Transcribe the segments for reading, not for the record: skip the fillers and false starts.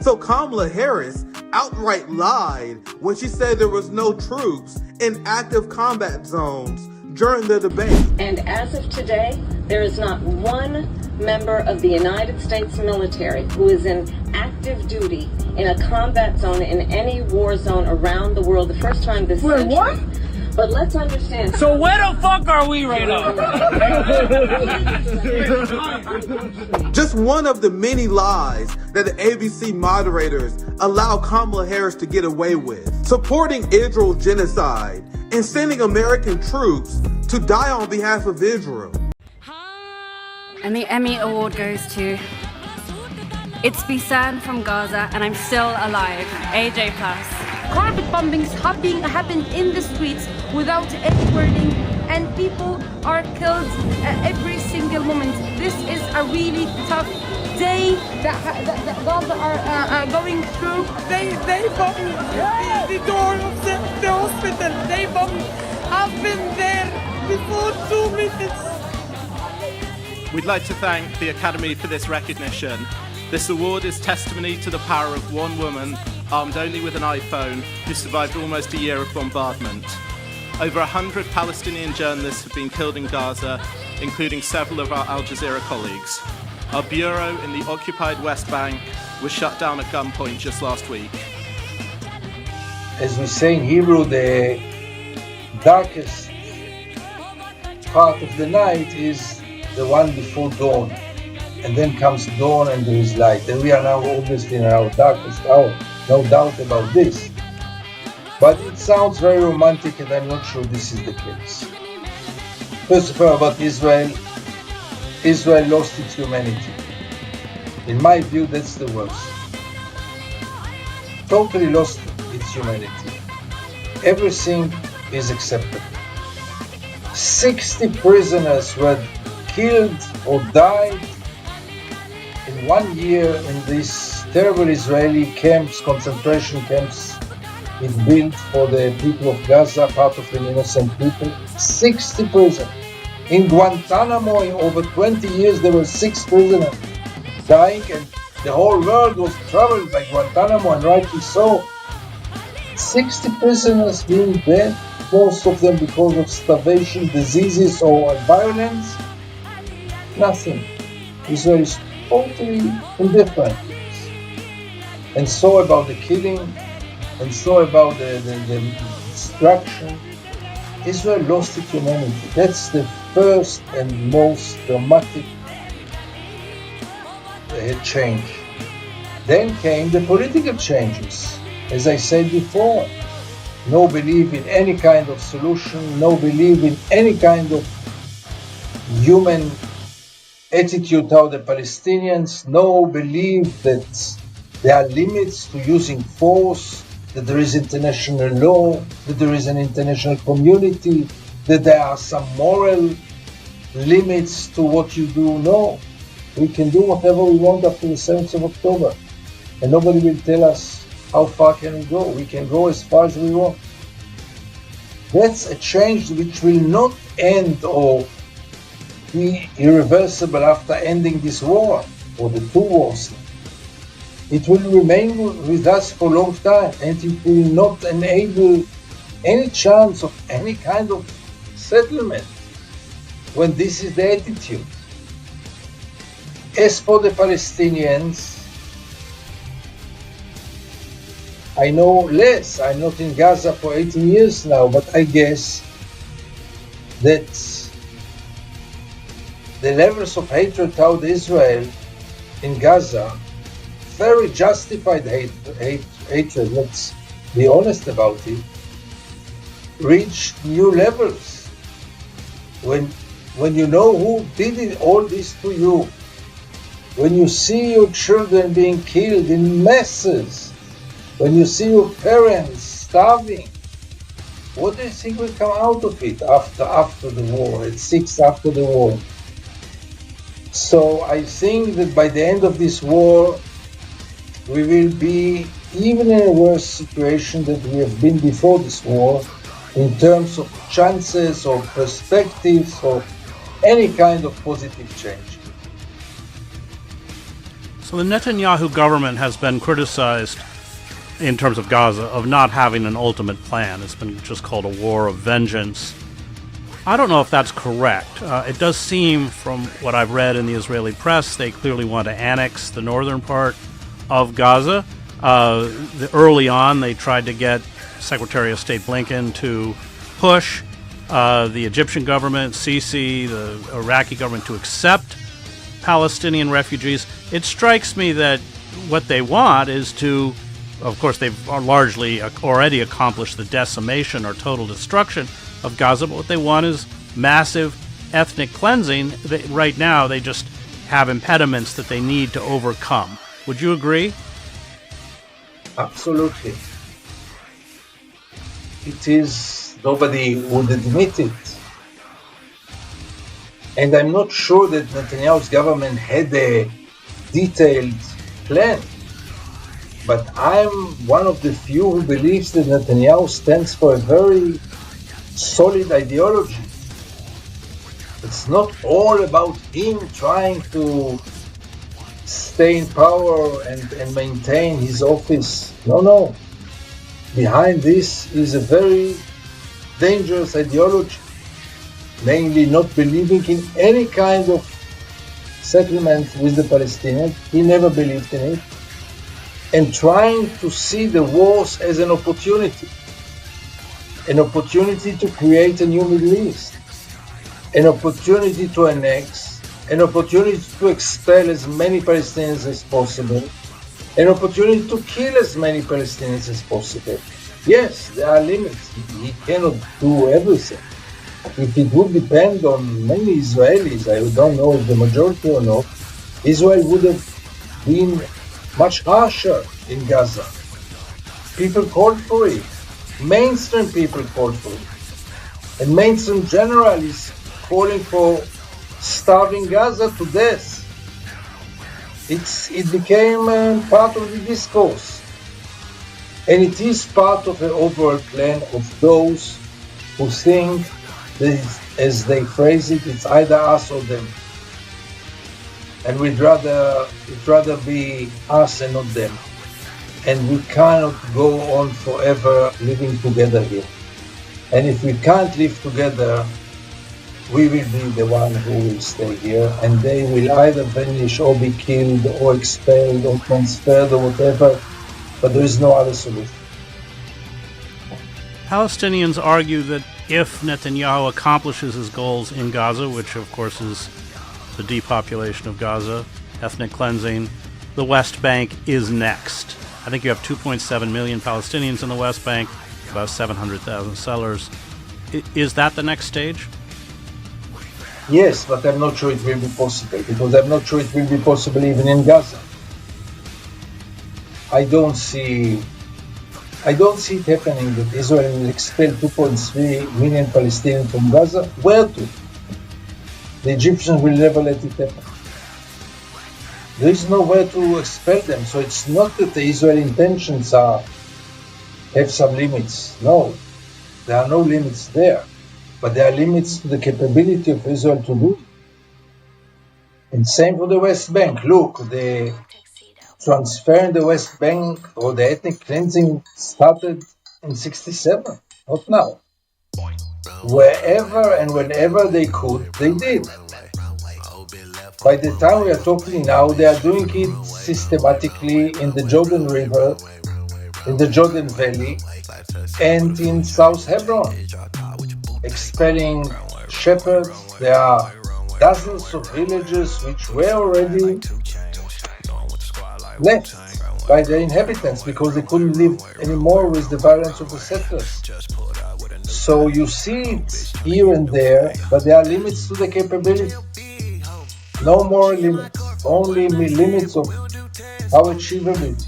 So Kamala Harris outright lied when she said there was no troops in active combat zones during the debate. And as of today, there is not one member of the United States military who is in active duty in a combat zone in any war zone around the world. The first time this century. What? But let's understand. So where the fuck are we right now? Just one of the many lies that the ABC moderators allow Kamala Harris to get away with. Supporting Israel genocide and sending American troops to die on behalf of Israel. And the Emmy Award goes to It's Bisan from Gaza and I'm Still Alive, AJ+. Carpet bombings happen in the streets without any warning, and people are killed every single moment. This is a really tough day that Gaza are going through. They bombed the door of the hospital. They bombed. I've been there before 2 minutes. We'd like to thank the Academy for this recognition. This award is testimony to the power of one woman, armed only with an iPhone, who survived almost a year of bombardment. Over 100 Palestinian journalists have been killed in Gaza, including several of our Al Jazeera colleagues. Our bureau in the occupied West Bank was shut down at gunpoint just last week. As we say in Hebrew, the darkest part of the night is the one before dawn. And then comes dawn and there is light. And we are now obviously in our darkest hour. No doubt about this. But it sounds very romantic and I'm not sure this is the case. First of all, about Israel. Israel lost its humanity. In my view, that's the worst. Totally lost its humanity. Everything is acceptable. 60 prisoners were killed or died in 1 year in these terrible Israeli camps, concentration camps, it built for the people of Gaza, part of the innocent people. 60 prisoners. In Guantanamo, in over 20 years, there were 6 prisoners dying, and the whole world was troubled by Guantanamo, and rightly so. 60 prisoners being dead, most of them because of starvation, diseases, or violence. Nothing. Israel is totally indifferent. And so about the killing, and so about the destruction. Israel lost its humanity. That's the first and most dramatic change. Then came the political changes. As I said before, no belief in any kind of solution, no belief in any kind of human attitude toward the Palestinians, no belief that there are limits to using force, that there is international law, that there is an international community, that there are some moral limits to what you do. No, we can do whatever we want after the 7th of October. And nobody will tell us how far can we go. We can go as far as we want. That's a change which will not end or be irreversible after ending this war, or the 2 wars. It will remain with us for a long time, and it will not enable any chance of any kind of settlement when this is the attitude. As for the Palestinians, I know less. I'm not in Gaza for 18 years now, but I guess that the levels of hatred toward Israel in Gaza, very justified hatred, let's be honest about it, reached new levels. When you know who did all this to you, when you see your children being killed in masses, when you see your parents starving, what do you think will come out of it after the war, at 6 after the war? So I think that by the end of this war, we will be even in a worse situation than we have been before this war, in terms of chances or perspectives or any kind of positive change. So the Netanyahu government has been criticized in terms of Gaza of not having an ultimate plan. It's been just called a war of vengeance. I don't know if that's correct. It does seem, from what I've read in the Israeli press, they clearly want to annex the northern part of Gaza. Early on, they tried to get Secretary of State Blinken to push the Egyptian government, Sisi, the Iraqi government, to accept Palestinian refugees. It strikes me that what they want is to, of course, they've largely already accomplished the decimation or total destruction of Gaza, but what they want is massive ethnic cleansing. Right now, they just have impediments that they need to overcome. Would you agree? Absolutely. It is, nobody would admit it. And I'm not sure that Netanyahu's government had a detailed plan. But I'm one of the few who believes that Netanyahu stands for a very solid ideology. It's not all about him trying to stay in power and maintain his office. No. Behind this is a very dangerous ideology, namely not believing in any kind of settlement with the Palestinians. He never believed in it. And trying to see the wars as an opportunity to create a new Middle East, an opportunity to annex, an opportunity to expel as many Palestinians as possible, an opportunity to kill as many Palestinians as possible. Yes, there are limits. He cannot do everything. If it would depend on many Israelis, I don't know if the majority or not, Israel would have been much harsher in Gaza. People called for it. Mainstream people called for it. And mainstream general is calling for starving Gaza to death. It became part of the discourse. And it is part of the overall plan of those who think that, as they phrase it, it's either us or them. And it'd rather be us and not them. And we cannot go on forever living together here. And if we can't live together, we will be the one who will stay here, and they will either vanish or be killed or expelled or transferred or whatever, but there is no other solution. Palestinians argue that if Netanyahu accomplishes his goals in Gaza, which of course is the depopulation of Gaza, ethnic cleansing, the West Bank is next. I think you have 2.7 million Palestinians in the West Bank, about 700,000 settlers. Is that the next stage? Yes, but I'm not sure it will be possible, because I'm not sure it will be possible even in Gaza. I don't see it happening that Israel will expel 2.3 million Palestinians from Gaza. Where to? The Egyptians will never let it happen. There is nowhere to expel them, so it's not that the Israeli intentions have some limits. No, there are no limits there, but there are limits to the capability of Israel to do it. And same for the West Bank. Look, the transfer in the West Bank or the ethnic cleansing started in 1967, not now. Wherever and whenever they could, they did. By the time we are talking now, they are doing it systematically in the Jordan River, in the Jordan Valley, and in South Hebron, expelling shepherds. There are dozens of villages which were already left by their inhabitants because they couldn't live anymore with the violence of the settlers. So you see it here and there, but there are limits to the capability. No more limits, only limits of our achievability.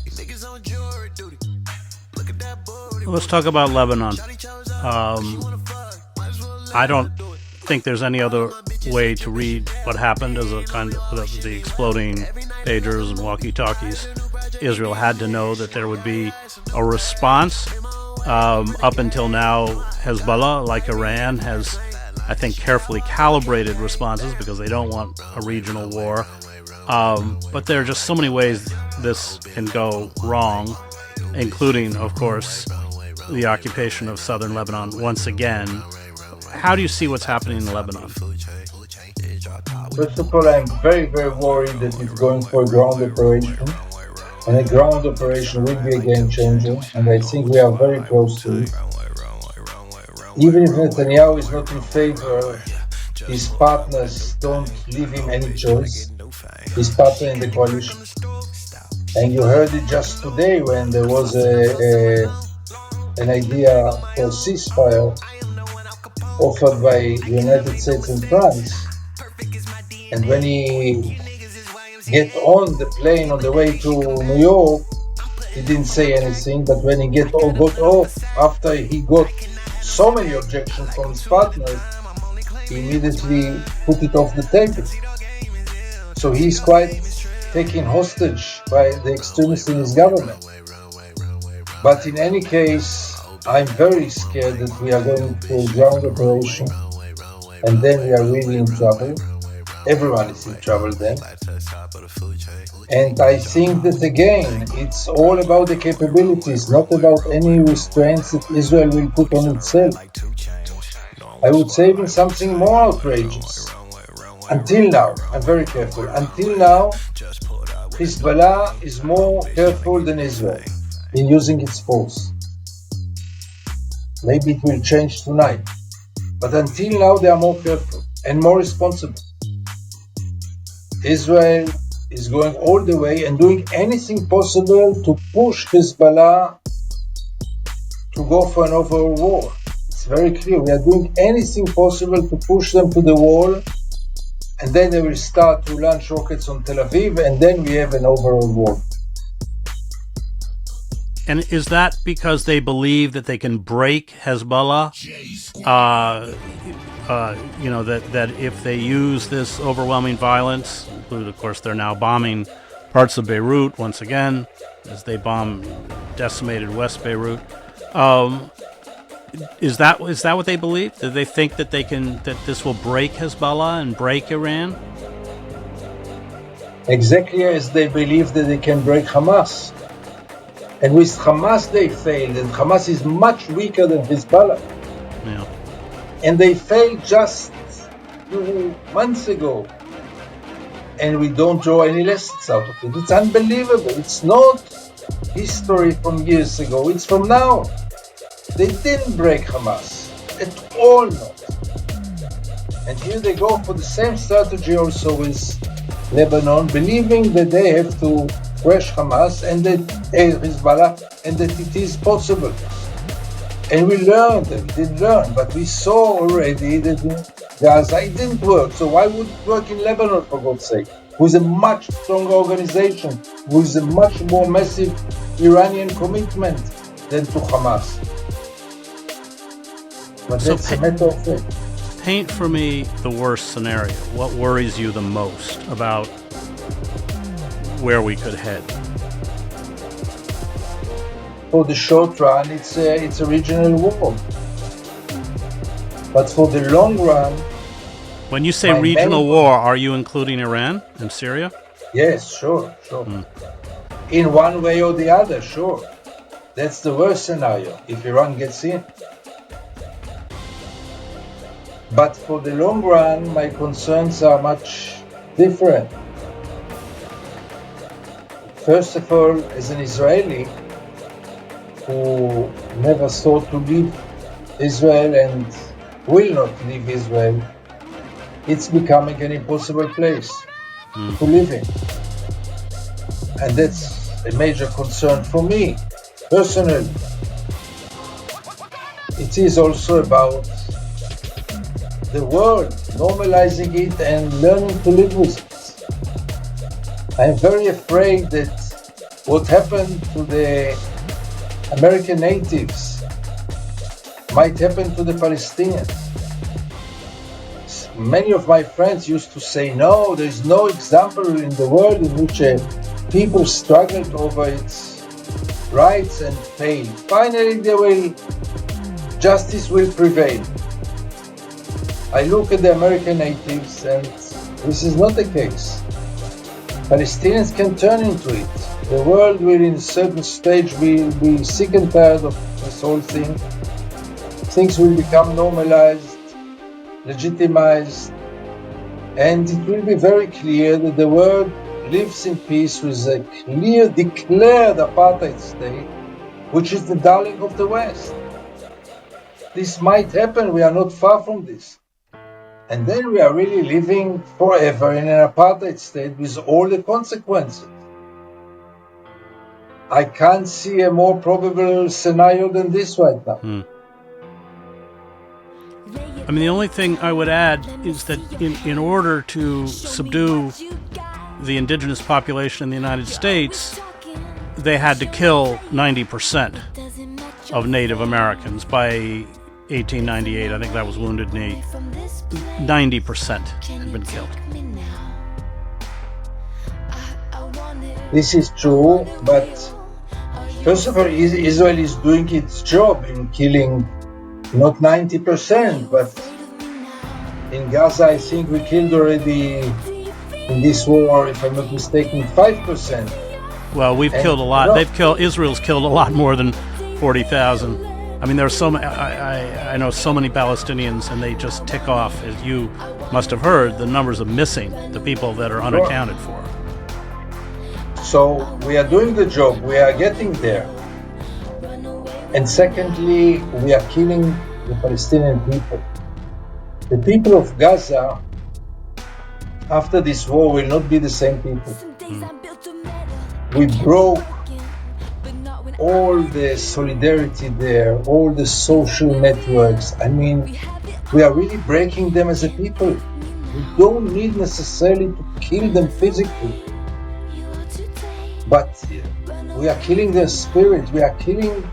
Let's talk about Lebanon. I don't think there's any other way to read what happened as a kind of the exploding pagers and walkie-talkies. Israel had to know that there would be a response. Up until now, Hezbollah, like Iran, has, I think, carefully calibrated responses because they don't want a regional war. But there are just so many ways this can go wrong, including, of course, the occupation of southern Lebanon once again. How do you see what's happening in Lebanon? First of all, I'm very, very worried that it's going for a ground operation. And a ground operation will be a game changer, and I think we are very close to it. Even if Netanyahu is not in favor, his partners don't leave him any choice. His partner in the coalition. And you heard it just today when there was an idea for ceasefire offered by the United States and France. And when he get on the plane on the way to New York, he didn't say anything, but when he got off, after he got so many objections from his partners, he immediately put it off the table. So he's quite taken hostage by the extremists in his government. But in any case, I'm very scared that we are going to a ground operation, and then we are really in trouble. Everyone is in trouble then. And I think that again, it's all about the capabilities, not about any restraints that Israel will put on itself. I would say even something more outrageous. Until now, I'm very careful, until now, Hezbollah is more careful than Israel in using its force. Maybe it will change tonight. But until now, they are more careful and more responsible. Israel is going all the way and doing anything possible to push Hezbollah to go for an overall war. It's very clear. We are doing anything possible to push them to the wall, and then they will start to launch rockets on Tel Aviv, and then we have an overall war. And is that because they believe that they can break Hezbollah? That if they use this overwhelming violence, including, of course, they're now bombing parts of Beirut once again, as they bomb decimated West Beirut. Is that what they believe? Do they think that that this will break Hezbollah and break Iran? Exactly as they believe that they can break Hamas. And with Hamas they failed, and Hamas is much weaker than Hezbollah. Yeah. And they failed just 2 months ago. And we don't draw any lessons out of it. It's unbelievable. It's not history from years ago. It's from now. They didn't break Hamas. At all not. And here they go for the same strategy also with Lebanon, believing that they have to crush Hamas and that Hezbollah, and that it is possible. And we learned, and we did learn, but we saw already that in Gaza it didn't work. So why would it work in Lebanon, for God's sake? With a much stronger organization, with a much more massive Iranian commitment than to Hamas. But So that's a matter of fact. Paint for me the worst scenario. What worries you the most about where we could head? For the short run, it's a regional war. But for the long run, When you say My regional main- war, are you including Iran and Syria? yes, sure. In one way or the other, sure. That's the worst scenario, if Iran gets in. But for the long run, my concerns are much different. First of all, as an Israeli who never thought to leave Israel and will not leave Israel, it's becoming an impossible place to live in. And that's a major concern for me, personally. It is also about the world, normalizing it and learning to live with it. I'm very afraid that what happened to the American natives might happen to the Palestinians. Many of my friends used to say, no, there is no example in the world in which people struggled over its rights and failed. Finally, justice will prevail. I look at the American natives and this is not the case. Palestinians can turn into it. The world will, in a certain stage, be sick and tired of this whole thing. Things will become normalized, legitimized, and it will be very clear that the world lives in peace with a clear, declared apartheid state, which is the darling of the West. This might happen, we are not far from this. And then we are really living forever in an apartheid state with all the consequences. I can't see a more probable scenario than this right now. I mean, the only thing I would add is that in order to subdue the indigenous population in the United States, they had to kill 90% of Native Americans by 1898. I think that was Wounded Knee. 90% had been killed. This is true, but first of all, Israel is doing its job in killing not 90%, but in Gaza, I think we killed already in this war, if I'm not mistaken, 5%. Well, we've killed a lot. Israel's killed a lot more than 40,000. I mean, there are so many. I know so many Palestinians, and they just tick off, as you must have heard, the numbers of missing, the people that are unaccounted for. So we are doing the job. We are getting there. And secondly, we are killing the Palestinian people. The people of Gaza, after this war, will not be the same people. We broke all the solidarity there, all the social networks. I mean, we are really breaking them as a people. We don't need necessarily to kill them physically, but we are killing their spirit. We are killing.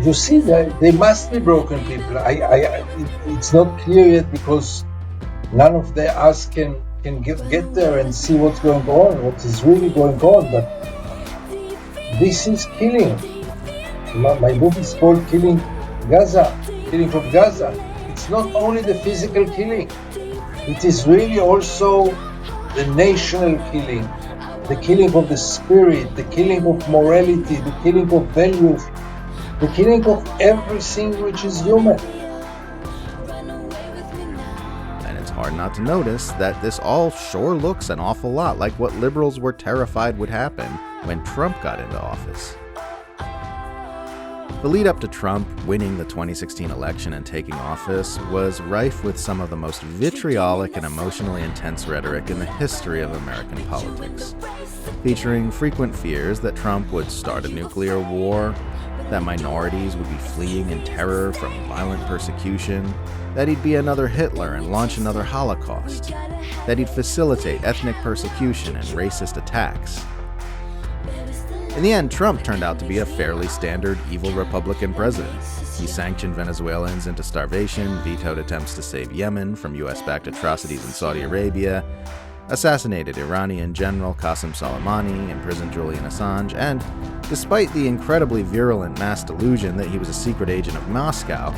You see that they must be broken people. It's not clear yet because none of us can get there and see what's going on, what is really going on. But this is killing. My book is called Killing Gaza, Killing from Gaza. It's not only the physical killing. It is really also the national killing, the killing of the spirit, the killing of morality, the killing of values, the killing of everything which is human. And it's hard not to notice that this all sure looks an awful lot like what liberals were terrified would happen when Trump got into office. The lead up to Trump winning the 2016 election and taking office was rife with some of the most vitriolic and emotionally intense rhetoric in the history of American politics, featuring frequent fears that Trump would start a nuclear war, that minorities would be fleeing in terror from violent persecution, that he'd be another Hitler and launch another Holocaust, that he'd facilitate ethnic persecution and racist attacks. In the end, Trump turned out to be a fairly standard evil Republican president. He sanctioned Venezuelans into starvation, vetoed attempts to save Yemen from US-backed atrocities in Saudi Arabia, assassinated Iranian General Qasem Soleimani, imprisoned Julian Assange, and, despite the incredibly virulent mass delusion that he was a secret agent of Moscow,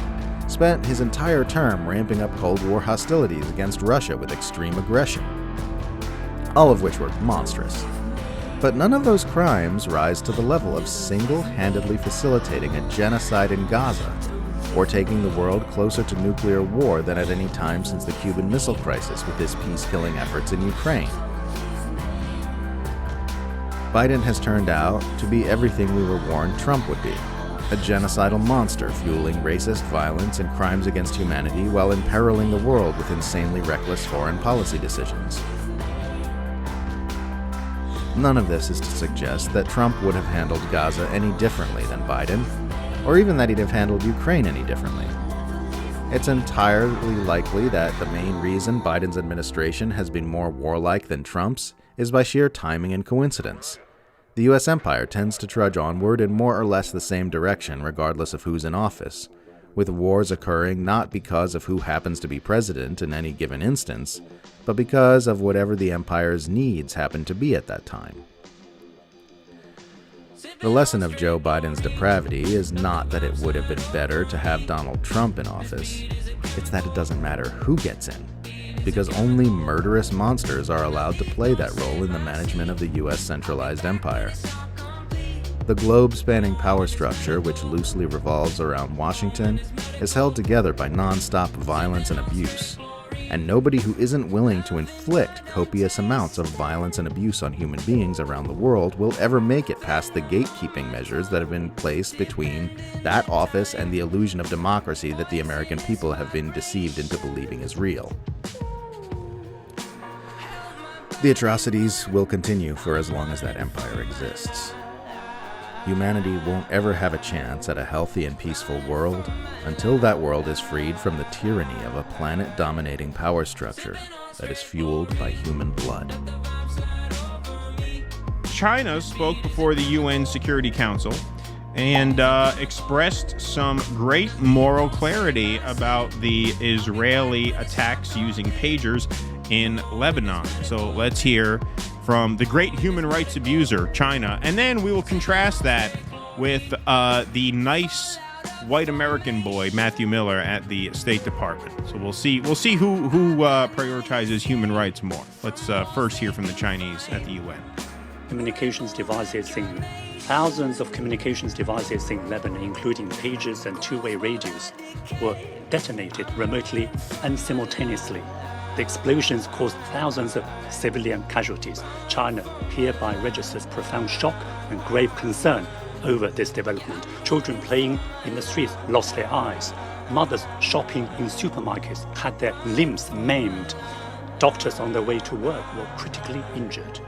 spent his entire term ramping up Cold War hostilities against Russia with extreme aggression, all of which were monstrous. But none of those crimes rise to the level of single-handedly facilitating a genocide in Gaza, or taking the world closer to nuclear war than at any time since the Cuban Missile Crisis with his peace-killing efforts in Ukraine. Biden has turned out to be everything we were warned Trump would be, a genocidal monster fueling racist violence and crimes against humanity while imperiling the world with insanely reckless foreign policy decisions. None of this is to suggest that Trump would have handled Gaza any differently than Biden, or even that he'd have handled Ukraine any differently. It's entirely likely that the main reason Biden's administration has been more warlike than Trump's is by sheer timing and coincidence. The US empire tends to trudge onward in more or less the same direction regardless of who's in office, with wars occurring not because of who happens to be president in any given instance, but because of whatever the empire's needs happen to be at that time. The lesson of Joe Biden's depravity is not that it would have been better to have Donald Trump in office. It's that it doesn't matter who gets in. because only murderous monsters are allowed to play that role in the management of the U.S. centralized empire. The globe-spanning power structure, which loosely revolves around Washington, is held together by non-stop violence and abuse. And nobody who isn't willing to inflict copious amounts of violence and abuse on human beings around the world will ever make it past the gatekeeping measures that have been placed between that office and the illusion of democracy that the American people have been deceived into believing is real. The atrocities will continue for as long as that empire exists. Humanity won't ever have a chance at a healthy and peaceful world until that world is freed from the tyranny of a planet-dominating power structure that is fueled by human blood. China spoke before the UN Security Council and expressed some great moral clarity about the Israeli attacks using pagers in Lebanon. So let's hear from the great human rights abuser, China, and then we will contrast that with the nice white American boy, Matthew Miller, at the State Department. So we'll see who prioritizes human rights more. Let's first hear from the Chinese at the UN. Thousands of communications devices in Lebanon, including pagers and two-way radios, were detonated remotely and simultaneously. The explosions caused thousands of civilian casualties. China hereby registers profound shock and grave concern over this development. Children playing in the streets lost their eyes. Mothers shopping in supermarkets had their limbs maimed. Doctors on their way to work were critically injured.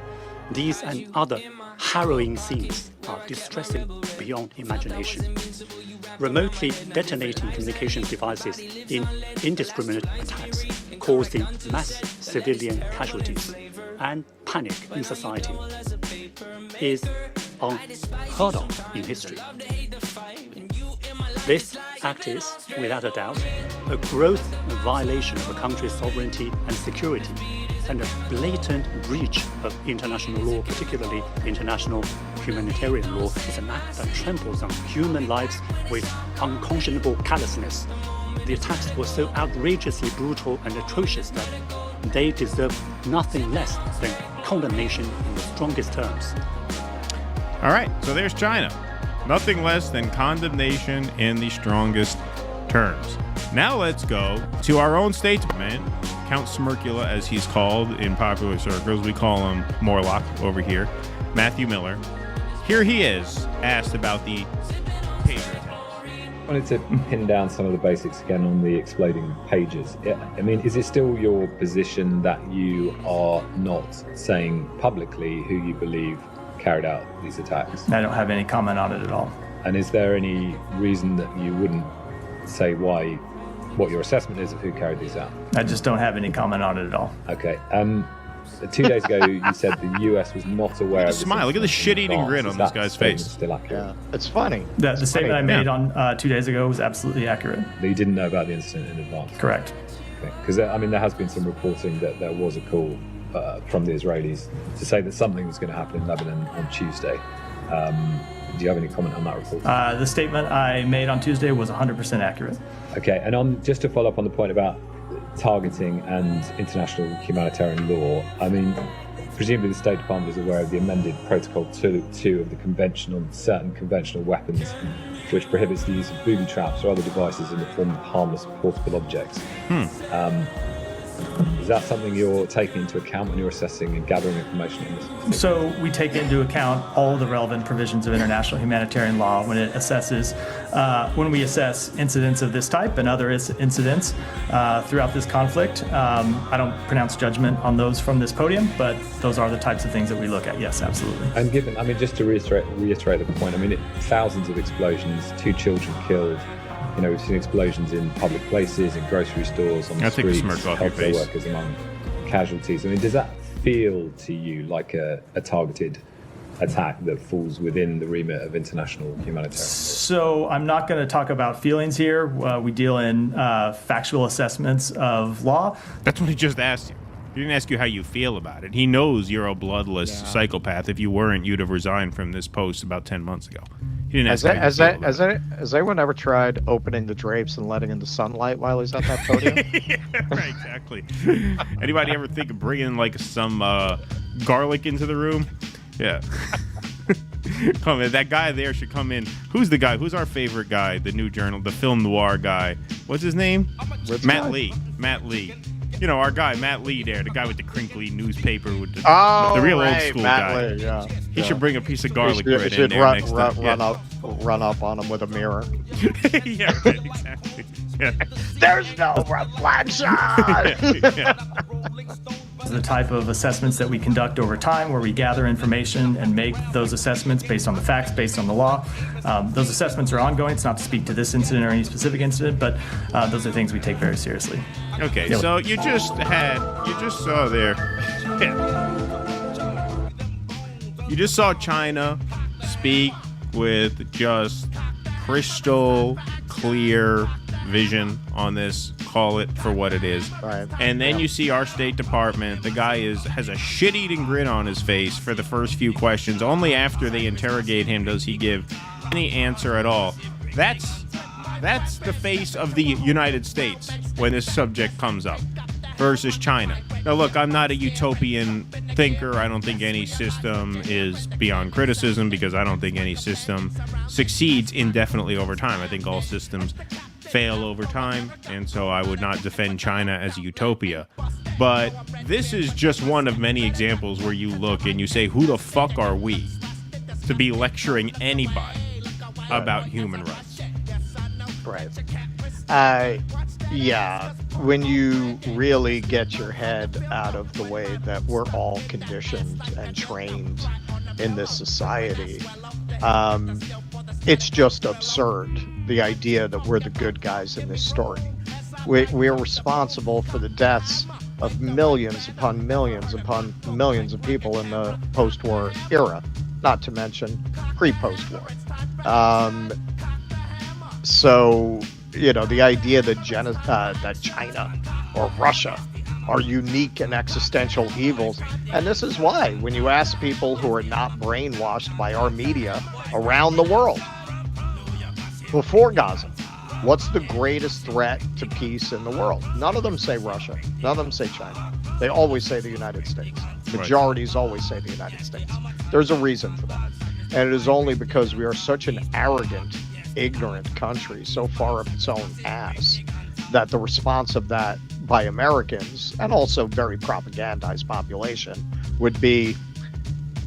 These and other harrowing scenes are distressing beyond imagination. Remotely detonating communications devices in indiscriminate attacks, causing mass civilian casualties and panic in society, is unheard of in history. This act is, without a doubt, a gross violation of a country's sovereignty and security, and a blatant breach of international law, particularly international humanitarian law. Is an act that tramples on human lives with unconscionable callousness. The attacks were so outrageously brutal and atrocious that they deserve nothing less than condemnation in the strongest terms. All right, so there's China. Nothing less than condemnation in the strongest terms. Now let's go to our own statesman, Count Smirkula, as he's called in popular circles. We call him Morlock over here, Matthew Miller. Here he is, asked about the pager attacks. I wanted to pin down some of the basics again on the exploding pagers. I mean, is it still your position that you are not saying publicly who you believe carried out these attacks? I don't have any comment on it at all. And is there any reason that you wouldn't say what your assessment is of who carried these out? I just don't have any comment on it at all. Okay. 2 days ago, you said the US was not aware of this. Smile. Look at the shit-eating grin on this guy's face. Still accurate? Yeah, it's funny. The statement I made on 2 days ago was absolutely accurate. But you didn't know about the incident in advance? Correct. Okay. Because, I mean, there has been some reporting that there was a call from the Israelis to say that something was going to happen in Lebanon on Tuesday. Do you have any comment on that report? The statement I made on Tuesday was 100% accurate. Okay, and just to follow up on the point about targeting and international humanitarian law, I mean, presumably the State Department is aware of the amended Protocol 2 of the certain conventional weapons, which prohibits the use of booby traps or other devices in the form of harmless portable objects. Is that something you're taking into account when you're assessing and gathering information on this? So we take into account all the relevant provisions of international humanitarian law when it assesses, when we assess incidents of this type and other incidents throughout this conflict. I don't pronounce judgment on those from this podium, but those are the types of things that we look at. Yes, absolutely. And given, I mean, just to reiterate the point, I mean, thousands of explosions, 2 children killed. You know, we've seen explosions in public places, in grocery stores, on the streets, healthcare workers among casualties. I mean, does that feel to you like a targeted attack that falls within the remit of international humanitarian? So I'm not going to talk about feelings here. We deal in factual assessments of law. That's what he just asked you. He didn't ask you how you feel about it. He knows you're a bloodless psychopath. If you weren't, you'd have resigned from this post about 10 months ago. He He didn't ask Has anyone ever tried opening the drapes and letting in the sunlight while he's at that podium? Yeah, right, exactly. Anybody ever think of bringing like some garlic into the room? Yeah. Come in. That guy there should come in. Who's the guy? Who's our favorite guy? The new journal, the film noir guy. What's his name? Matt Lee. Matt Lee. You know, our guy, Matt Lee there, the guy with the crinkly newspaper with the real old school Matt guy. Lee, yeah. He should bring a piece of garlic bread should in there next time. Run up on him with a mirror. Yeah, right, exactly. Yeah. There's no reflection! The type of assessments that we conduct over time where we gather information and make those assessments based on the facts, based on the law. Those assessments are ongoing. It's not to speak to this incident or any specific incident, but those are things we take very seriously. Okay, so you just saw there. You just saw China speak with just crystal clear vision on this, call it for what it is. Right. And then you see our State Department, the guy has a shit-eating grin on his face for the first few questions. Only after they interrogate him does he give any answer at all. That's the face of the United States when this subject comes up versus China. Now look, I'm not a utopian thinker. I don't think any system is beyond criticism because I don't think any system succeeds indefinitely over time. I think all systems fail over time, and so I would not defend China as a utopia. But this is just one of many examples where you look and you say, who the fuck are we to be lecturing anybody about human rights? Right. Yeah, when you really get your head out of the way that we're all conditioned and trained in this society, it's just absurd, the idea that we're the good guys in this story. We're responsible for the deaths of millions upon millions upon millions of people in the post-war era, not to mention pre-post-war. So, you know, the idea that that China or Russia are unique and existential evils. And this is why, when you ask people who are not brainwashed by our media around the world, before Gaza, what's the greatest threat to peace in the world? None of them say Russia. None of them say China. They always say the United States. Majorities always say the United States. There's a reason for that. And it is only because we are such an arrogant, ignorant country, so far up its own ass, that the response of that by Americans, and also very propagandized population, would be,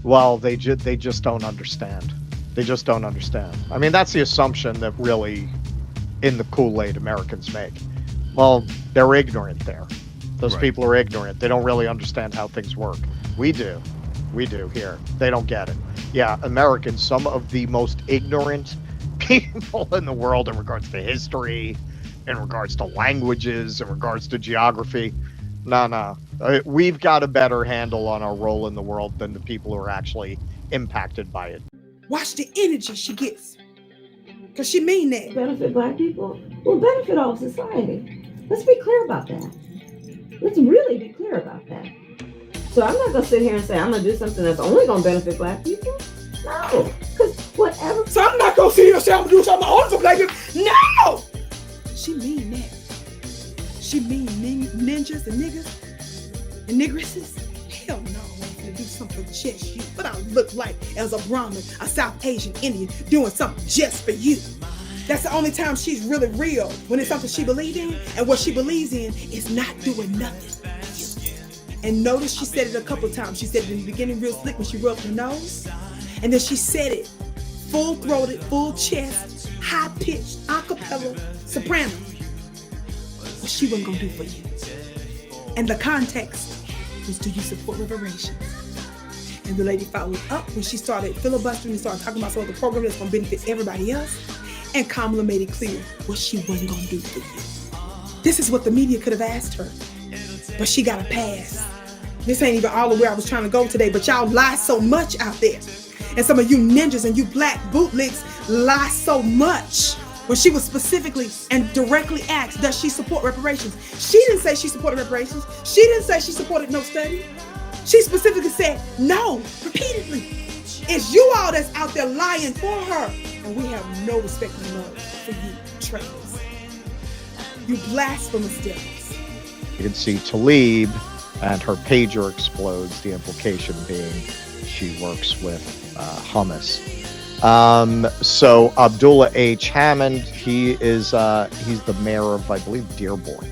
well, they just don't understand. They just don't understand. I mean, that's the assumption that really, in the Kool-Aid, Americans make. Well, they're ignorant there. Those people are ignorant. They don't really understand how things work. We do. We do here. They don't get it. Yeah, Americans, some of the most ignorant people in the world in regards to history, in regards to languages, in regards to geography. No. We've got a better handle on our role in the world than the people who are actually impacted by it. Watch the energy she gets. Because she mean that. Benefit black people will benefit all of society. Let's be clear about that. Let's really be clear about that. So I'm not going to sit here and say I'm going to do something that's only going to benefit black people. No. Because whatever. So I'm not going to sit here and say I'm going to do something only for black people. No! She mean that. She mean ninjas and niggas and nigresses. Hell no, I ain't gonna do something for just you. What I look like as a Brahmin, a South Asian Indian, doing something just for you. That's the only time she's really real, when it's something she believes in, and what she believes in is not doing nothing for you. And notice she said it a couple of times. She said it in the beginning real slick when she rubbed her nose, and then she said it full-throated, full chest, high-pitched, acapella, soprano. What she wasn't gonna do for you. And the context was, do you support reparations? And the lady followed up when she started filibustering and started talking about some of the program that's gonna benefit everybody else. And Kamala made it clear what she wasn't gonna do for you. This is what the media could have asked her, but she got a pass. This ain't even all the way I was trying to go today, but y'all lie so much out there. And some of you ninjas and you black bootlegs lie so much. When she was specifically and directly asked, does she support reparations? She didn't say she supported reparations. She didn't say she supported no study. She specifically said no, repeatedly. It's you all that's out there lying for her. and we have no respect and love for you, traitors. You blasphemous devils. You can see Tlaib and her pager explodes, the implication being she works with Hamas. So Abdullah H. Hammond, he's the mayor of, I believe, Dearborn.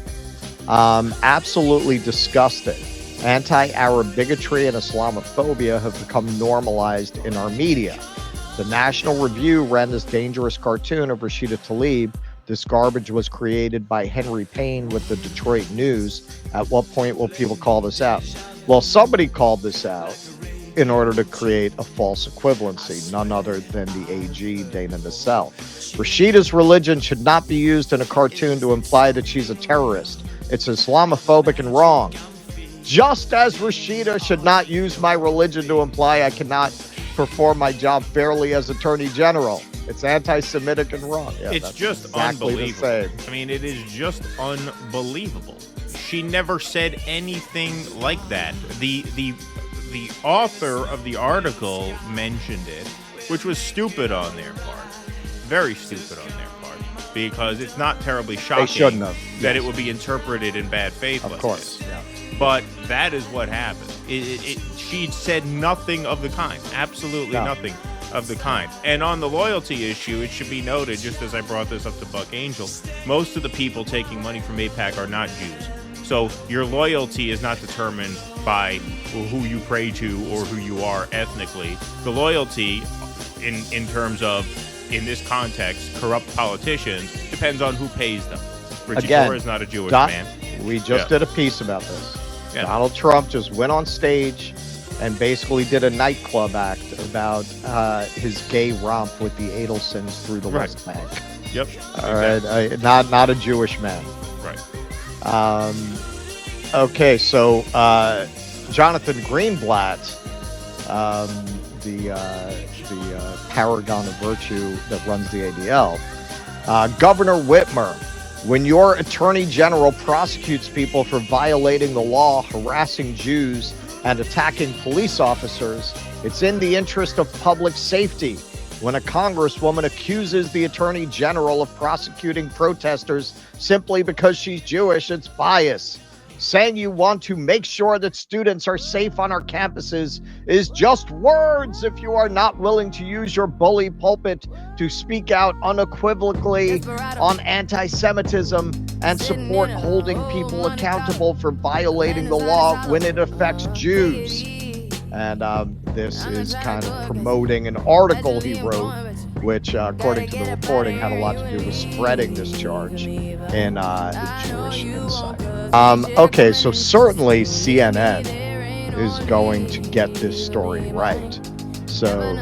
Absolutely disgusting. Anti-Arab bigotry and Islamophobia have become normalized in our media. The National Review ran this dangerous cartoon of Rashida Tlaib. This garbage was created by Henry Payne with the Detroit News. At what point will people call this out? Well, somebody called this out in order to create a false equivalency, none other than the AG, Dana Nessel. Rashida's religion should not be used in a cartoon to imply that she's a terrorist. It's Islamophobic and wrong. Just as Rashida should not use my religion to imply I cannot perform my job fairly as Attorney General. It's anti-Semitic and wrong. Yeah, it's just exactly unbelievable. I mean, it is just unbelievable. She never said anything like that. The author of the article mentioned it, which was stupid on their part. Very stupid on their part. Because it's not terribly shocking They shouldn't have. that it would be interpreted in bad faith Of like course, this. yeah. But that is what happened. She said nothing of the kind. Absolutely nothing of the kind. And on the loyalty issue, it should be noted, just as I brought this up to Buck Angel, most of the people taking money from AIPAC are not Jews. So your loyalty is not determined by who you pray to or who you are ethnically. The loyalty, in terms of, in this context, corrupt politicians, depends on who pays them. Richie Torres is not a Jewish man. We just did a piece about this. Yeah. Donald Trump just went on stage and basically did a nightclub act about his gay romp with the Adelsons through the West Bank. Yep. All right. Not a Jewish man. Right. Okay, so Jonathan Greenblatt, the paragon of virtue that runs the ADL, Governor Whitmer, when your attorney general prosecutes people for violating the law, harassing Jews, and attacking police officers, it's in the interest of public safety. When a congresswoman accuses the attorney general of prosecuting protesters simply because she's Jewish, it's bias. Saying you want to make sure that students are safe on our campuses is just words if you are not willing to use your bully pulpit to speak out unequivocally on anti-Semitism and support holding people accountable for violating the law when it affects Jews. And this is kind of promoting an article he wrote, which, according to the reporting, had a lot to do with spreading this charge in the Jewish Insider. Okay, so certainly CNN is going to get this story right. So,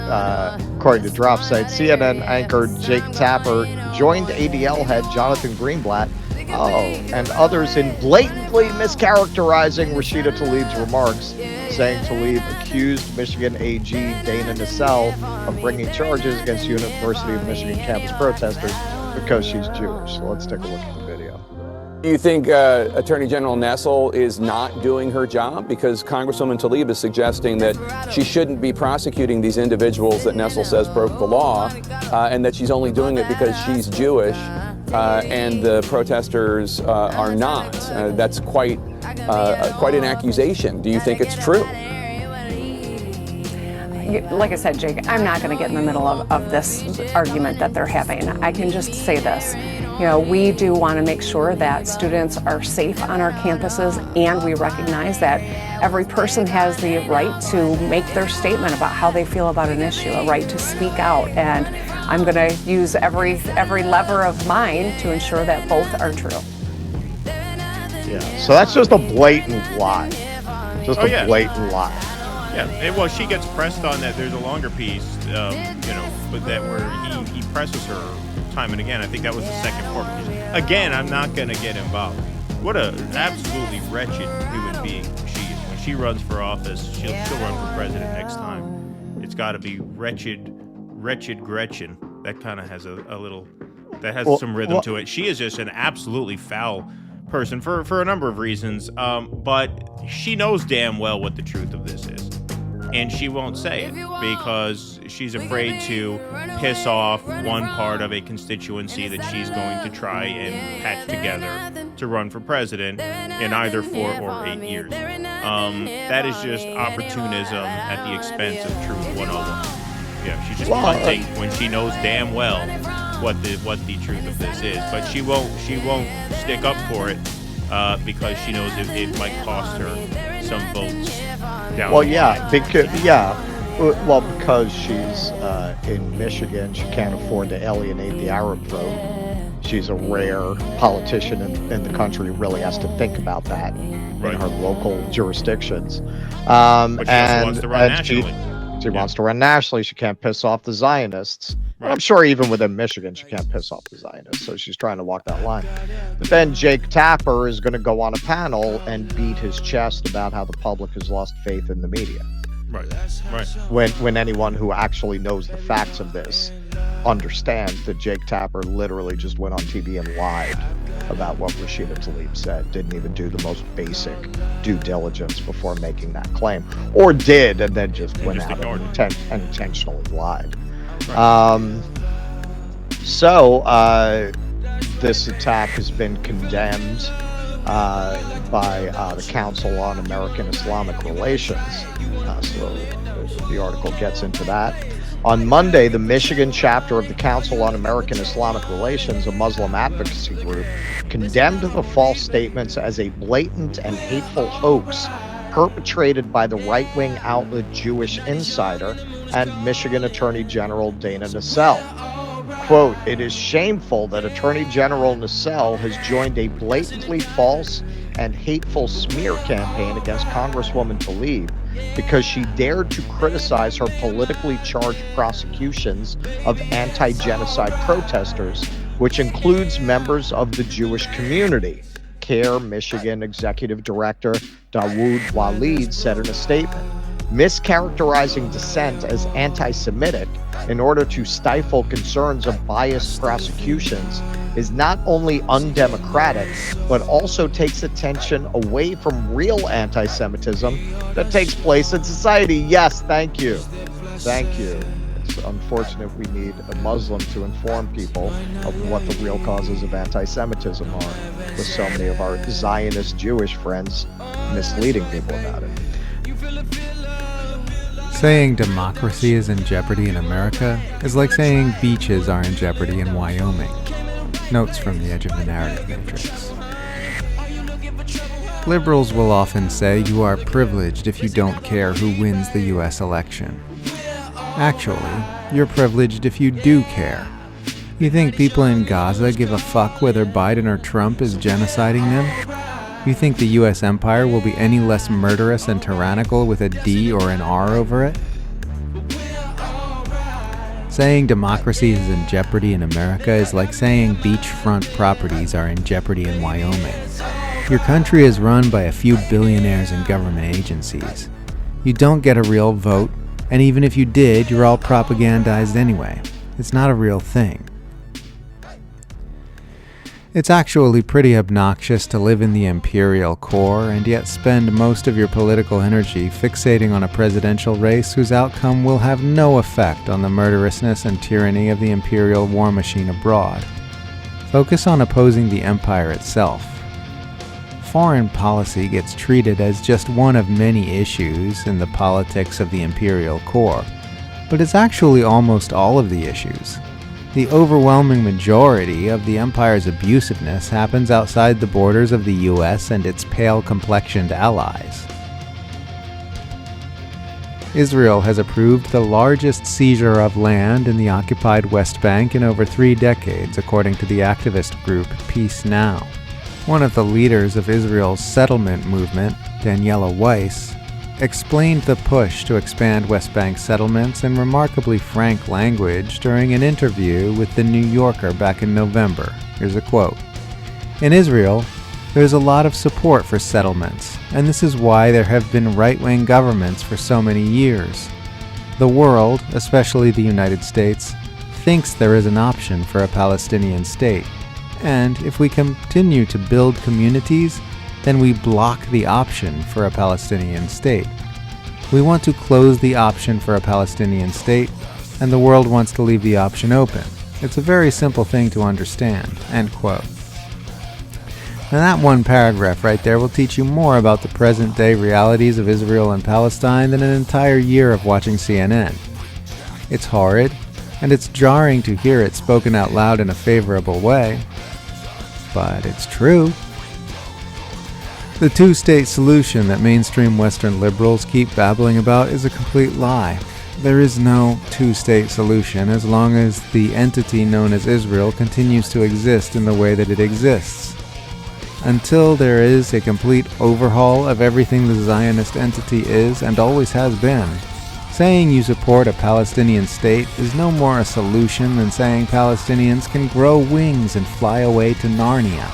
according to DropSite, CNN anchor Jake Tapper joined ADL head Jonathan Greenblatt and others in blatantly mischaracterizing Rashida Tlaib's remarks, saying Tlaib accused Michigan AG Dana Nessel of bringing charges against University of Michigan campus protesters because she's Jewish. So let's take a look at the video. Do you think Attorney General Nessel is not doing her job? Because Congresswoman Tlaib is suggesting that she shouldn't be prosecuting these individuals that Nessel says broke the law, and that she's only doing it because she's Jewish and the protesters are not. That's quite an accusation. Do you think it's true? Like I said, Jake, I'm not going to get in the middle of this argument that they're having. I can just say this. You know, we do want to make sure that students are safe on our campuses, and we recognize that every person has the right to make their statement about how they feel about an issue, a right to speak out. And I'm going to use every lever of mine to ensure that both are true. Yeah, so that's just a blatant lie. Just a blatant lie. Yeah, well, she gets pressed on that. There's a longer piece, but that where he presses her time and again. I think that was the second part. Again, I'm not going to get involved. What an absolutely wretched human being she is. When she runs for office, she'll run for president next time. It's got to be wretched Gretchen. That kind of has a little, that has some rhythm to it. She is just an absolutely foul person for a number of reasons, but she knows damn well what the truth of this is. and she won't say it because she's afraid to piss off one part of a constituency that she's going to try and patch together to run for president in either 4 or 8 years. That is just opportunism at the expense of Truth 101. Yeah, she's just punting when she knows damn well what the truth of this is, but she won't stick up for it because she knows it might cost her some votes down the line. Because she's in Michigan, she can't afford to alienate the Arab vote. She's a rare politician in the country who really has to think about that in her local jurisdictions. But she also wants to run nationally. She wants to run nationally. She can't piss off the Zionists. Right. I'm sure even within Michigan, she can't piss off the Zionists. So she's trying to walk that line. But then Jake Tapper is going to go on a panel and beat his chest about how the public has lost faith in the media. Right. When anyone who actually knows the facts of this understands that Jake Tapper literally just went on TV and lied about what Rashida Tlaib said, didn't even do the most basic due diligence before making that claim, or did and then just went out and intentionally lied. This attack has been condemned by the Council on American Islamic Relations. So the article gets into that. On Monday, the Michigan chapter of the Council on American Islamic Relations, a Muslim advocacy group, condemned the false statements as a blatant and hateful hoax perpetrated by the right-wing outlet Jewish Insider and Michigan Attorney General Dana Nessel. Quote, "It is shameful that Attorney General Nessel has joined a blatantly false and hateful smear campaign against Congresswoman Tlaib because she dared to criticize her politically charged prosecutions of anti-genocide protesters, which includes members of the Jewish community," CARE Michigan Executive Director Dawood Walid said in a statement. Mischaracterizing dissent as anti-Semitic in order to stifle concerns of biased prosecutions is not only undemocratic, but also takes attention away from real anti-Semitism that takes place in society. Yes, thank you. Thank you. It's unfortunate we need a Muslim to inform people of what the real causes of anti-Semitism are, with so many of our Zionist Jewish friends misleading people about it. Saying democracy is in jeopardy in America is like saying beaches are in jeopardy in Wyoming. Notes from the edge of the narrative matrix. Liberals will often say you are privileged if you don't care who wins the US election. Actually, you're privileged if you do care. You think people in Gaza give a fuck whether Biden or Trump is genociding them? You think the US empire will be any less murderous and tyrannical with a D or an R over it? Saying democracy is in jeopardy in America is like saying beachfront properties are in jeopardy in Wyoming. Your country is run by a few billionaires and government agencies. You don't get a real vote, and even if you did, you're all propagandized anyway. It's not a real thing. It's actually pretty obnoxious to live in the imperial core and yet spend most of your political energy fixating on a presidential race whose outcome will have no effect on the murderousness and tyranny of the imperial war machine abroad. Focus on opposing the empire itself. Foreign policy gets treated as just one of many issues in the politics of the imperial core, but it's actually almost all of the issues. The overwhelming majority of the empire's abusiveness happens outside the borders of the US and its pale-complexioned allies. Israel has approved the largest seizure of land in the occupied West Bank in over 3 decades, according to the activist group Peace Now. One of the leaders of Israel's settlement movement, Daniela Weiss, explained the push to expand West Bank settlements in remarkably frank language during an interview with The New Yorker back in November. Here's a quote. "In Israel, there's a lot of support for settlements, and this is why there have been right-wing governments for so many years. The world, especially the United States, thinks there is an option for a Palestinian state, and if we continue to build communities, then we block the option for a Palestinian state. We want to close the option for a Palestinian state, and the world wants to leave the option open. It's a very simple thing to understand." End quote. And that one paragraph right there will teach you more about the present-day realities of Israel and Palestine than an entire year of watching CNN. It's horrid, and it's jarring to hear it spoken out loud in a favorable way, but it's true. The two-state solution that mainstream Western liberals keep babbling about is a complete lie. There is no two-state solution as long as the entity known as Israel continues to exist in the way that it exists. Until there is a complete overhaul of everything the Zionist entity is and always has been, saying you support a Palestinian state is no more a solution than saying Palestinians can grow wings and fly away to Narnia.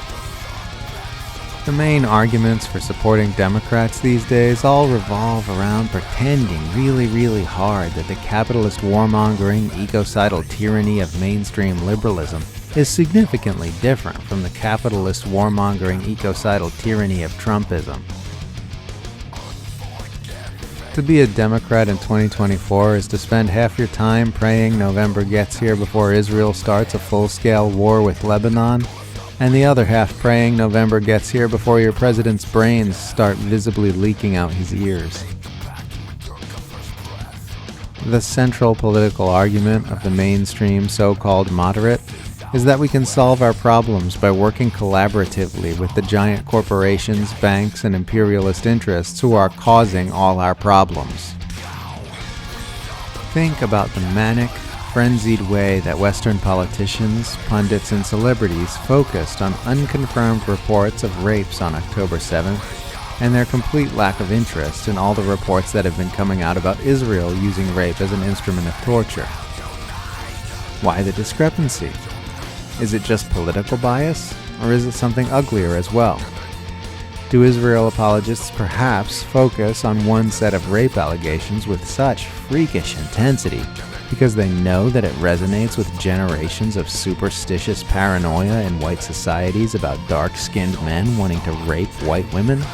The main arguments for supporting Democrats these days all revolve around pretending really hard that the capitalist warmongering, ecocidal tyranny of mainstream liberalism is significantly different from the capitalist warmongering, ecocidal tyranny of Trumpism. To be a Democrat in 2024 is to spend half your time praying November gets here before Israel starts a full-scale war with Lebanon, and the other half praying November gets here before your president's brains start visibly leaking out his ears. The central political argument of the mainstream so-called moderate is that we can solve our problems by working collaboratively with the giant corporations, banks, and imperialist interests who are causing all our problems. Think about the manic, frenzied way that Western politicians, pundits, and celebrities focused on unconfirmed reports of rapes on October 7th, and their complete lack of interest in all the reports that have been coming out about Israel using rape as an instrument of torture. Why the discrepancy? Is it just political bias, or is it something uglier as well? Do Israel apologists perhaps focus on one set of rape allegations with such freakish intensity because they know that it resonates with generations of superstitious paranoia in white societies about dark-skinned men wanting to rape white women?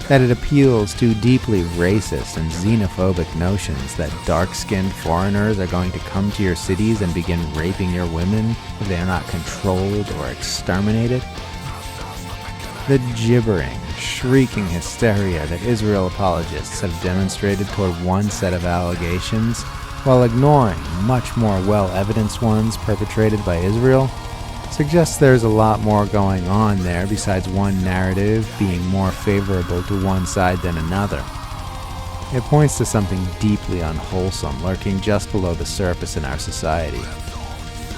That it appeals to deeply racist and xenophobic notions that dark-skinned foreigners are going to come to your cities and begin raping your women if they are not controlled or exterminated? The gibbering, shrieking hysteria that Israel apologists have demonstrated toward one set of allegations while ignoring much more well-evidenced ones perpetrated by Israel suggests there's a lot more going on there besides one narrative being more favorable to one side than another. It points to something deeply unwholesome lurking just below the surface in our society.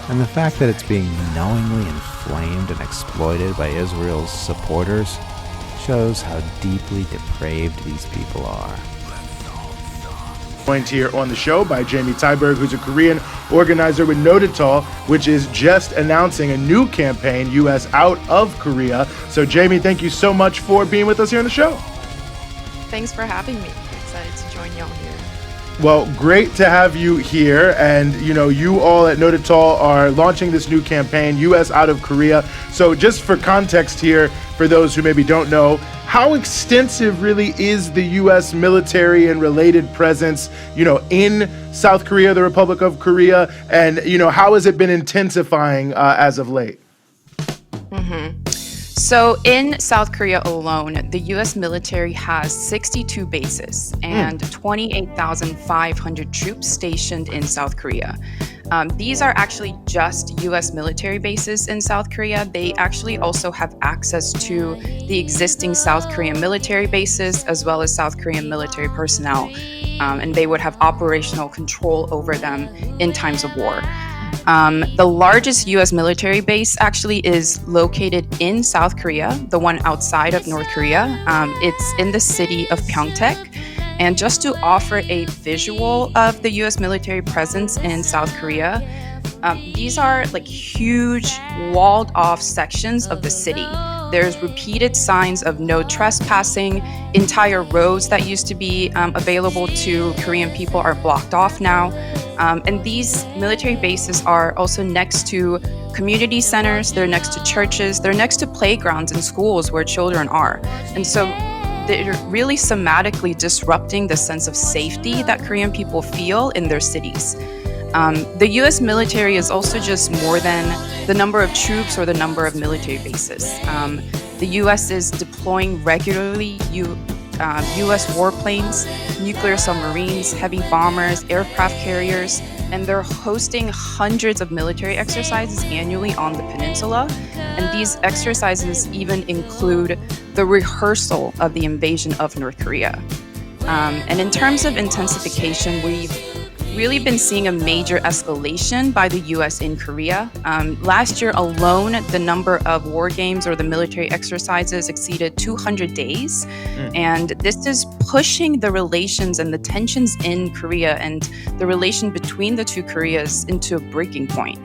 And the fact that it's being knowingly inflamed and exploited by Israel's supporters shows how deeply depraved these people are. Joined here on the show by Jamie Tyberg, who's a Korean organizer with No to Tall, which is just announcing a new campaign, U.S. Out of Korea. So, Jamie, thank you so much for being with us here on the show. Thanks for having me. I'm excited to join y'all here. Well, great to have you here. And, you all at No to Tall are launching this new campaign, U.S. Out of Korea. So just for context here, for those who maybe don't know, how extensive really is the U.S. military and related presence, in South Korea, the Republic of Korea? And, how has it been intensifying as of late? So in South Korea alone, the U.S. military has 62 bases and 28,500 troops stationed in South Korea. These are actually just U.S. military bases in South Korea. They actually also have access to the existing South Korean military bases as well as South Korean military personnel, and they would have operational control over them in times of war. The largest U.S. military base actually is located in South Korea, the one outside of North Korea. It's in the city of Pyeongtaek. And just to offer a visual of the U.S. military presence in South Korea, these are like huge walled off sections of the city. There's repeated signs of no trespassing. Entire roads that used to be available to Korean people are blocked off now. And these military bases are also next to community centers, they're next to churches, they're next to playgrounds and schools where children are. And so they're really somatically disrupting the sense of safety that Korean people feel in their cities. The US military is also just more than the number of troops or the number of military bases. The US is deploying regularly US warplanes, nuclear submarines, heavy bombers, aircraft carriers, and they're hosting hundreds of military exercises annually on the peninsula. And these exercises even include the rehearsal of the invasion of North Korea. And in terms of intensification, we've really been seeing a major escalation by the US in Korea. Last year alone, the number of war games or the military exercises exceeded 200 days. And this is pushing the relations and the tensions in Korea and the relation between the two Koreas into a breaking point.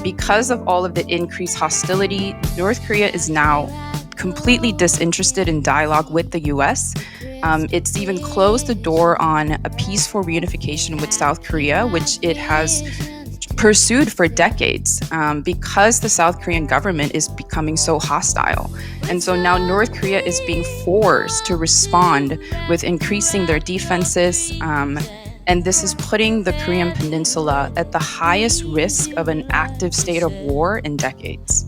Because of all of the increased hostility, North Korea is now completely disinterested in dialogue with the US. It's even closed the door on a peaceful reunification with South Korea, which it has pursued for decades because the South Korean government is becoming so hostile. And so now North Korea is being forced to respond with increasing their defenses. And this is putting the Korean peninsula at the highest risk of an active state of war in decades.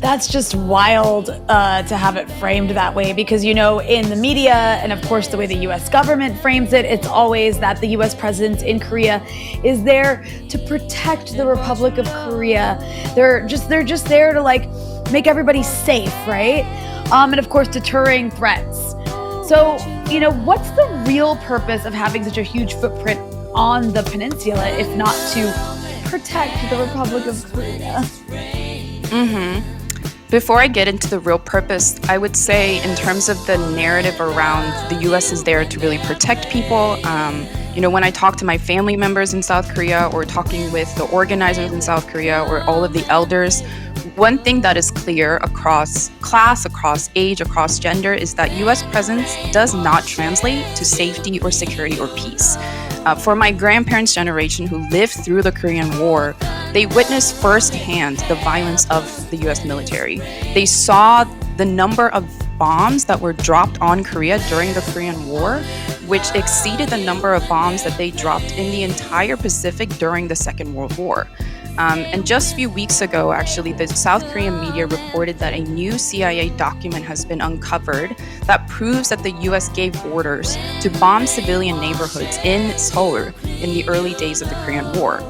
That's just wild to have it framed that way because, you know, in the media and, of course, the way the U.S. government frames it, it's always that the U.S. presence in Korea is there to protect the Republic of Korea. They're just there to, like, make everybody safe, right? And, of course, deterring threats. So, you know, what's the real purpose of having such a huge footprint on the peninsula if not to protect the Republic of Korea? Before I get into the real purpose, I would say in terms of the narrative around the US is there to really protect people, you know, when I talk to my family members in South Korea or talking with the organizers in South Korea or all of the elders, one thing that is clear across class, across age, across gender is that US presence does not translate to safety or security or peace. For my grandparents' generation who lived through the Korean War, they witnessed firsthand the violence of the US military. They saw the number of bombs that were dropped on Korea during the Korean War, which exceeded the number of bombs that they dropped in the entire Pacific during the Second World War. And just a few weeks ago, actually, the South Korean media reported that a new CIA document has been uncovered that proves that the US gave orders to bomb civilian neighborhoods in Seoul in the early days of the Korean War.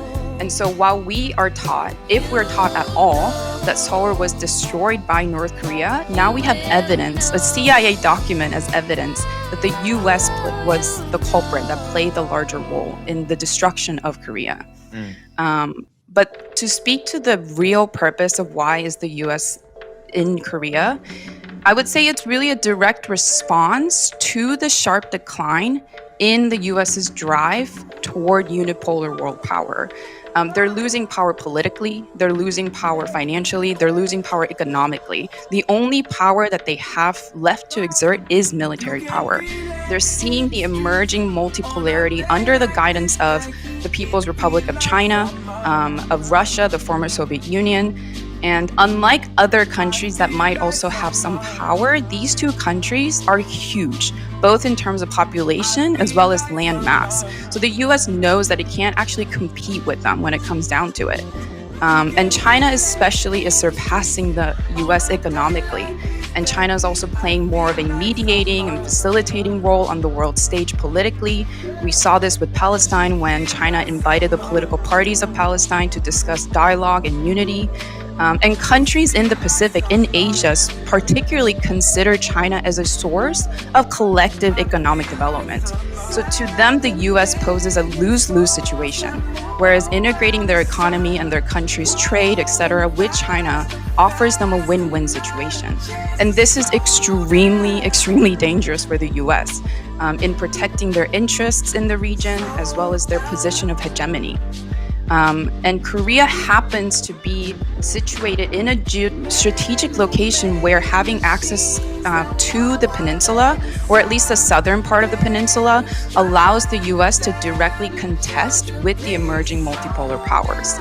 And so while we are taught, if we're taught at all, that Seoul was destroyed by North Korea, now we have evidence, a CIA document as evidence that the US was the culprit that played the larger role in the destruction of Korea. But to speak to the real purpose of why is the US in Korea, I would say it's really a direct response to the sharp decline in the US's drive toward unipolar world power. They're losing power politically, they're losing power financially, they're losing power economically. The only power that they have left to exert is military power. They're seeing the emerging multipolarity under the guidance of the People's Republic of China, of Russia, the former Soviet Union. And unlike other countries that might also have some power, these two countries are huge, both in terms of population as well as land mass. So the US knows that it can't actually compete with them when it comes down to it. And China especially is surpassing the US economically. And China is also playing more of a mediating and facilitating role on the world stage politically. We saw this with Palestine when China invited the political parties of Palestine to discuss dialogue and unity. And countries in the Pacific, in Asia, particularly consider China as a source of collective economic development. So to them, the US poses a lose-lose situation, whereas integrating their economy and their country's trade, etc., with China offers them a win-win situation. And this is extremely, extremely dangerous for the US in protecting their interests in the region as well as their position of hegemony. And Korea happens to be situated in a strategic location where having access to the peninsula, or at least the southern part of the peninsula, allows the US to directly contest with the emerging multipolar powers.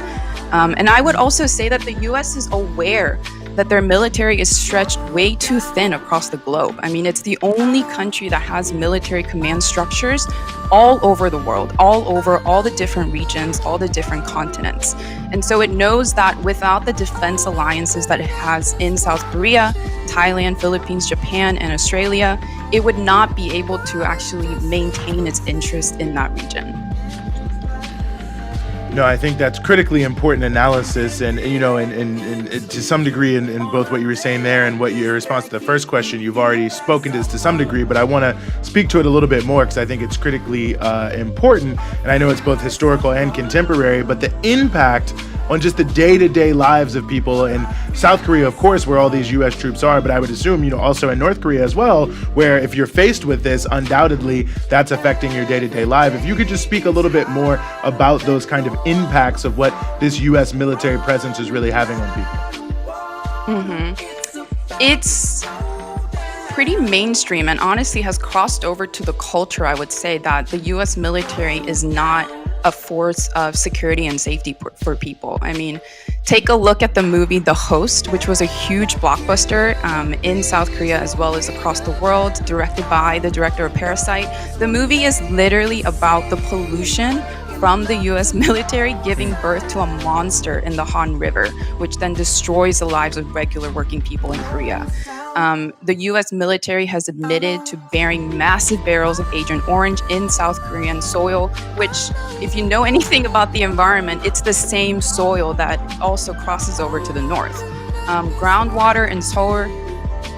And I would also say that the US is aware that their military is stretched way too thin across the globe. I mean, it's the only country that has military command structures all over the world, all over all the different regions, all the different continents. And so it knows that without the defense alliances that it has in South Korea, Thailand, Philippines, Japan, and Australia, it would not be able to actually maintain its interest in that region. No, I think that's critically important analysis, and to some degree, in both what you were saying there and what your response to the first question, you've already spoken to this to some degree, but I want to speak to it a little bit more because I think it's critically important, and I know it's both historical and contemporary, but the impact on just the day-to-day lives of people in South Korea, of course, where all these U.S. troops are, but I would assume, also in North Korea as well, where if you're faced with this, undoubtedly that's affecting your day-to-day life. If you could just speak a little bit more about those kind of impacts of what this U.S. military presence is really having on people. It's pretty mainstream and honestly has crossed over to the culture, I would say, that the U.S. military is not a force of security and safety for people. I mean, take a look at the movie The Host, which was a huge blockbuster in South Korea as well as across the world, directed by the director of Parasite. The movie is literally about the pollution from the US military giving birth to a monster in the Han River, which then destroys the lives of regular working people in Korea. The US military has admitted to burying massive barrels of Agent Orange in South Korean soil, which, if you know anything about the environment, it's the same soil that also crosses over to the north. Groundwater in Seoul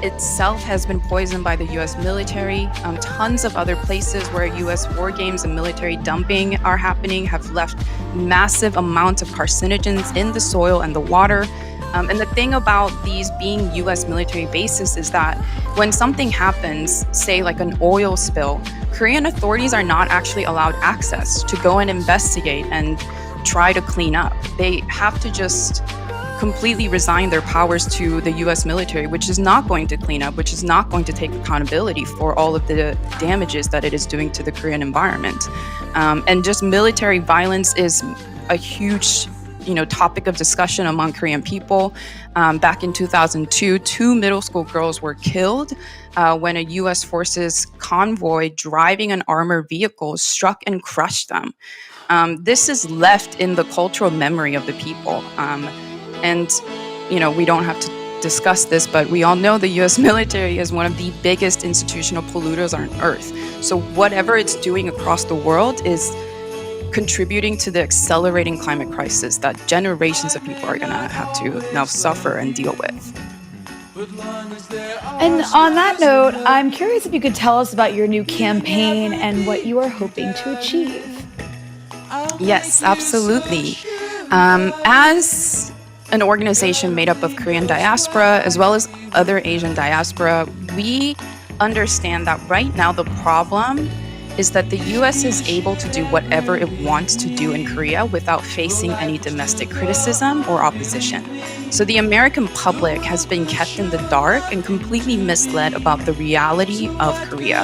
itself has been poisoned by the US military. Tons of other places where US war games and military dumping are happening have left massive amounts of carcinogens in the soil and the water. And the thing about these being US military bases is that when something happens, say like an oil spill, Korean authorities are not actually allowed access to go and investigate and try to clean up. They have to just completely resign their powers to the US military, which is not going to clean up, which is not going to take accountability for all of the damages that it is doing to the Korean environment. And just military violence is a huge topic of discussion among Korean people. Back in 2002, 2 middle school girls were killed when a U.S. forces convoy driving an armored vehicle struck and crushed them. This is left in the cultural memory of the people. And we don't have to discuss this, but we all know the U.S. military is one of the biggest institutional polluters on Earth. So whatever it's doing across the world is contributing to the accelerating climate crisis that generations of people are going to have to now suffer and deal with. And on that note, I'm curious if you could tell us about your new campaign and what you are hoping to achieve. Yes, absolutely. As an organization made up of Korean diaspora as well as other Asian diaspora, we understand that right now the problem is that the US is able to do whatever it wants to do in Korea without facing any domestic criticism or opposition. So the American public has been kept in the dark and completely misled about the reality of Korea.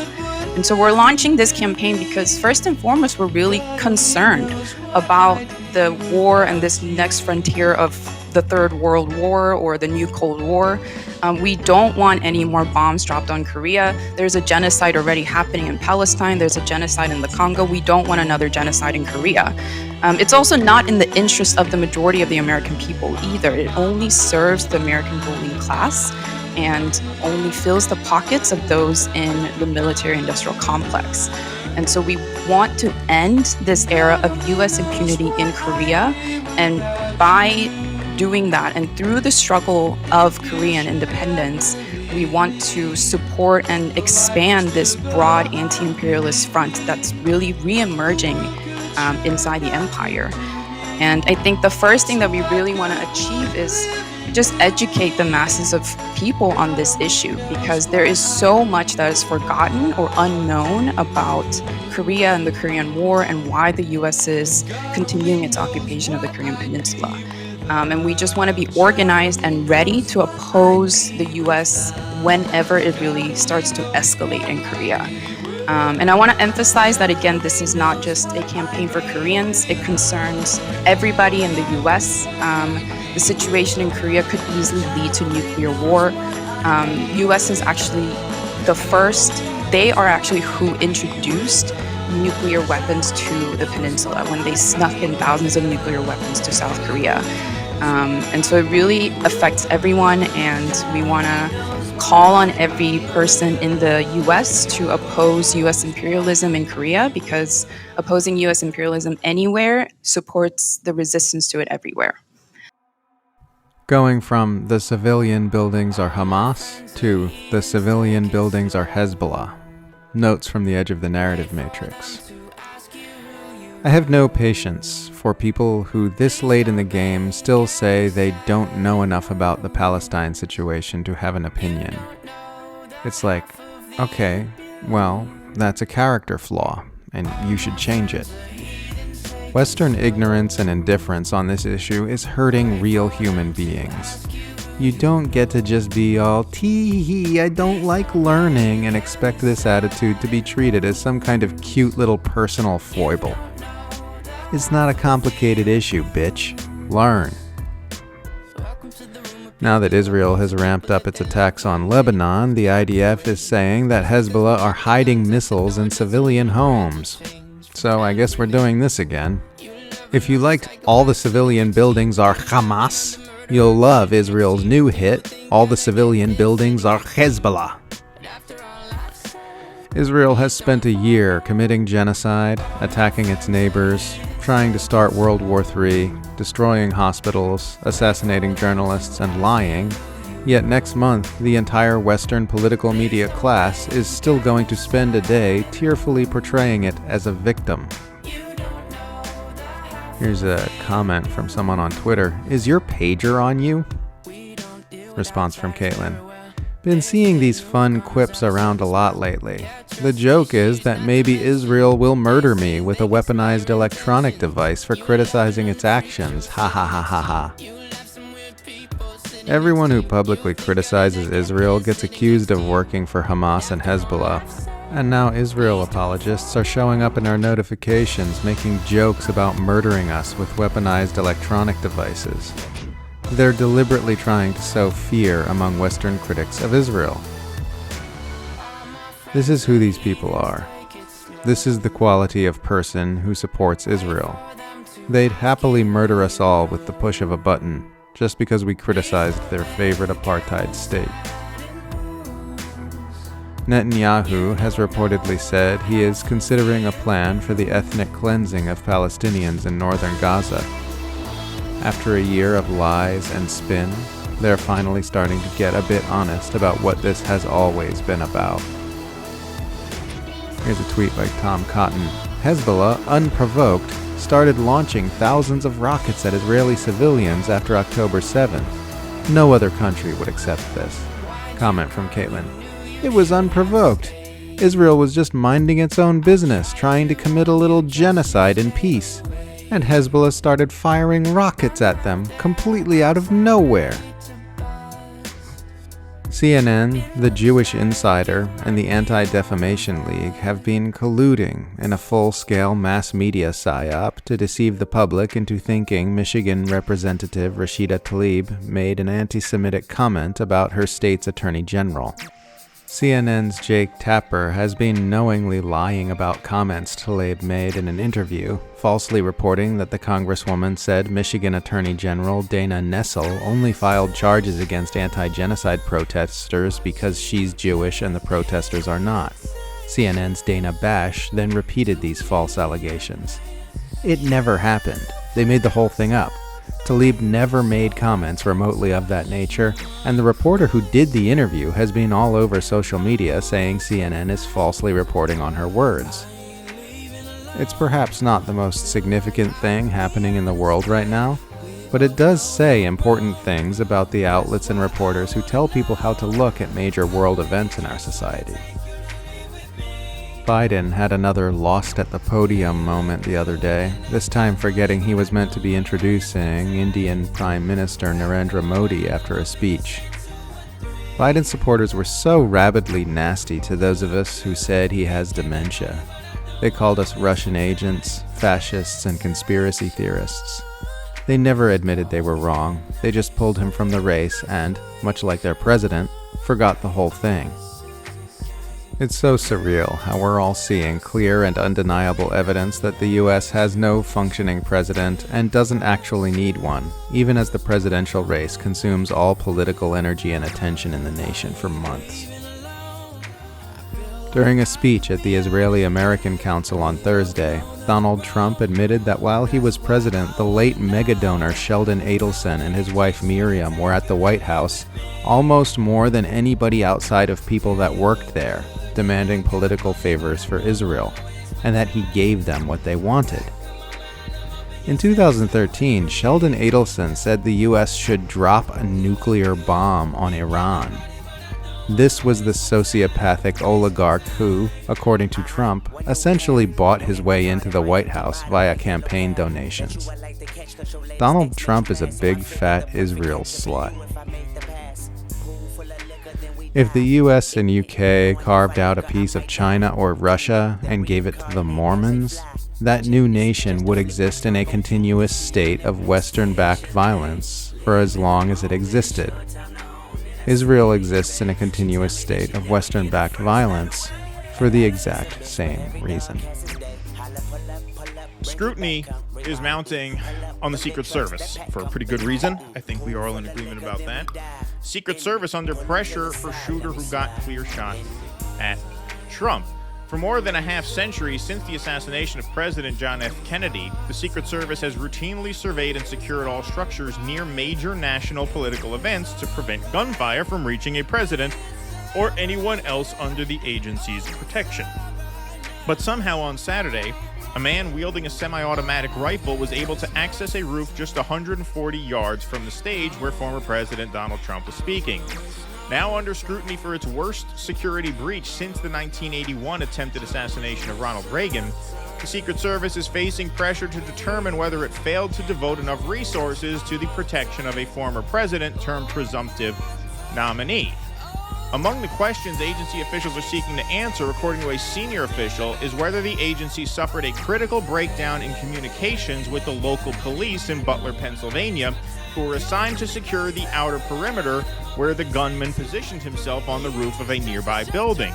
And so we're launching this campaign because first and foremost, we're really concerned about the war and this next frontier of the Third World War or the new Cold War. We don't want any more bombs dropped on Korea. There's a genocide already happening in Palestine. There's a genocide in the Congo. We don't want another genocide in Korea. It's also not in the interest of the majority of the American people either. It only serves the American ruling class and only fills the pockets of those in the military-industrial complex. And so we want to end this era of US impunity in Korea, and by doing that and through the struggle of Korean independence, we want to support and expand this broad anti-imperialist front that's really re-emerging inside the empire. And I think the first thing that we really want to achieve is just educate the masses of people on this issue, because there is so much that is forgotten or unknown about Korea and the Korean War and why the US is continuing its occupation of the Korean Peninsula. And we just want to be organized and ready to oppose the US whenever it really starts to escalate in Korea. And I want to emphasize that, again, this is not just a campaign for Koreans. It concerns everybody in the U.S. The situation in Korea could easily lead to nuclear war. U.S. is actually they are actually who introduced nuclear weapons to the peninsula when they snuck in thousands of nuclear weapons to South Korea. And so it really affects everyone, and we want to call on every person in the U.S. to oppose U.S. imperialism in Korea, because opposing U.S. imperialism anywhere supports the resistance to it everywhere. Going from the civilian buildings are Hamas to the civilian buildings are Hezbollah. Notes from the edge of the narrative matrix. I have no patience for people who this late in the game still say they don't know enough about the Palestine situation to have an opinion. It's like, okay, well, that's a character flaw, and you should change it. Western ignorance and indifference on this issue is hurting real human beings. You don't get to just be all, tee-hee, I don't like learning, and expect this attitude to be treated as some kind of cute little personal foible. It's not a complicated issue, bitch. Learn. Now that Israel has ramped up its attacks on Lebanon, the IDF is saying that Hezbollah are hiding missiles in civilian homes. So I guess we're doing this again. If you liked All the Civilian Buildings Are Hamas, you'll love Israel's new hit, All the Civilian Buildings Are Hezbollah. Israel has spent a year committing genocide, attacking its neighbors, trying to start World War III, destroying hospitals, assassinating journalists, and lying. Yet next month, the entire Western political media class is still going to spend a day tearfully portraying it as a victim. Here's a comment from someone on Twitter. Is your pager on you? Response from Caitlin. Been seeing these fun quips around a lot lately. The joke is that maybe Israel will murder me with a weaponized electronic device for criticizing its actions. Ha ha ha ha ha. Everyone who publicly criticizes Israel gets accused of working for Hamas and Hezbollah. And now Israel apologists are showing up in our notifications making jokes about murdering us with weaponized electronic devices. They're deliberately trying to sow fear among Western critics of Israel. This is who these people are. This is the quality of person who supports Israel. They'd happily murder us all with the push of a button, just because we criticized their favorite apartheid state. Netanyahu has reportedly said he is considering a plan for the ethnic cleansing of Palestinians in northern Gaza. After a year of lies and spin, they're finally starting to get a bit honest about what this has always been about. Here's a tweet by Tom Cotton. Hezbollah, unprovoked, started launching thousands of rockets at Israeli civilians after October 7th. No other country would accept this. Comment from Caitlin. It was unprovoked. Israel was just minding its own business, trying to commit a little genocide in peace. And Hezbollah started firing rockets at them, completely out of nowhere. CNN, the Jewish Insider, and the Anti-Defamation League have been colluding in a full-scale mass media psyop to deceive the public into thinking Michigan Representative Rashida Tlaib made an anti-Semitic comment about her state's attorney general. CNN's Jake Tapper has been knowingly lying about comments Tlaib made in an interview, falsely reporting that the congresswoman said Michigan Attorney General Dana Nessel only filed charges against anti-genocide protesters because she's Jewish and the protesters are not. CNN's Dana Bash then repeated these false allegations. It never happened. They made the whole thing up. Tlaib never made comments remotely of that nature, and the reporter who did the interview has been all over social media saying CNN is falsely reporting on her words. It's perhaps not the most significant thing happening in the world right now, but it does say important things about the outlets and reporters who tell people how to look at major world events in our society. Biden had another lost at the podium moment the other day, this time forgetting he was meant to be introducing Indian Prime Minister Narendra Modi after a speech. Biden supporters were so rabidly nasty to those of us who said he has dementia. They called us Russian agents, fascists, and conspiracy theorists. They never admitted they were wrong. They just pulled him from the race and, much like their president, forgot the whole thing. It's so surreal how we're all seeing clear and undeniable evidence that the US has no functioning president and doesn't actually need one, even as the presidential race consumes all political energy and attention in the nation for months. During a speech at the Israeli-American Council on Thursday, Donald Trump admitted that while he was president, the late megadonor Sheldon Adelson and his wife Miriam were at the White House almost more than anybody outside of people that worked there, demanding political favors for Israel, and that he gave them what they wanted. In 2013, Sheldon Adelson said the US should drop a nuclear bomb on Iran. This was the sociopathic oligarch who, according to Trump, essentially bought his way into the White House via campaign donations. Donald Trump is a big fat Israel slut. If the US and UK carved out a piece of China or Russia and gave it to the Mormons, that new nation would exist in a continuous state of Western-backed violence for as long as it existed. Israel exists in a continuous state of Western-backed violence for the exact same reason. Scrutiny is mounting on the Secret Service for a pretty good reason. I think we are all in agreement about that. Secret Service under pressure for shooter who got clear shot at Trump. For more than a half century since the assassination of President John F. Kennedy, the Secret Service has routinely surveyed and secured all structures near major national political events to prevent gunfire from reaching a president or anyone else under the agency's protection. But somehow on Saturday, a man wielding a semi-automatic rifle was able to access a roof just 140 yards from the stage where former President Donald Trump was speaking. Now under scrutiny for its worst security breach since the 1981 attempted assassination of Ronald Reagan, the Secret Service is facing pressure to determine whether it failed to devote enough resources to the protection of a former president termed presumptive nominee. Among the questions agency officials are seeking to answer, according to a senior official, is whether the agency suffered a critical breakdown in communications with the local police in Butler, Pennsylvania, who were assigned to secure the outer perimeter where the gunman positioned himself on the roof of a nearby building.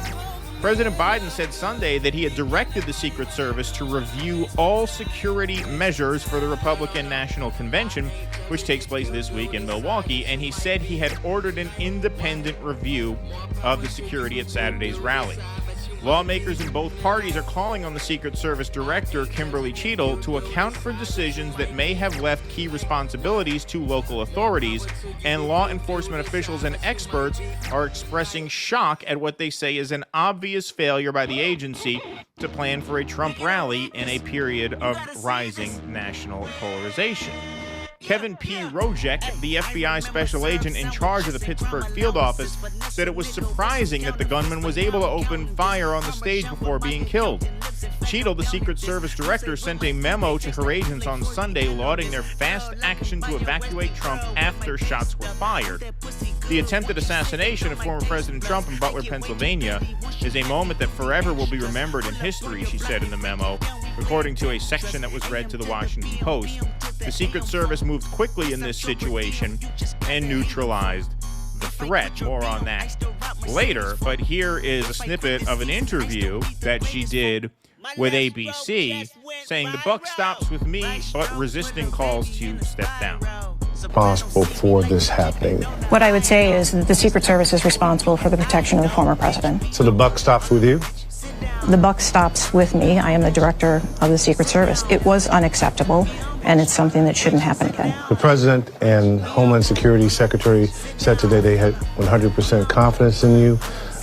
President Biden said Sunday that he had directed the Secret Service to review all security measures for the Republican National Convention, which takes place this week in Milwaukee, and he said he had ordered an independent review of the security at Saturday's rally. Lawmakers in both parties are calling on the Secret Service Director, Kimberly Cheadle, to account for decisions that may have left key responsibilities to local authorities, and law enforcement officials and experts are expressing shock at what they say is an obvious failure by the agency to plan for a Trump rally in a period of rising national polarization. Kevin P. Rojek, the FBI special agent in charge of the Pittsburgh field office, said it was surprising that the gunman was able to open fire on the stage before being killed. Cheadle, the Secret Service director, sent a memo to her agents on Sunday lauding their fast action to evacuate Trump after shots were fired. The attempted assassination of former President Trump in Butler, Pennsylvania, is a moment that forever will be remembered in history, she said in the memo, according to a section that was read to the Washington Post. The Secret Service moved quickly in this situation and neutralized the threat. More on that later, but here is a snippet of an interview that she did with ABC, saying the buck stops with me, but resisting calls to step down. Responsible for this happening. What I would say is that the Secret Service is responsible for the protection of the former president. So the buck stops with you? The buck stops with me. I am the director of the Secret Service. It was unacceptable, and it's something that shouldn't happen again. The President and Homeland Security Secretary said today they had 100% confidence in you,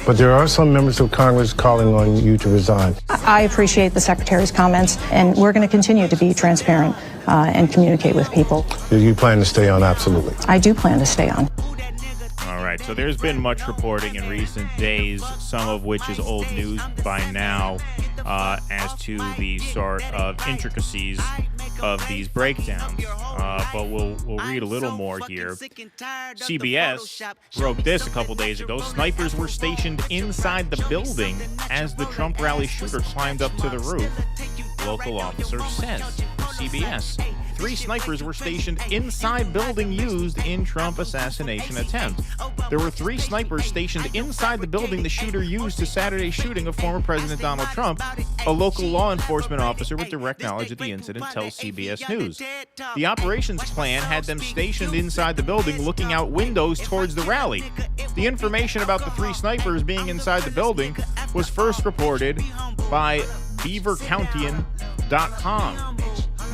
but there are some members of Congress calling on you to resign. I appreciate the Secretary's comments, and we're going to continue to be transparent and communicate with people. Do you plan to stay on? Absolutely. I do plan to stay on. All right, so there's been much reporting in recent days, some of which is old news by now, as to the sort of intricacies of these breakdowns. But we'll read a little more here. CBS broke this a couple days ago. Snipers were stationed inside the building as the Trump rally shooter climbed up to the roof. Local officer says. CBS. 3 snipers were stationed inside building used in Trump assassination attempt. There were 3 snipers stationed inside the building the shooter used to Saturday's shooting of former President Donald Trump. A local law enforcement officer with direct knowledge of the incident tells CBS News. The operations plan had them stationed inside the building looking out windows towards the rally. The information about the 3 snipers being inside the building was first reported by BeaverCountian.com.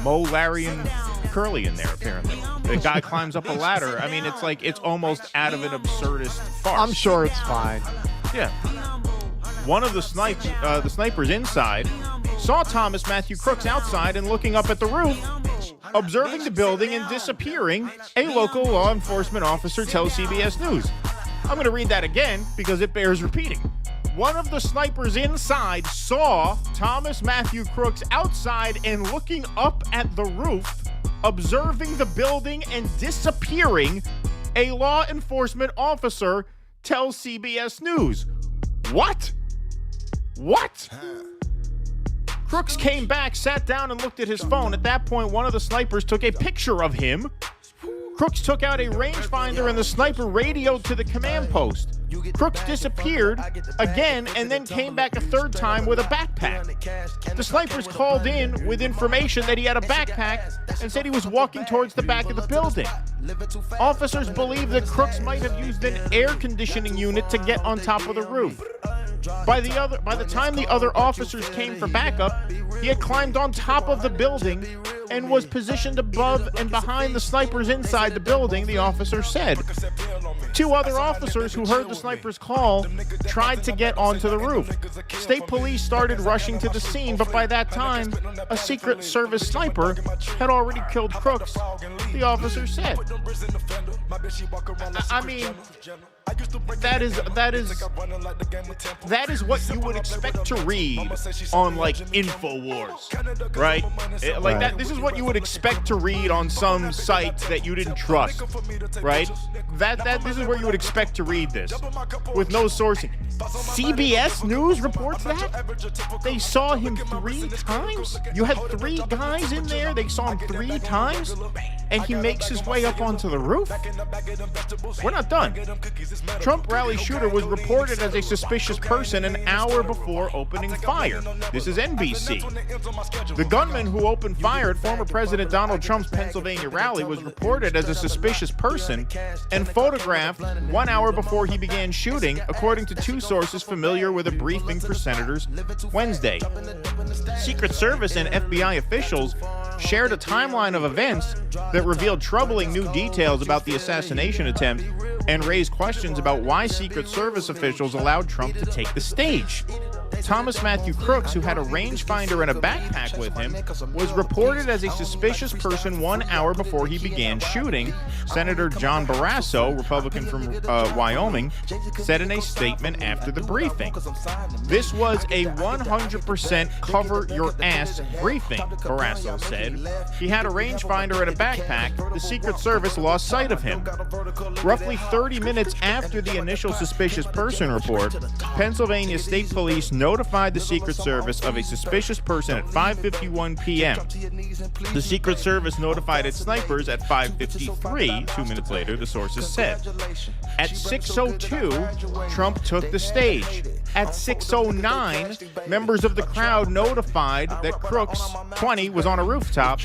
Mo, Larry, and Curly in there, apparently. The guy climbs up a ladder. I mean, it's almost out of an absurdist farce. I'm sure it's fine. Yeah. One of the snipers inside saw Thomas Matthew Crooks outside and looking up at the roof, observing the building and disappearing, a local law enforcement officer tells CBS News. I'm going to read that again because it bears repeating. One of the snipers inside saw Thomas Matthew Crooks outside and looking up at the roof, observing the building and disappearing, a law enforcement officer tells CBS News. What? Crooks came back, sat down, and looked at his phone. At that point, one of the snipers took a picture of him. Crooks took out a rangefinder and the sniper radioed to the command post. Crooks disappeared again and then came back a third time with a backpack. The snipers called in with information that he had a backpack and said he was walking towards the back of the building. Officers believe that Crooks might have used an air conditioning unit to get on top of the roof. By the time the other officers came for backup, he had climbed on top of the building and was positioned above and behind the snipers inside the building, the officer said. 2 other officers who heard the sniper's call tried to get onto the roof. State police started rushing to the scene, but by that time, a Secret Service sniper had already killed Crooks, the officer said. I mean, that is what you would expect to read on like InfoWars, right? This is what you would expect to read on some site that you didn't trust, right? This is where you would expect to read this with no sourcing. CBS News reports that they saw him 3 times. You had 3 guys in there. They saw him 3 times, and he makes his way up onto the roof. We're not done. Trump rally shooter was reported as a suspicious person an hour before opening fire. This is NBC. The gunman who opened fire at former President Donald Trump's Pennsylvania rally was reported as a suspicious person and photographed 1 hour before he began shooting, according to 2 sources familiar with a briefing for senators Wednesday. Secret Service and FBI officials shared a timeline of events that revealed troubling new details about the assassination attempt and raised questions about why Secret Service officials allowed Trump to take the stage. Thomas Matthew Crooks, who had a rangefinder and a backpack with him, was reported as a suspicious person 1 hour before he began shooting, Senator John Barrasso, Republican from Wyoming, said in a statement after the briefing. This was a 100% cover your ass briefing, Barrasso said. He had a rangefinder and a backpack. The Secret Service lost sight of him. Roughly 30 minutes after the initial suspicious person report, Pennsylvania State Police notified the Secret Service of a suspicious person at 5:51 p.m. The Secret Service notified its snipers at 5:53, 2 minutes later, the sources said. At 6:02, Trump took the stage. At 6:09, members of the crowd notified that Crooks, 20, was on a rooftop.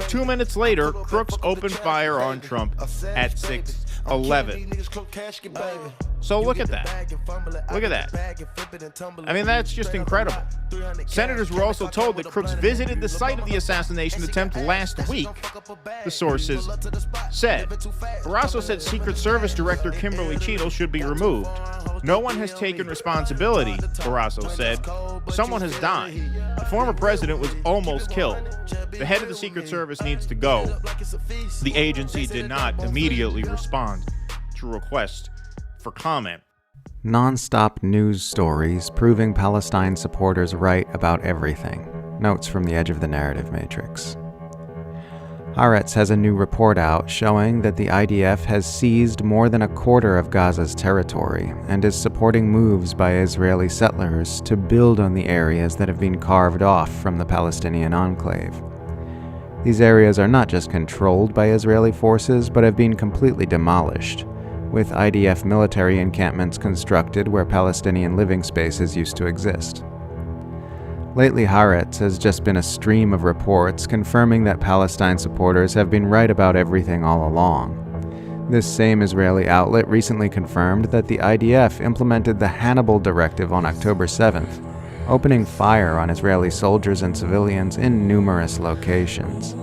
2 minutes later, Crooks opened fire on Trump at 6:11. So look at that. Look at that. I mean, that's just incredible. Senators were also told that Crooks visited the site of the assassination attempt last week, the sources said. Barrasso said Secret Service Director Kimberly Cheadle should be removed. No one has taken responsibility, Barrasso said. Someone has died. The former president was almost killed. The head of the Secret Service needs to go. The agency did not immediately respond to requests for comment. Non-stop news stories proving Palestine supporters right about everything. Notes from the edge of the narrative matrix. Haaretz has a new report out showing that the IDF has seized more than a quarter of Gaza's territory and is supporting moves by Israeli settlers to build on the areas that have been carved off from the Palestinian enclave. These areas are not just controlled by Israeli forces, but have been completely demolished, with IDF military encampments constructed where Palestinian living spaces used to exist. Lately, Haaretz has just been a stream of reports confirming that Palestine supporters have been right about everything all along. This same Israeli outlet recently confirmed that the IDF implemented the Hannibal Directive on October 7th, opening fire on Israeli soldiers and civilians in numerous locations.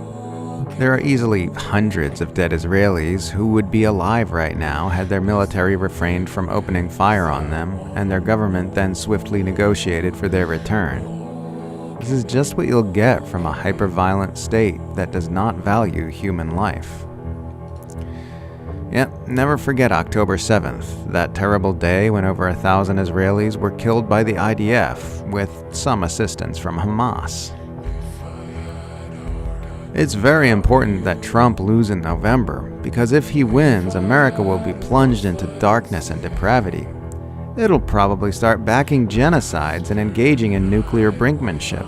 There are easily hundreds of dead Israelis who would be alive right now had their military refrained from opening fire on them and their government then swiftly negotiated for their return. This is just what you'll get from a hyper-violent state that does not value human life. Yep, never forget October 7th, that terrible day when over 1,000 Israelis were killed by the IDF, with some assistance from Hamas. It's very important that Trump lose in November, because if he wins, America will be plunged into darkness and depravity. It'll probably start backing genocides and engaging in nuclear brinkmanship.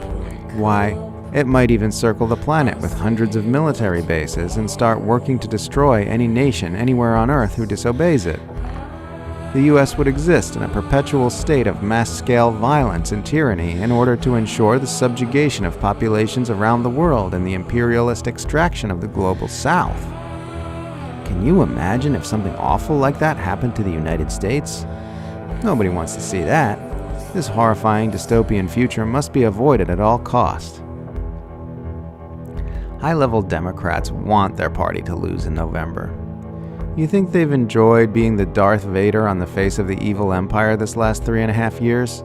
Why, it might even circle the planet with hundreds of military bases and start working to destroy any nation anywhere on Earth who disobeys it. The US would exist in a perpetual state of mass-scale violence and tyranny in order to ensure the subjugation of populations around the world and the imperialist extraction of the global South. Can you imagine if something awful like that happened to the United States? Nobody wants to see that. This horrifying dystopian future must be avoided at all costs. High-level Democrats want their party to lose in November. You think they've enjoyed being the Darth Vader on the face of the evil empire this last 3.5 years?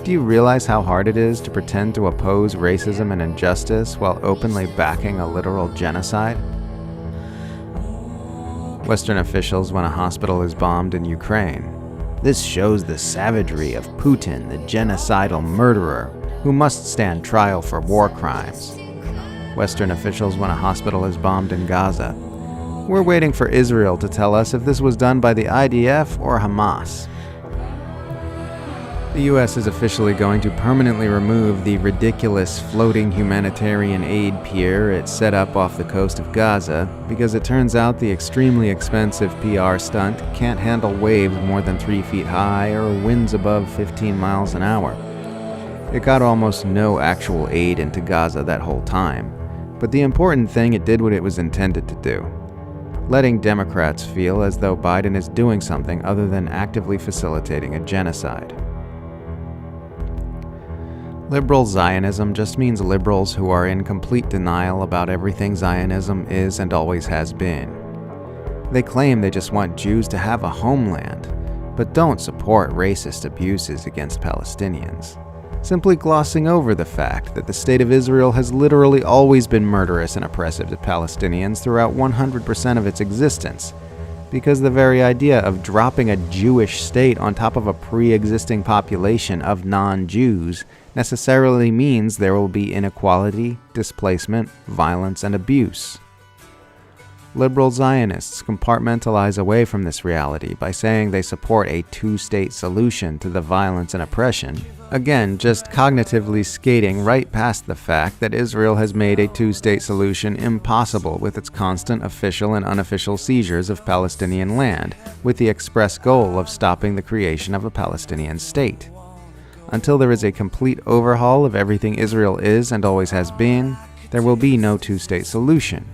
Do you realize how hard it is to pretend to oppose racism and injustice while openly backing a literal genocide? Western officials when a hospital is bombed in Ukraine. This shows the savagery of Putin, the genocidal murderer, who must stand trial for war crimes. Western officials when a hospital is bombed in Gaza. We're waiting for Israel to tell us if this was done by the IDF or Hamas. The US is officially going to permanently remove the ridiculous floating humanitarian aid pier it set up off the coast of Gaza because it turns out the extremely expensive PR stunt can't handle waves more than 3 feet high or winds above 15 miles an hour. It got almost no actual aid into Gaza that whole time, but the important thing, it did what it was intended to do. Letting Democrats feel as though Biden is doing something other than actively facilitating a genocide. Liberal Zionism just means liberals who are in complete denial about everything Zionism is and always has been. They claim they just want Jews to have a homeland, but don't support racist abuses against Palestinians, simply glossing over the fact that the State of Israel has literally always been murderous and oppressive to Palestinians throughout 100% of its existence, because the very idea of dropping a Jewish state on top of a pre-existing population of non-Jews necessarily means there will be inequality, displacement, violence, and abuse. Liberal Zionists compartmentalize away from this reality by saying they support a two-state solution to the violence and oppression, again just cognitively skating right past the fact that Israel has made a two-state solution impossible with its constant official and unofficial seizures of Palestinian land, with the express goal of stopping the creation of a Palestinian state. Until there is a complete overhaul of everything Israel is and always has been, there will be no two-state solution.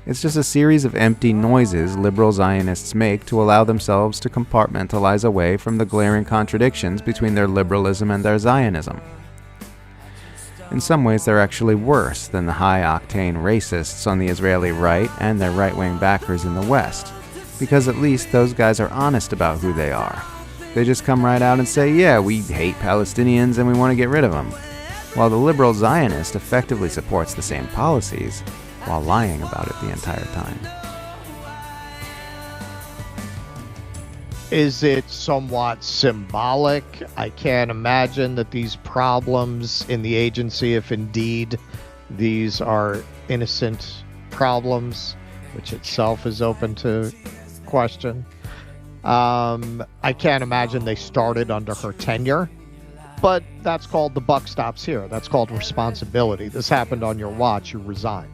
It's just a series of empty noises liberal Zionists make to allow themselves to compartmentalize away from the glaring contradictions between their liberalism and their Zionism. In some ways, they're actually worse than the high-octane racists on the Israeli right and their right-wing backers in the West, because at least those guys are honest about who they are. They just come right out and say, yeah, we hate Palestinians and we want to get rid of them, while the liberal Zionist effectively supports the same policies, while lying about it the entire time. Is it somewhat symbolic? I can't imagine that these problems in the agency, if indeed these are innocent problems, which itself is open to question. I can't imagine they started under her tenure, but that's called the buck stops here. That's called responsibility. This happened on your watch. You resign.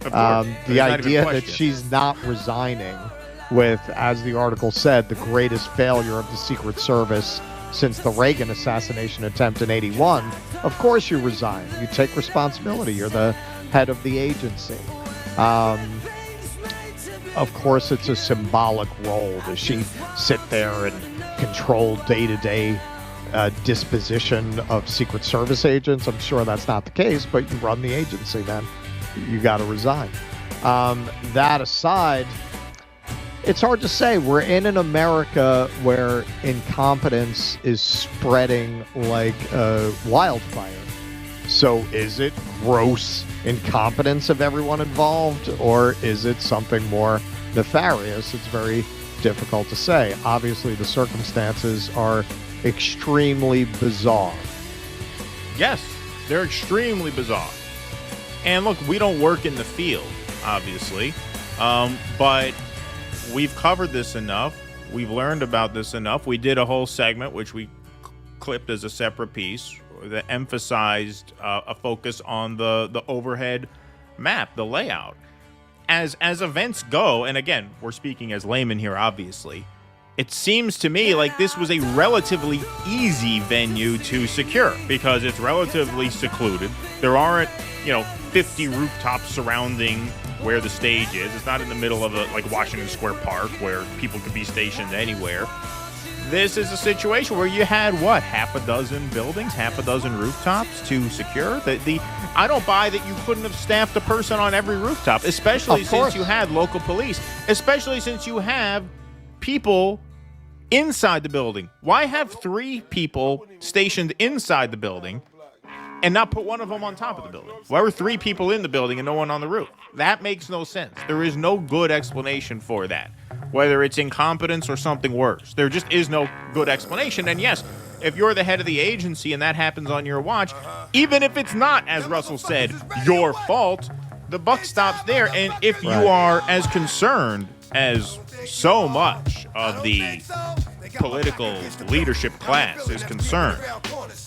The idea that she's not resigning with, as the article said, the greatest failure of the Secret Service since the Reagan assassination attempt in '81, of course you resign. You take responsibility. You're the head of the agency. Of course, it's a symbolic role. Does she sit there and control day-to-day disposition of Secret Service agents? I'm sure that's not the case, but you run the agency, then you got to resign. That aside, it's hard to say. We're in an America where incompetence is spreading like wildfire. So is it gross incompetence of everyone involved, or is it something more nefarious? It's very difficult to say. Obviously, the circumstances are extremely bizarre. Yes, they're extremely bizarre. And look, we don't work in the field, obviously, but we've covered this enough. We've learned about this enough. We did a whole segment, which we clipped as a separate piece, that emphasized a focus on the overhead map, the layout. As events go, and again, we're speaking as laymen here, obviously, it seems to me like this was a relatively easy venue to secure because it's relatively secluded. There aren't, 50 rooftops surrounding where the stage is. It's not in the middle of like Washington Square Park where people could be stationed anywhere. This is a situation where you had, half a dozen buildings, half a dozen rooftops to secure? I don't buy that you couldn't have staffed a person on every rooftop, especially since you had local police, especially since you have people inside the building. Why have 3 people stationed inside the building and not put one of them on top of the building? Why were 3 people in the building and no one on the roof? That makes no sense. There is no good explanation for that, whether it's incompetence or something worse. There just is no good explanation. And yes, if you're the head of the agency and that happens on your watch, even if it's not, as Russell said, your fault, the buck stops there. And if you are as concerned as so much of the political leadership class is concerned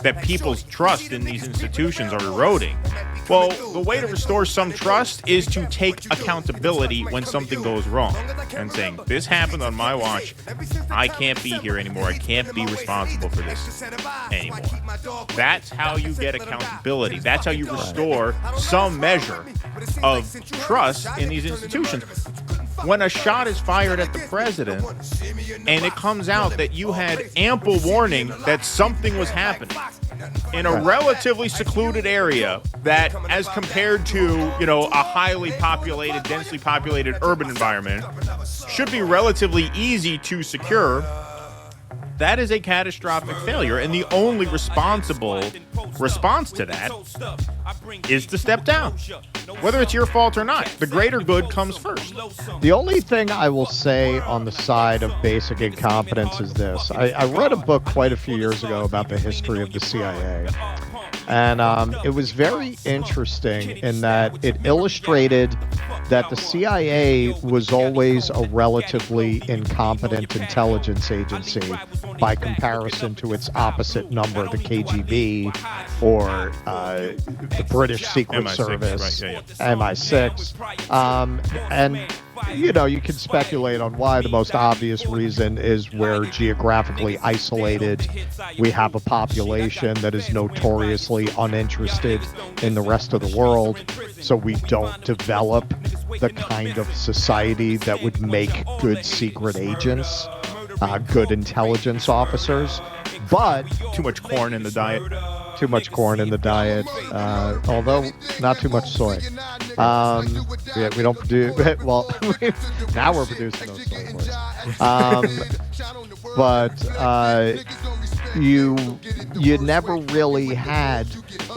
that people's trust in these institutions are eroding, well, the way to restore some trust is to take accountability when something goes wrong and saying, this happened on my watch. I can't be here anymore. I can't be responsible for this anymore. That's how you get accountability. That's how you restore some measure of trust in these institutions. When a shot is fired at the president and it comes out that you had ample warning that something was happening in a relatively secluded area that, as compared to, a highly populated, densely populated urban environment, should be relatively easy to secure, that is a catastrophic failure. And the only responsible response to that is to step down, whether it's your fault or not. The greater good comes first. The only thing I will say on the side of basic incompetence is this. I read a book quite a few years ago about the history of the CIA. And it was very interesting in that it illustrated that the CIA was always a relatively incompetent intelligence agency by comparison to its opposite number, the KGB or the British Secret MI6, Service, right, MI6. And you can speculate on why. The most obvious reason is we're geographically isolated. We have a population that is notoriously uninterested in the rest of the world, so we don't develop the kind of society that would make good secret agents, good intelligence officers. But too much corn in the diet. Too much corn in the diet, although not too much soy. We don't produce. Well, now we're producing those soy boys. But you never really had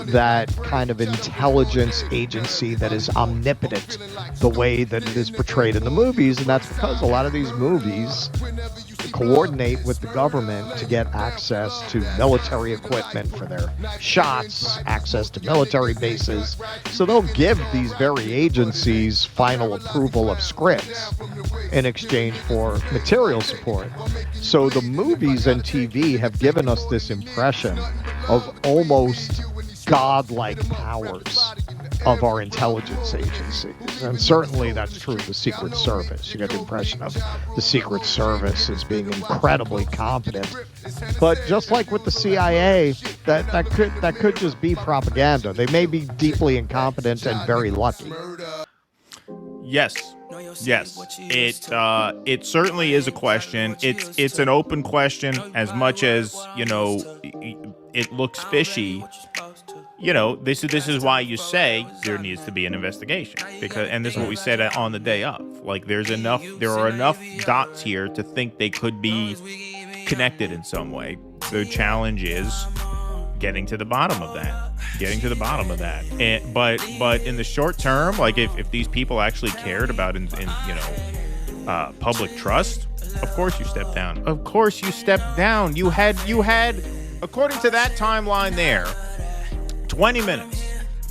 that kind of intelligence agency that is omnipotent the way that it is portrayed in the movies, and that's because a lot of these movies, coordinate with the government to get access to military equipment for their shots, access to military bases. So they'll give these very agencies final approval of scripts in exchange for material support. So the movies and TV have given us this impression of almost godlike powers of our intelligence agencies. And certainly that's true of the Secret Service. You get the impression of the Secret Service as being incredibly competent. But just like with the CIA, that could just be propaganda. They may be deeply incompetent and very lucky. Yes. It certainly is a question. It's an open question as much as, it looks fishy. This is why you say there needs to be an investigation, and this is what we said on the day of. Like, there are enough dots here to think they could be connected in some way. The challenge is getting to the bottom of that. But in the short term, like if these people actually cared about public trust, of course you step down. You had, according to that timeline there, 20 minutes,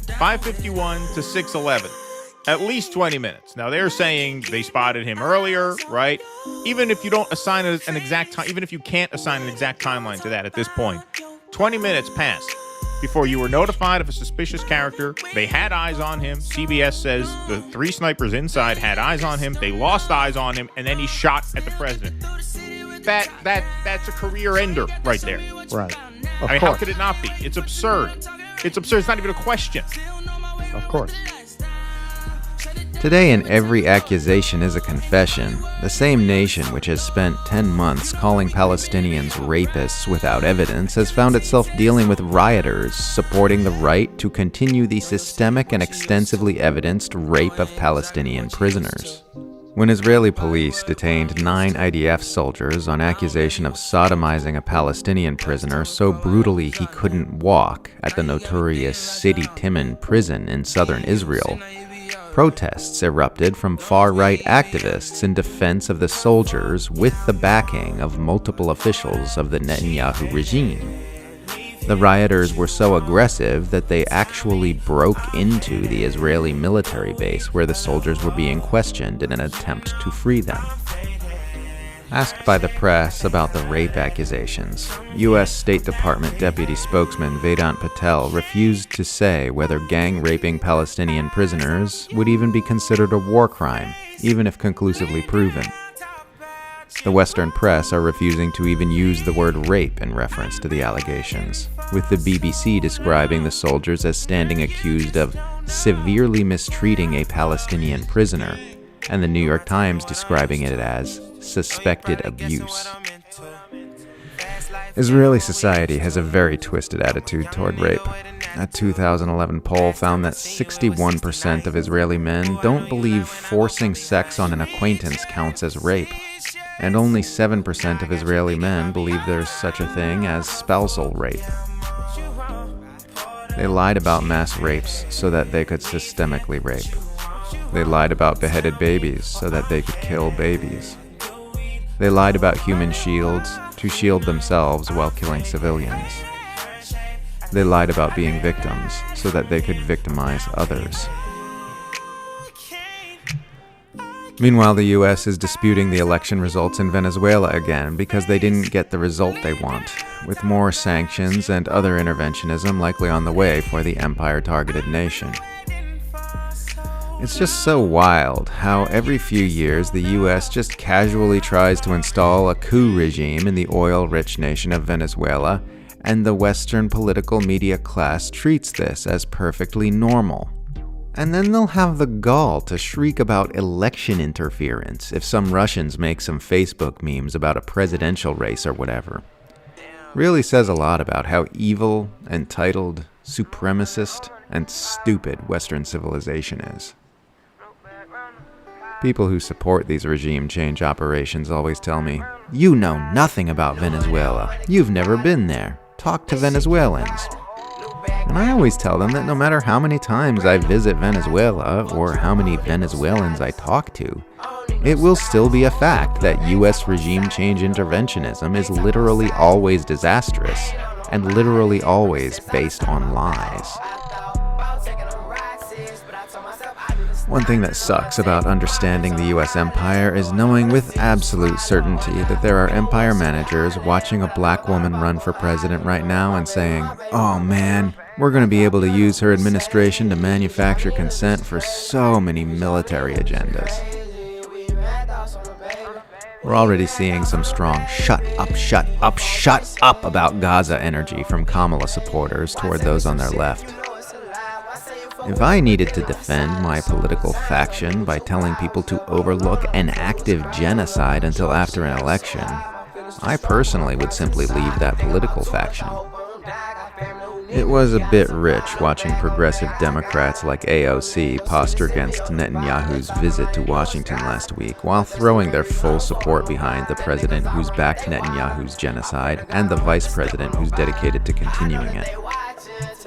5:51 to 6:11, at least 20 minutes. Now they're saying they spotted him earlier, right? Even if you don't assign an exact time, even if you can't assign an exact timeline to that at this point, 20 minutes passed before you were notified of a suspicious character. They had eyes on him. CBS says the 3 snipers inside had eyes on him. They lost eyes on him, and then he shot at the president. That's a career ender right there. Right. How could it not be? It's absurd. It's not even a question. Of course. Today, in every accusation is a confession. The same nation which has spent 10 months calling Palestinians rapists without evidence has found itself dealing with rioters supporting the right to continue the systemic and extensively evidenced rape of Palestinian prisoners. When Israeli police detained 9 IDF soldiers on accusation of sodomizing a Palestinian prisoner so brutally he couldn't walk at the notorious Sidi Timan prison in southern Israel, protests erupted from far-right activists in defense of the soldiers with the backing of multiple officials of the Netanyahu regime. The rioters were so aggressive that they actually broke into the Israeli military base where the soldiers were being questioned in an attempt to free them. Asked by the press about the rape accusations, U.S. State Department Deputy Spokesman Vedant Patel refused to say whether gang-raping Palestinian prisoners would even be considered a war crime, even if conclusively proven. The Western press are refusing to even use the word rape in reference to the allegations, with the BBC describing the soldiers as standing accused of severely mistreating a Palestinian prisoner, and the New York Times describing it as suspected abuse. Israeli society has a very twisted attitude toward rape. A 2011 poll found that 61% of Israeli men don't believe forcing sex on an acquaintance counts as rape, and only 7% of Israeli men believe there's such a thing as spousal rape. They lied about mass rapes so that they could systemically rape. They lied about beheaded babies so that they could kill babies. They lied about human shields to shield themselves while killing civilians. They lied about being victims so that they could victimize others. Meanwhile, the U.S. is disputing the election results in Venezuela again because they didn't get the result they want, with more sanctions and other interventionism likely on the way for the empire-targeted nation. It's just so wild how every few years the U.S. just casually tries to install a coup regime in the oil-rich nation of Venezuela, and the Western political media class treats this as perfectly normal. And then they'll have the gall to shriek about election interference if some Russians make some Facebook memes about a presidential race or whatever. Really says a lot about how evil, entitled, supremacist, and stupid Western civilization is. People who support these regime change operations always tell me, "You know nothing about Venezuela. You've never been there. Talk to Venezuelans." And I always tell them that no matter how many times I visit Venezuela or how many Venezuelans I talk to, it will still be a fact that U.S. regime change interventionism is literally always disastrous and literally always based on lies. One thing that sucks about understanding the U.S. empire is knowing with absolute certainty that there are empire managers watching a black woman run for president right now and saying, "Oh man, we're going to be able to use her administration to manufacture consent for so many military agendas." We're already seeing some strong shut up about Gaza energy from Kamala supporters toward those on their left. If I needed to defend my political faction by telling people to overlook an active genocide until after an election, I personally would simply leave that political faction. It was a bit rich watching progressive Democrats like AOC posture against Netanyahu's visit to Washington last week while throwing their full support behind the president who's backed Netanyahu's genocide and the vice president who's dedicated to continuing it.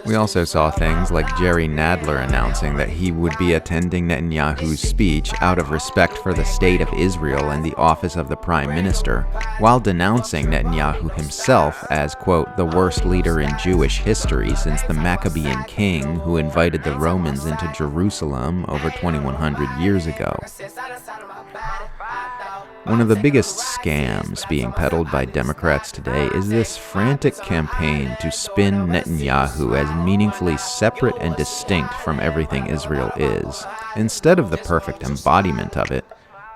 We also saw things like Jerry Nadler announcing that he would be attending Netanyahu's speech out of respect for the state of Israel and the office of the Prime Minister, while denouncing Netanyahu himself as, quote, the worst leader in Jewish history since the Maccabean king who invited the Romans into Jerusalem over 2,100 years ago. One of the biggest scams being peddled by Democrats today is this frantic campaign to spin Netanyahu as meaningfully separate and distinct from everything Israel is, instead of the perfect embodiment of it,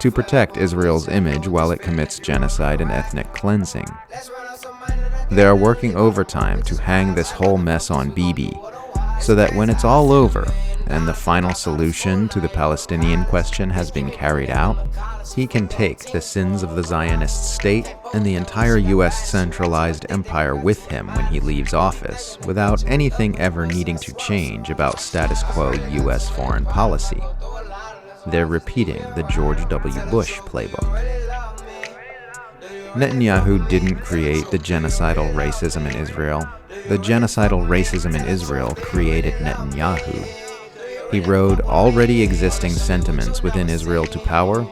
to protect Israel's image while it commits genocide and ethnic cleansing. They are working overtime to hang this whole mess on Bibi, so that when it's all over, and the final solution to the Palestinian question has been carried out, he can take the sins of the Zionist state and the entire U.S. centralized empire with him when he leaves office, without anything ever needing to change about status quo U.S. foreign policy. They're repeating the George W. Bush playbook. Netanyahu didn't create the genocidal racism in Israel. The genocidal racism in Israel created Netanyahu. He rode already existing sentiments within Israel to power,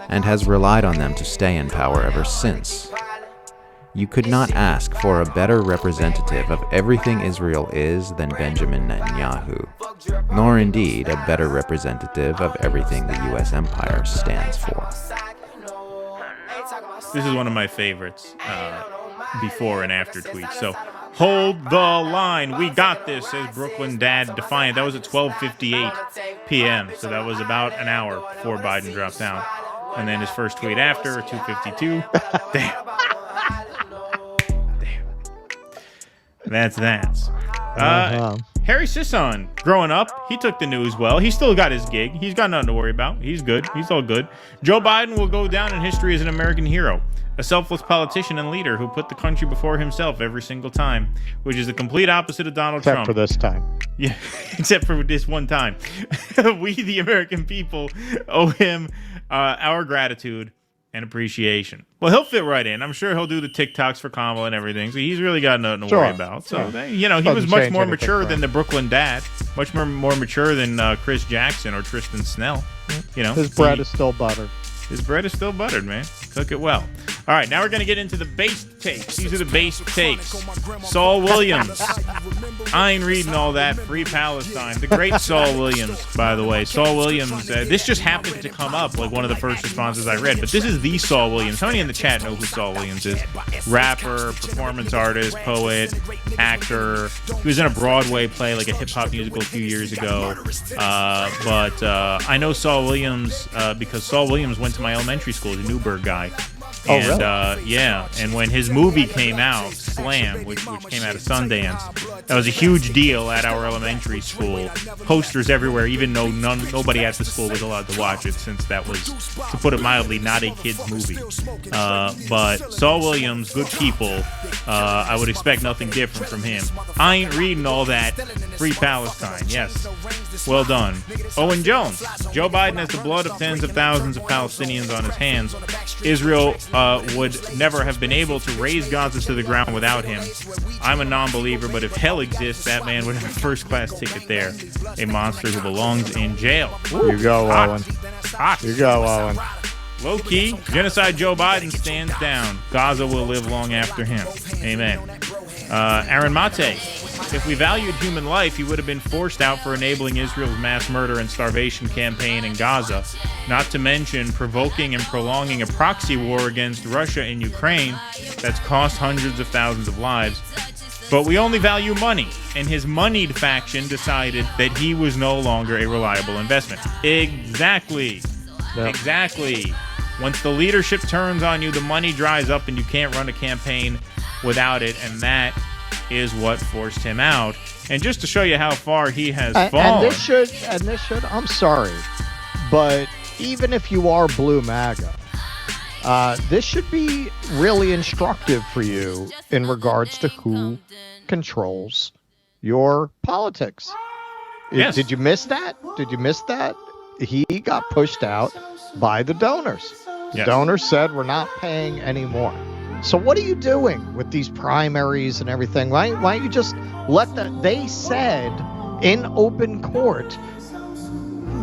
and has relied on them to stay in power ever since. You could not ask for a better representative of everything Israel is than Benjamin Netanyahu, nor indeed a better representative of everything the U.S. empire stands for. This is one of my favorites, before and after tweets. So, hold the line. We got this, says Brooklyn Dad Defiant. That was at 12:58 p.m., so that was about an hour before Biden dropped down. And then his first tweet after, 2:52. Damn. That's that. Harry Sisson, growing up, he took the news well. He still got his gig. He's got nothing to worry about. He's good. He's all good. Joe Biden will go down in history as an American hero, a selfless politician and leader who put the country before himself every single time, which is the complete opposite of Donald Trump. Except for this time. Yeah, except for this one time. We, the American people, owe him our gratitude and appreciation. Well, he'll fit right in. I'm sure he'll do the TikToks for Kamala and everything, so he's really got nothing to worry about. So, he was much more mature than the Brooklyn Dad, much more mature than Chris Jackson or Tristan Snell. His bread is still buttered. His bread is still buttered, man. Cook it well. All right, now we're going to get into the based takes. These are the based takes. Saul Williams. I ain't reading all that. Free Palestine. The great Saul Williams, by the way. Saul Williams. This just happened to come up, like one of the first responses I read. But this is the Saul Williams. How many in the chat know who Saul Williams is? Rapper, performance artist, poet, actor. He was in a Broadway play, like a hip-hop musical a few years ago. But I know Saul Williams because Saul Williams went to my elementary school. He's a Newburgh guy. And, really? Yeah, and when his movie came out, Slam, which came out of Sundance, that was a huge deal at our elementary school. Posters everywhere, even though nobody at the school was allowed to watch it, since that was, to put it mildly, not a kid's movie. But Saul Williams, good people, I would expect nothing different from him. I ain't reading all that. Free Palestine, yes. Well done. Owen Jones. Joe Biden has the blood of tens of thousands of Palestinians on his hands. Israel would never have been able to raise Gaza to the ground without him. I'm a non-believer, but if hell exists, that man would have a first-class ticket there. A monster who belongs in jail. You go, Owen. Hot. You go, Owen. Low key, genocide Joe Biden stands down. Gaza will live long after him. Amen. Aaron Mate, if we valued human life, he would have been forced out for enabling Israel's mass murder and starvation campaign in Gaza, not to mention provoking and prolonging a proxy war against Russia in Ukraine that's cost hundreds of thousands of lives. But we only value money, and his moneyed faction decided that he was no longer a reliable investment. Exactly. Yep. Exactly. Once the leadership turns on you, the money dries up and you can't run a campaign without it, and that is what forced him out. And just to show you how far he has fallen. And this should, I'm sorry, but even if you are blue MAGA, this should be really instructive for you in regards to who controls your politics. Yes. Did you miss that? He got pushed out by the donors. Yes. Donors said, we're not paying anymore. So what are you doing with these primaries and everything? Why don't you just let they said in open court,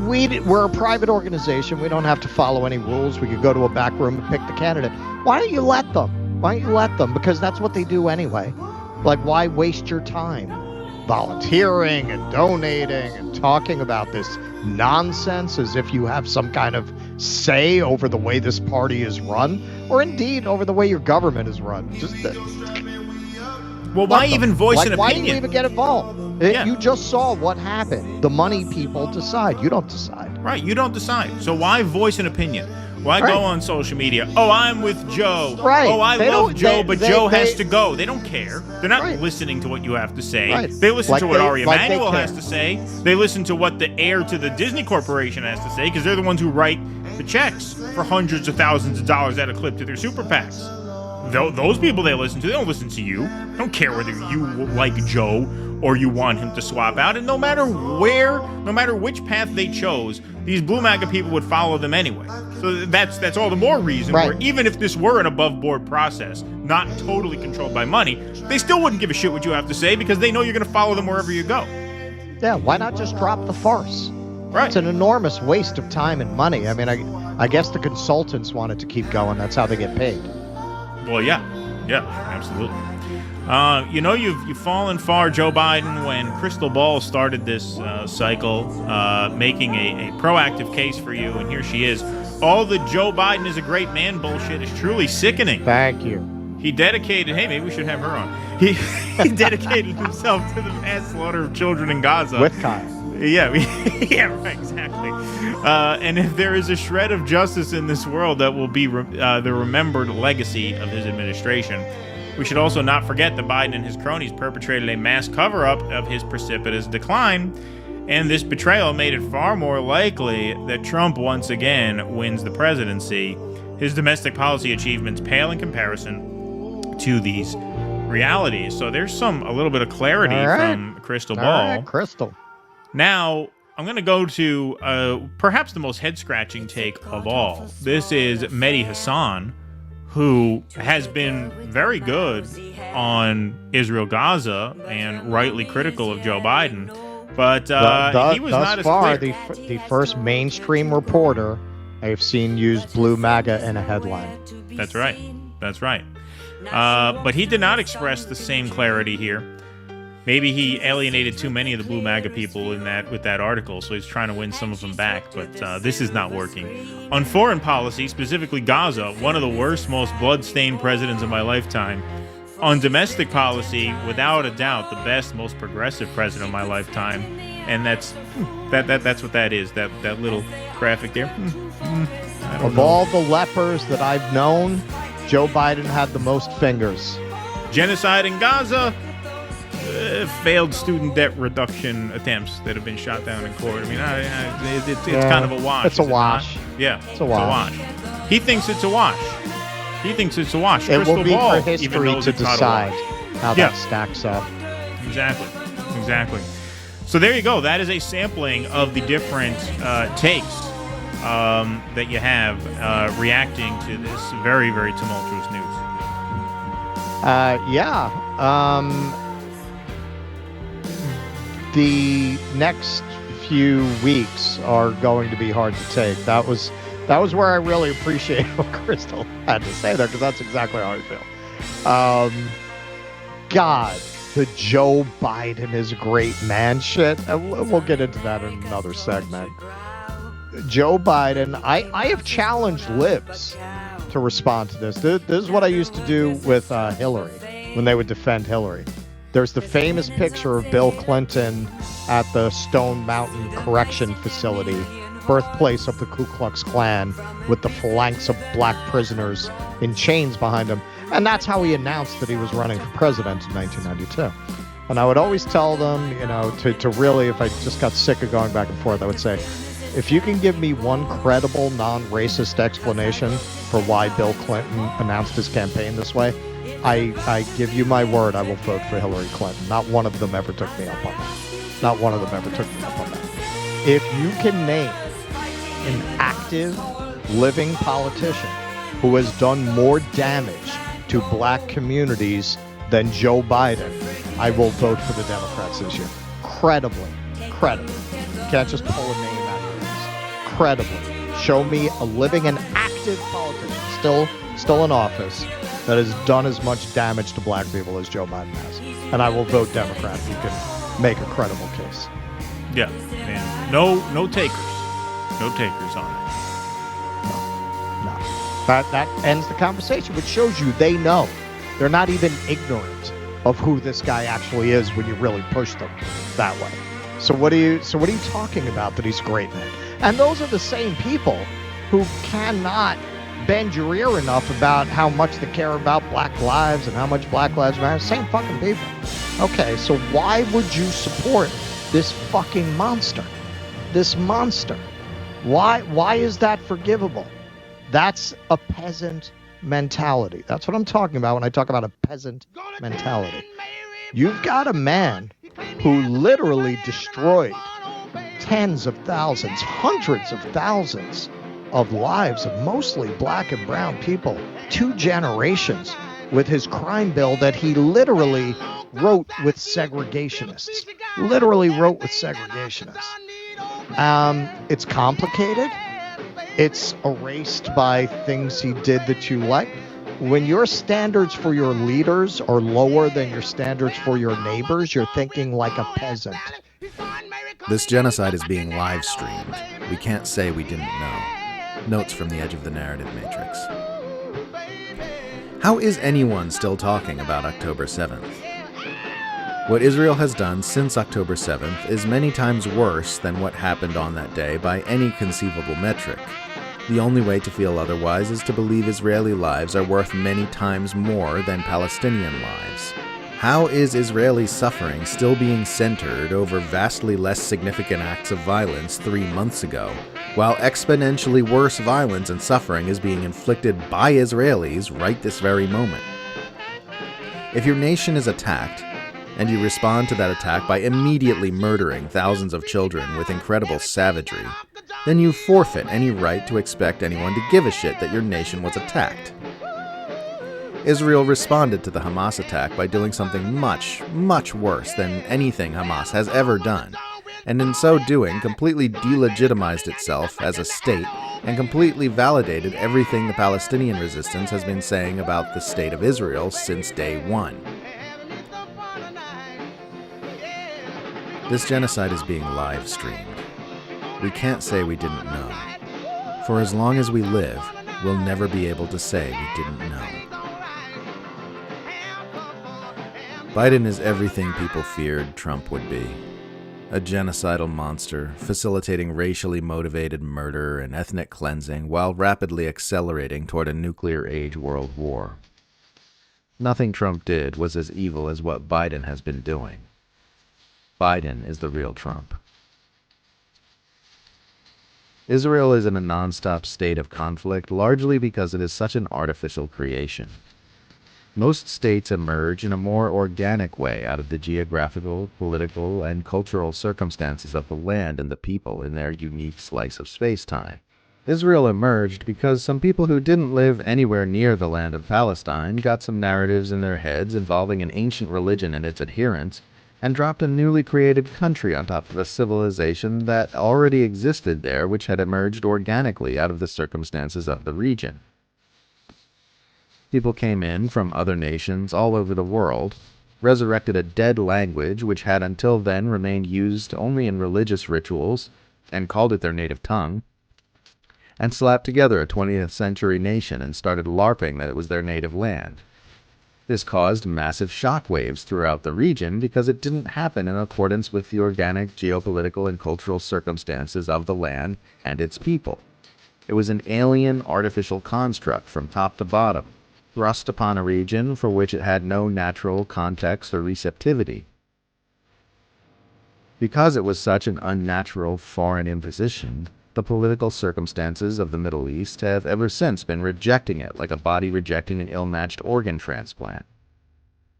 we're a private organization. We don't have to follow any rules. We could go to a back room and pick the candidate. Why don't you let them? Because that's what they do anyway. Like, why waste your time volunteering and donating and talking about this nonsense as if you have some kind of say over the way this party is run, or indeed over the way your government is run? Well, why even voice an opinion? Why do you even get involved? You just saw what happened. The money people decide. You don't decide. Right, you don't decide. So why voice an opinion? Why go on social media? Oh, I'm with Joe. Right. Oh, I love Joe, but Joe has to go. They don't care. They're not listening to what you have to say. Right. They listen to what Ari Emanuel care. has to say. They listen to what the heir to the Disney Corporation has to say, because they're the ones who write the checks for hundreds of thousands of dollars at a clip to their super PACs. Those people they listen to, they don't listen to you. They don't care whether you like Joe or you want him to swap out. And no matter which path they chose, these blue MAGA people would follow them anyway. So that's all the more reason where even if this were an above-board process, not totally controlled by money, they still wouldn't give a shit what you have to say because they know you're going to follow them wherever you go. Yeah, why not just drop the farce? Right. It's an enormous waste of time and money. I mean, I guess the consultants wanted to keep going. That's how they get paid. Well, yeah, absolutely. You've fallen far, Joe Biden, when Crystal Ball started this cycle, making a proactive case for you, and here she is. All the Joe Biden is a great man bullshit is truly sickening. Thank you. He dedicated, hey, maybe we should have her on. He dedicated himself to the mass slaughter of children in Gaza. With Kyle. Yeah, right, exactly. And if there is a shred of justice in this world that will be the remembered legacy of his administration, we should also not forget that Biden and his cronies perpetrated a mass cover-up of his precipitous decline, and this betrayal made it far more likely that Trump once again wins the presidency. His domestic policy achievements pale in comparison to these realities. So there's a little bit of clarity from Crystal Ball. All right, Crystal. Now, I'm going to go to perhaps the most head-scratching take of all. This is Mehdi Hasan, who has been very good on Israel-Gaza and rightly critical of Joe Biden. But he was not as clear. The first mainstream reporter I've seen use blue MAGA in a headline. That's right. But he did not express the same clarity here. Maybe he alienated too many of the blue MAGA people with that article, so he's trying to win some of them back, but this is not working. On foreign policy, specifically Gaza, one of the worst, most blood-stained presidents of my lifetime. On domestic policy, without a doubt, the best, most progressive president of my lifetime. And that's what that is, that little graphic there. Of all the lepers that I've known, Joe Biden had the most fingers. Genocide in Gaza, failed student debt reduction attempts that have been shot down in court. I mean, it's kind of a wash. It's a wash. Yeah, it's a wash. He thinks it's a wash. It Crystal will be Ball for history to decide how that stacks up. Exactly. So there you go. That is a sampling of the different takes that you have reacting to this very, very tumultuous news. The next few weeks are going to be hard to take. That was That was where I really appreciate what Crystal had to say there, because that's exactly how I feel. God, the Joe Biden is great man shit. We'll get into that in another segment. Joe Biden, I have challenged libs to respond to this. This is what I used to do with Hillary when they would defend Hillary. There's the famous picture of Bill Clinton at the Stone Mountain Correction Facility, birthplace of the Ku Klux Klan, with the phalanx of black prisoners in chains behind him. And that's how he announced that he was running for president in 1992. And I would always tell them, to really, if I just got sick of going back and forth, I would say, if you can give me one credible, non-racist explanation for why Bill Clinton announced his campaign this way, I give you my word, I will vote for Hillary Clinton. Not one of them ever took me up on that. Not one of them ever took me up on that. If you can name an active, living politician who has done more damage to black communities than Joe Biden, I will vote for the Democrats this year. Credibly. You can't just pull a name out of your ass. Credibly. Show me a living and active politician still in office that has done as much damage to black people as Joe Biden has. And I will vote Democrat if you can make a credible case. Yeah, and no takers. No takers on it. No. That ends the conversation, which shows you they know. They're not even ignorant of who this guy actually is when you really push them that way. So what are you talking about that he's great man? And those are the same people who cannot bend your ear enough about how much they care about black lives and how much Black Lives Matter. Same fucking people. Okay, so why would you support this fucking monster? This monster. Why is that forgivable? That's a peasant mentality. That's what I'm talking about when I talk about a peasant mentality. You've got a man who literally destroyed tens of thousands, hundreds of thousands of lives of mostly black and brown people, 2 generations, with his crime bill that he literally wrote with segregationists. It's complicated. It's erased by things he did that you like. When your standards for your leaders are lower than your standards for your neighbors, you're thinking like a peasant. This genocide is being live streamed. We can't say we didn't know. Notes from the edge of the narrative matrix. How is anyone still talking about October 7th? What Israel has done since October 7th is many times worse than what happened on that day by any conceivable metric. The only way to feel otherwise is to believe Israeli lives are worth many times more than Palestinian lives. How is Israeli suffering still being centered over vastly less significant acts of violence 3 months ago, while exponentially worse violence and suffering is being inflicted by Israelis right this very moment? If your nation is attacked, and you respond to that attack by immediately murdering thousands of children with incredible savagery, then you forfeit any right to expect anyone to give a shit that your nation was attacked. Israel responded to the Hamas attack by doing something much, much worse than anything Hamas has ever done, and in so doing completely delegitimized itself as a state and completely validated everything the Palestinian resistance has been saying about the state of Israel since day one. This genocide is being live streamed. We can't say we didn't know. For as long as we live, we'll never be able to say we didn't know. Biden is everything people feared Trump would be. A genocidal monster, facilitating racially motivated murder and ethnic cleansing while rapidly accelerating toward a nuclear-age world war. Nothing Trump did was as evil as what Biden has been doing. Biden is the real Trump. Israel is in a non-stop state of conflict largely because it is such an artificial creation. Most states emerge in a more organic way out of the geographical, political, and cultural circumstances of the land and the people in their unique slice of space-time. Israel emerged because some people who didn't live anywhere near the land of Palestine got some narratives in their heads involving an ancient religion and its adherents, and dropped a newly created country on top of a civilization that already existed there, which had emerged organically out of the circumstances of the region. People came in from other nations all over the world, resurrected a dead language which had until then remained used only in religious rituals, and called it their native tongue, and slapped together a 20th century nation and started LARPing that it was their native land. This caused massive shockwaves throughout the region because it didn't happen in accordance with the organic geopolitical and cultural circumstances of the land and its people. It was an alien artificial construct from top to bottom, thrust upon a region for which it had no natural context or receptivity. Because it was such an unnatural foreign imposition, the political circumstances of the Middle East have ever since been rejecting it like a body rejecting an ill-matched organ transplant.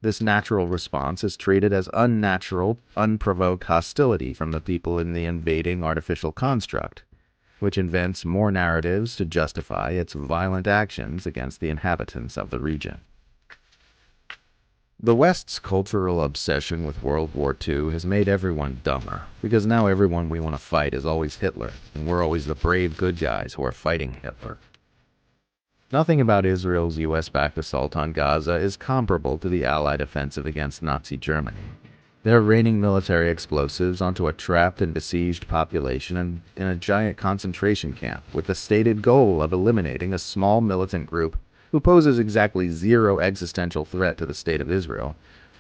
This natural response is treated as unnatural, unprovoked hostility from the people in the invading artificial construct, which invents more narratives to justify its violent actions against the inhabitants of the region. The West's cultural obsession with World War II has made everyone dumber, because now everyone we want to fight is always Hitler, and we're always the brave good guys who are fighting Hitler. Nothing about Israel's US-backed assault on Gaza is comparable to the Allied offensive against Nazi Germany. They're raining military explosives onto a trapped and besieged population in a giant concentration camp, with the stated goal of eliminating a small militant group who poses exactly zero existential threat to the state of Israel,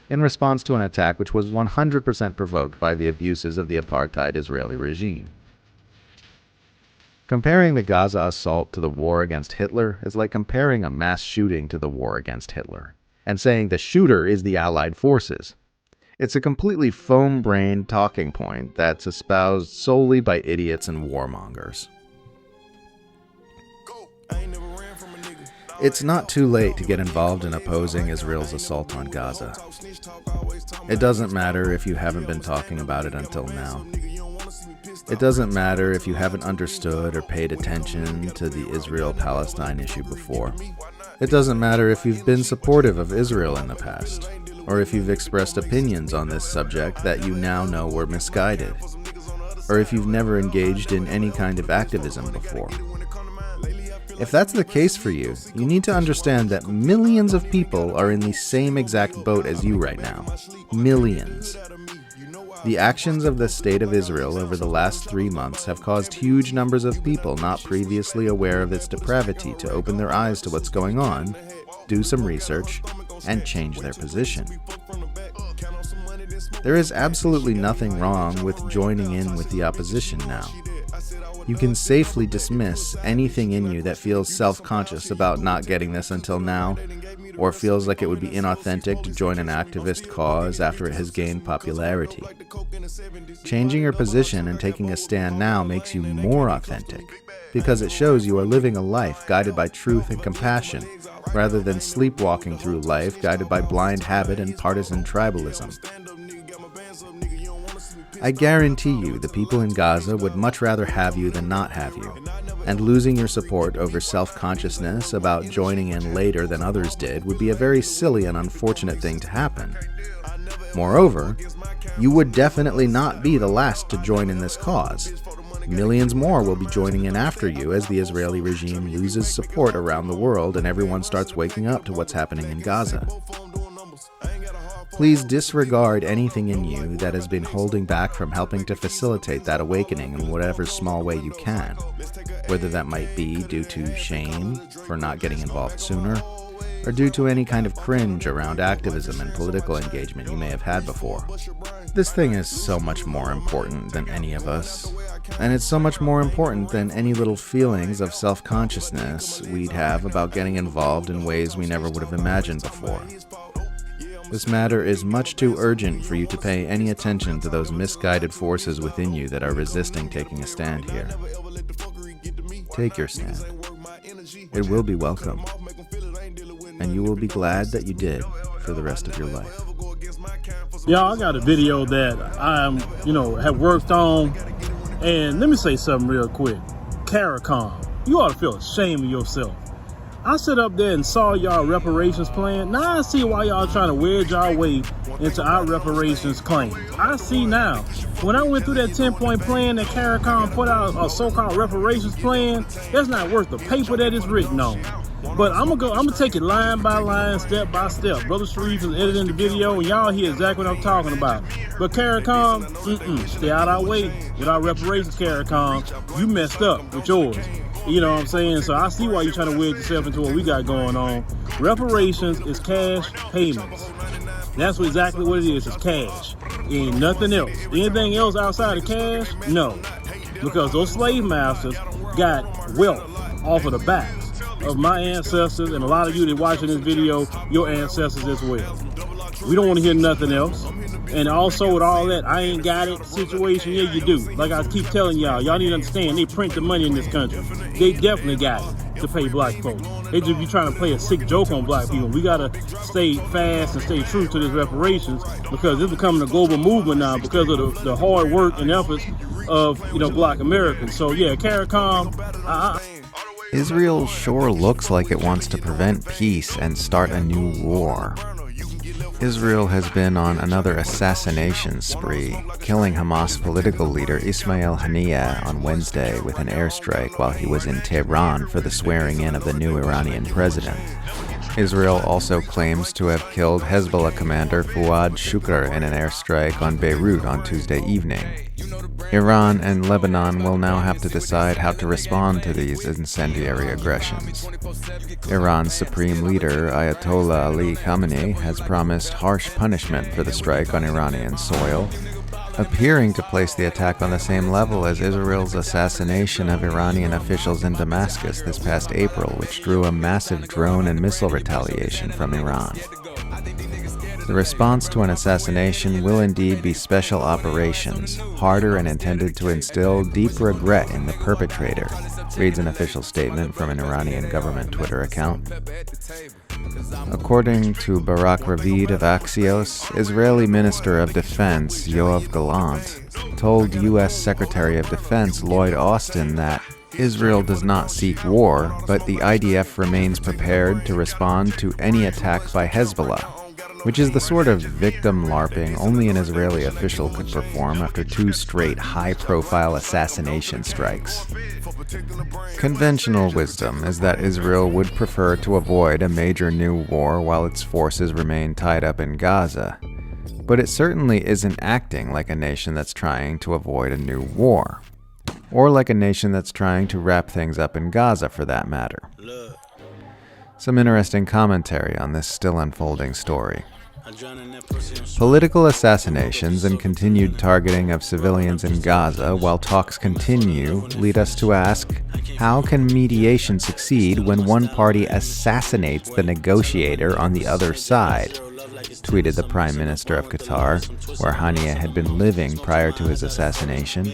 in response to an attack which was 100% provoked by the abuses of the apartheid Israeli regime. Comparing the Gaza assault to the war against Hitler is like comparing a mass shooting to the war against Hitler, and saying the shooter is the Allied forces. It's a completely foam-brained talking point that's espoused solely by idiots and warmongers. It's not too late to get involved in opposing Israel's assault on Gaza. It doesn't matter if you haven't been talking about it until now. It doesn't matter if you haven't understood or paid attention to the Israel-Palestine issue before. It doesn't matter if you've been supportive of Israel in the past, or if you've expressed opinions on this subject that you now know were misguided, or if you've never engaged in any kind of activism before. If that's the case for you, you need to understand that millions of people are in the same exact boat as you right now. Millions. The actions of the State of Israel over the last 3 months have caused huge numbers of people not previously aware of its depravity to open their eyes to what's going on, do some research, and change their position. There is absolutely nothing wrong with joining in with the opposition now. You can safely dismiss anything in you that feels self-conscious about not getting this until now, or feels like it would be inauthentic to join an activist cause after it has gained popularity. Changing your position and taking a stand now makes you more authentic, because it shows you are living a life guided by truth and compassion, rather than sleepwalking through life guided by blind habit and partisan tribalism. I guarantee you the people in Gaza would much rather have you than not have you, and losing your support over self-consciousness about joining in later than others did would be a very silly and unfortunate thing to happen. Moreover, you would definitely not be the last to join in this cause. Millions more will be joining in after you as the Israeli regime loses support around the world and everyone starts waking up to what's happening in Gaza. Please disregard anything in you that has been holding back from helping to facilitate that awakening in whatever small way you can, whether that might be due to shame for not getting involved sooner, or due to any kind of cringe around activism and political engagement you may have had before. This thing is so much more important than any of us, and it's so much more important than any little feelings of self-consciousness we'd have about getting involved in ways we never would have imagined before. This matter is much too urgent for you to pay any attention to those misguided forces within you that are resisting taking a stand here. Take your stand. It will be welcome, and you will be glad that you did for the rest of your life. Yeah, I got a video that have worked on, and let me say something real quick. CARICOM, you ought to feel ashamed of yourself. I sit up there and saw y'all reparations plan. Now I see why y'all trying to wedge y'all way into our reparations claims. I see now. When I went through that 10-point plan that CARICOM put out, a so-called reparations plan, that's not worth the paper that it's written on. But I'm gonna take it line by line, step by step. Brother Sharif is editing the video, and y'all hear exactly what I'm talking about. But CARICOM, stay out our way with our reparations, CARICOM. You messed up with yours. You know what I'm saying? So I see why you're trying to wedge yourself into what we got going on. Reparations is cash payments. That's exactly what it is. It's cash. Ain't nothing else. Anything else outside of cash? No. Because those slave masters got wealth off of the backs of my ancestors, and a lot of you that watching this video, your ancestors as well. We don't want to hear nothing else. And also with all that I ain't got it situation, yeah you do. Like I keep telling y'all need to understand, they print the money in this country. They definitely got it to pay black folks. They just be trying to play a sick joke on black people. We gotta stay fast and stay true to this reparations, because it's becoming a global movement now because of the hard work and efforts of black Americans. So yeah, CARICOM. Israel sure looks like it wants to prevent peace and start a new war. Israel has been on another assassination spree, killing Hamas political leader Ismail Haniyeh on Wednesday with an airstrike while he was in Tehran for the swearing-in of the new Iranian president. Israel also claims to have killed Hezbollah commander Fouad Shukr in an airstrike on Beirut on Tuesday evening. Iran and Lebanon will now have to decide how to respond to these incendiary aggressions. Iran's supreme leader, Ayatollah Ali Khamenei, has promised harsh punishment for the strike on Iranian soil, appearing to place the attack on the same level as Israel's assassination of Iranian officials in Damascus this past April, which drew a massive drone and missile retaliation from Iran. The response to an assassination will indeed be special operations, harder and intended to instill deep regret in the perpetrator, reads an official statement from an Iranian government Twitter account. According to Barak Ravid of Axios, Israeli Minister of Defense Yoav Gallant told U.S. Secretary of Defense Lloyd Austin that Israel does not seek war, but the IDF remains prepared to respond to any attack by Hezbollah, which is the sort of victim LARPing only an Israeli official could perform after 2 straight high-profile assassination strikes. Conventional wisdom is that Israel would prefer to avoid a major new war while its forces remain tied up in Gaza, but it certainly isn't acting like a nation that's trying to avoid a new war, or like a nation that's trying to wrap things up in Gaza for that matter. Some interesting commentary on this still unfolding story. Political assassinations and continued targeting of civilians in Gaza while talks continue lead us to ask, how can mediation succeed when one party assassinates the negotiator on the other side? Tweeted the Prime Minister of Qatar, where Haniyeh had been living prior to his assassination.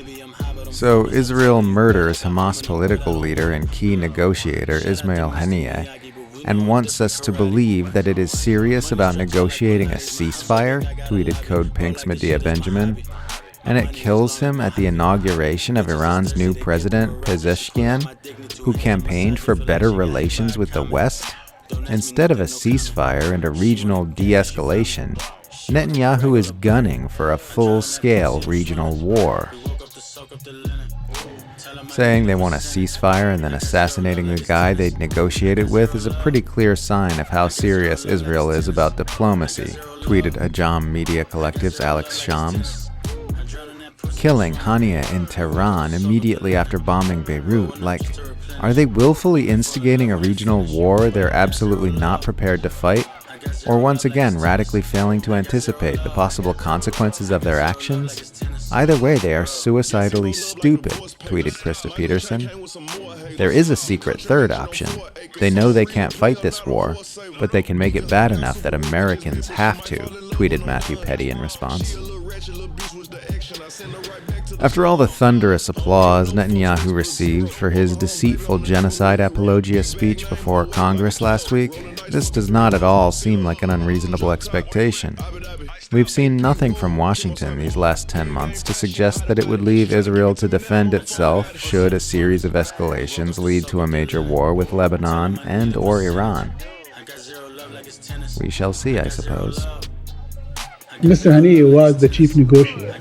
So Israel murders Hamas political leader and key negotiator Ismail Haniyeh, and wants us to believe that it is serious about negotiating a ceasefire, tweeted Code Pink's Medea Benjamin, and it kills him at the inauguration of Iran's new president, Pezeshkian, who campaigned for better relations with the West. Instead of a ceasefire and a regional de-escalation, Netanyahu is gunning for a full-scale regional war. Saying they want a ceasefire and then assassinating the guy they'd negotiated with is a pretty clear sign of how serious Israel is about diplomacy, tweeted Ajam Media Collective's Alex Shams. Killing Haniyeh in Tehran immediately after bombing Beirut, are they willfully instigating a regional war they're absolutely not prepared to fight? Or once again radically failing to anticipate the possible consequences of their actions? Either way, they are suicidally stupid, tweeted Krista Peterson. There is a secret third option. They know they can't fight this war, but they can make it bad enough that Americans have to, tweeted Matthew Petty in response. After all the thunderous applause Netanyahu received for his deceitful genocide apologia speech before Congress last week, this does not at all seem like an unreasonable expectation. We've seen nothing from Washington these last 10 months to suggest that it would leave Israel to defend itself should a series of escalations lead to a major war with Lebanon and or Iran. We shall see, I suppose. Mr. Haniyeh was the chief negotiator.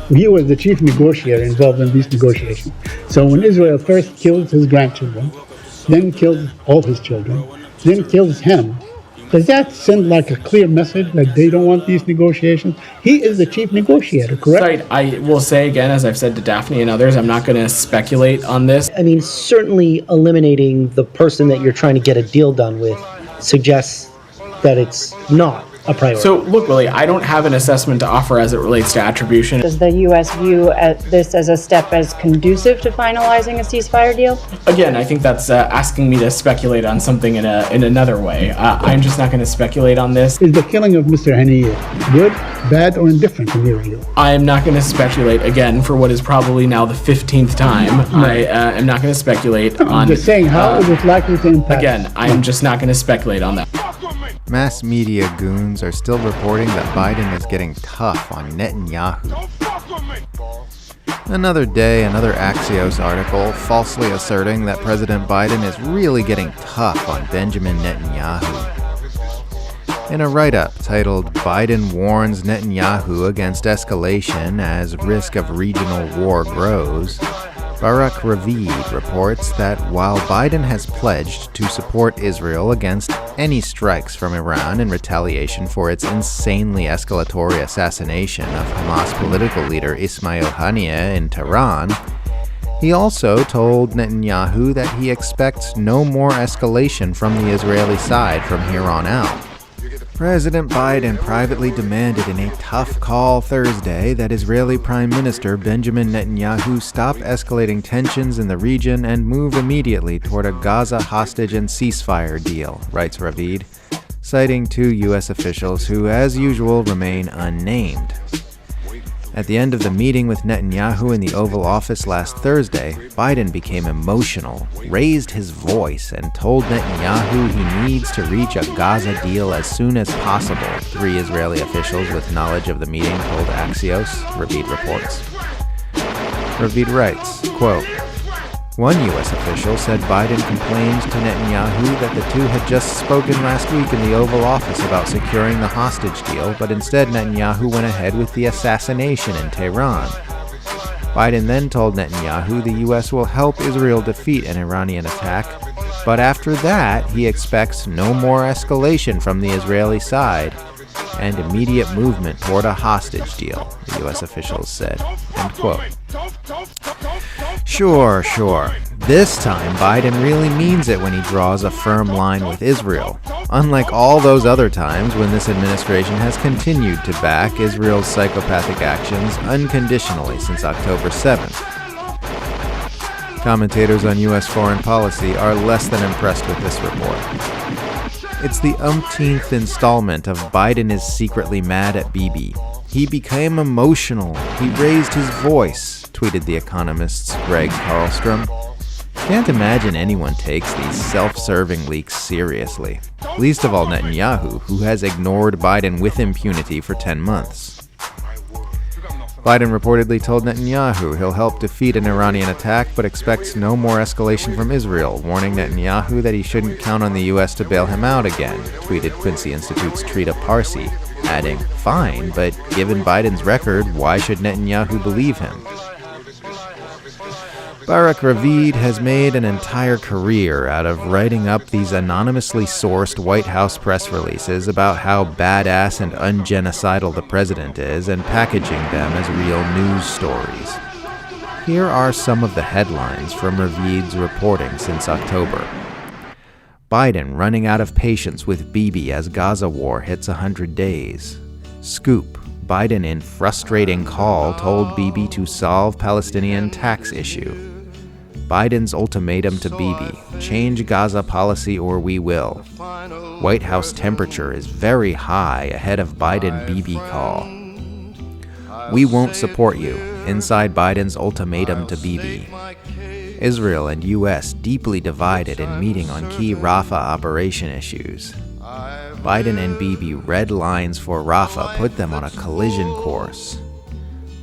He was the chief negotiator involved in these negotiations. So when Israel first killed his grandchildren, then killed all his children, then kills him, does that send like a clear message that they don't want these negotiations? He is the chief negotiator, correct? Right. I will say again, as I've said to Daphne and others, I'm not going to speculate on this. I mean, certainly eliminating the person that you're trying to get a deal done with suggests that it's not a priority. So, look, Willie, I don't have an assessment to offer as it relates to attribution. Does the U.S. view this as a step as conducive to finalizing a ceasefire deal? Again, I think that's asking me to speculate on something in another way. I'm just not going to speculate on this. Is the killing of Mr. Haniyeh good, bad, or indifferent in your view? I am not going to speculate, again, for what is probably now the 15th time. I am not going to speculate on... I'm just saying, how is it likely to impact? Again, I'm just not going to speculate on that. Mass media goons are still reporting that Biden is getting tough on Netanyahu. Another day, another Axios article falsely asserting that President Biden is really getting tough on Benjamin Netanyahu. In a write-up titled "Biden Warns Netanyahu Against Escalation as Risk of Regional War Grows," Barak Ravid reports that while Biden has pledged to support Israel against any strikes from Iran in retaliation for its insanely escalatory assassination of Hamas political leader Ismail Haniyeh in Tehran, he also told Netanyahu that he expects no more escalation from the Israeli side from here on out. President Biden privately demanded in a tough call Thursday that Israeli Prime Minister Benjamin Netanyahu stop escalating tensions in the region and move immediately toward a Gaza hostage and ceasefire deal, writes Ravid, citing two U.S. officials who, as usual, remain unnamed. At the end of the meeting with Netanyahu in the Oval Office last Thursday, Biden became emotional, raised his voice, and told Netanyahu he needs to reach a Gaza deal as soon as possible, three Israeli officials with knowledge of the meeting told Axios, Ravid reports. Ravid writes, quote, one U.S. official said Biden complained to Netanyahu that the two had just spoken last week in the Oval Office about securing the hostage deal, but instead Netanyahu went ahead with the assassination in Tehran. Biden then told Netanyahu the U.S. will help Israel defeat an Iranian attack, but after that he expects no more escalation from the Israeli side and immediate movement toward a hostage deal, the U.S. officials said, end quote. Sure. This time, Biden really means it when he draws a firm line with Israel, unlike all those other times when this administration has continued to back Israel's psychopathic actions unconditionally since October 7th. Commentators on U.S. foreign policy are less than impressed with this report. It's the umpteenth installment of Biden is secretly mad at Bibi. He became emotional. He raised his voice, tweeted The Economist's Greg Carlstrom. Can't imagine anyone takes these self-serving leaks seriously. Least of all Netanyahu, who has ignored Biden with impunity for 10 months. Biden reportedly told Netanyahu he'll help defeat an Iranian attack, but expects no more escalation from Israel, warning Netanyahu that he shouldn't count on the U.S. to bail him out again, tweeted Quincy Institute's Trita Parsi, adding, fine, but given Biden's record, why should Netanyahu believe him? Barak Ravid has made an entire career out of writing up these anonymously sourced White House press releases about how badass and ungenocidal the president is and packaging them as real news stories. Here are some of the headlines from Ravid's reporting since October. Biden running out of patience with Bibi as Gaza war hits 100 days. Scoop. Biden in frustrating call told Bibi to solve Palestinian tax issue. Biden's ultimatum to Bibi, change Gaza policy or we will. White House temperature is very high ahead of Biden-Bibi call. We won't support you, inside Biden's ultimatum to Bibi. Israel and U.S. deeply divided in meeting on key Rafah operation issues. Biden and Bibi red lines for Rafah put them on a collision course.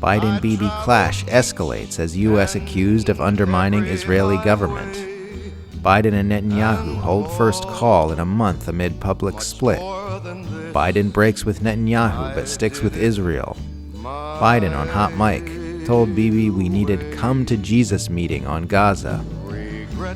Biden-Bibi clash escalates as U.S. accused of undermining Israeli government. Biden and Netanyahu hold first call in a month amid public split. Biden breaks with Netanyahu but sticks with Israel. Biden on hot mic told Bibi we needed come-to-Jesus meeting on Gaza.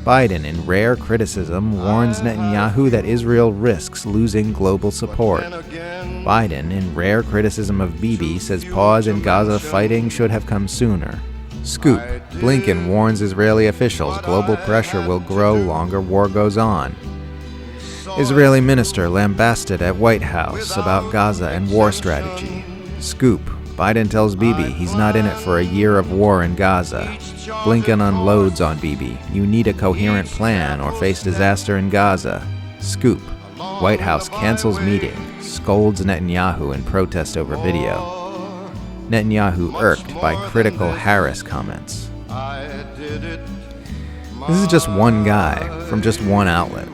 Biden, in rare criticism, warns Netanyahu that Israel risks losing global support. Biden, in rare criticism of Bibi, says pause in Gaza fighting should have come sooner. Scoop: Blinken warns Israeli officials global pressure will grow longer war goes on. Israeli minister lambasted at White House about Gaza and war strategy. Scoop: Biden tells Bibi he's not in it for a year of war in Gaza. Blinken unloads on Bibi. You need a coherent plan or face disaster in Gaza. Scoop: White House cancels meeting, scolds Netanyahu in protest over video. Netanyahu irked by critical Harris comments. This is just one guy from just one outlet.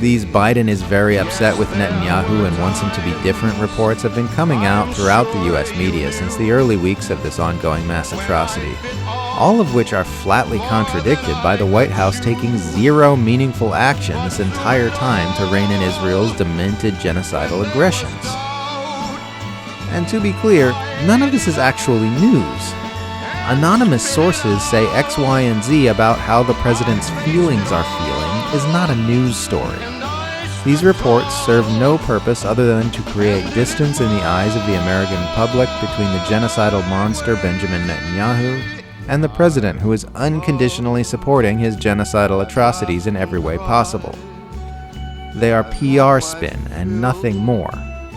These Biden is very upset with Netanyahu and wants him to be different reports have been coming out throughout the U.S. media since the early weeks of this ongoing mass atrocity, all of which are flatly contradicted by the White House taking zero meaningful action this entire time to rein in Israel's demented genocidal aggressions. And to be clear, none of this is actually news. Anonymous sources say X, Y, and Z about how the president's feelings are feeling is not a news story. These reports serve no purpose other than to create distance in the eyes of the American public between the genocidal monster Benjamin Netanyahu and the president who is unconditionally supporting his genocidal atrocities in every way possible. They are PR spin and nothing more,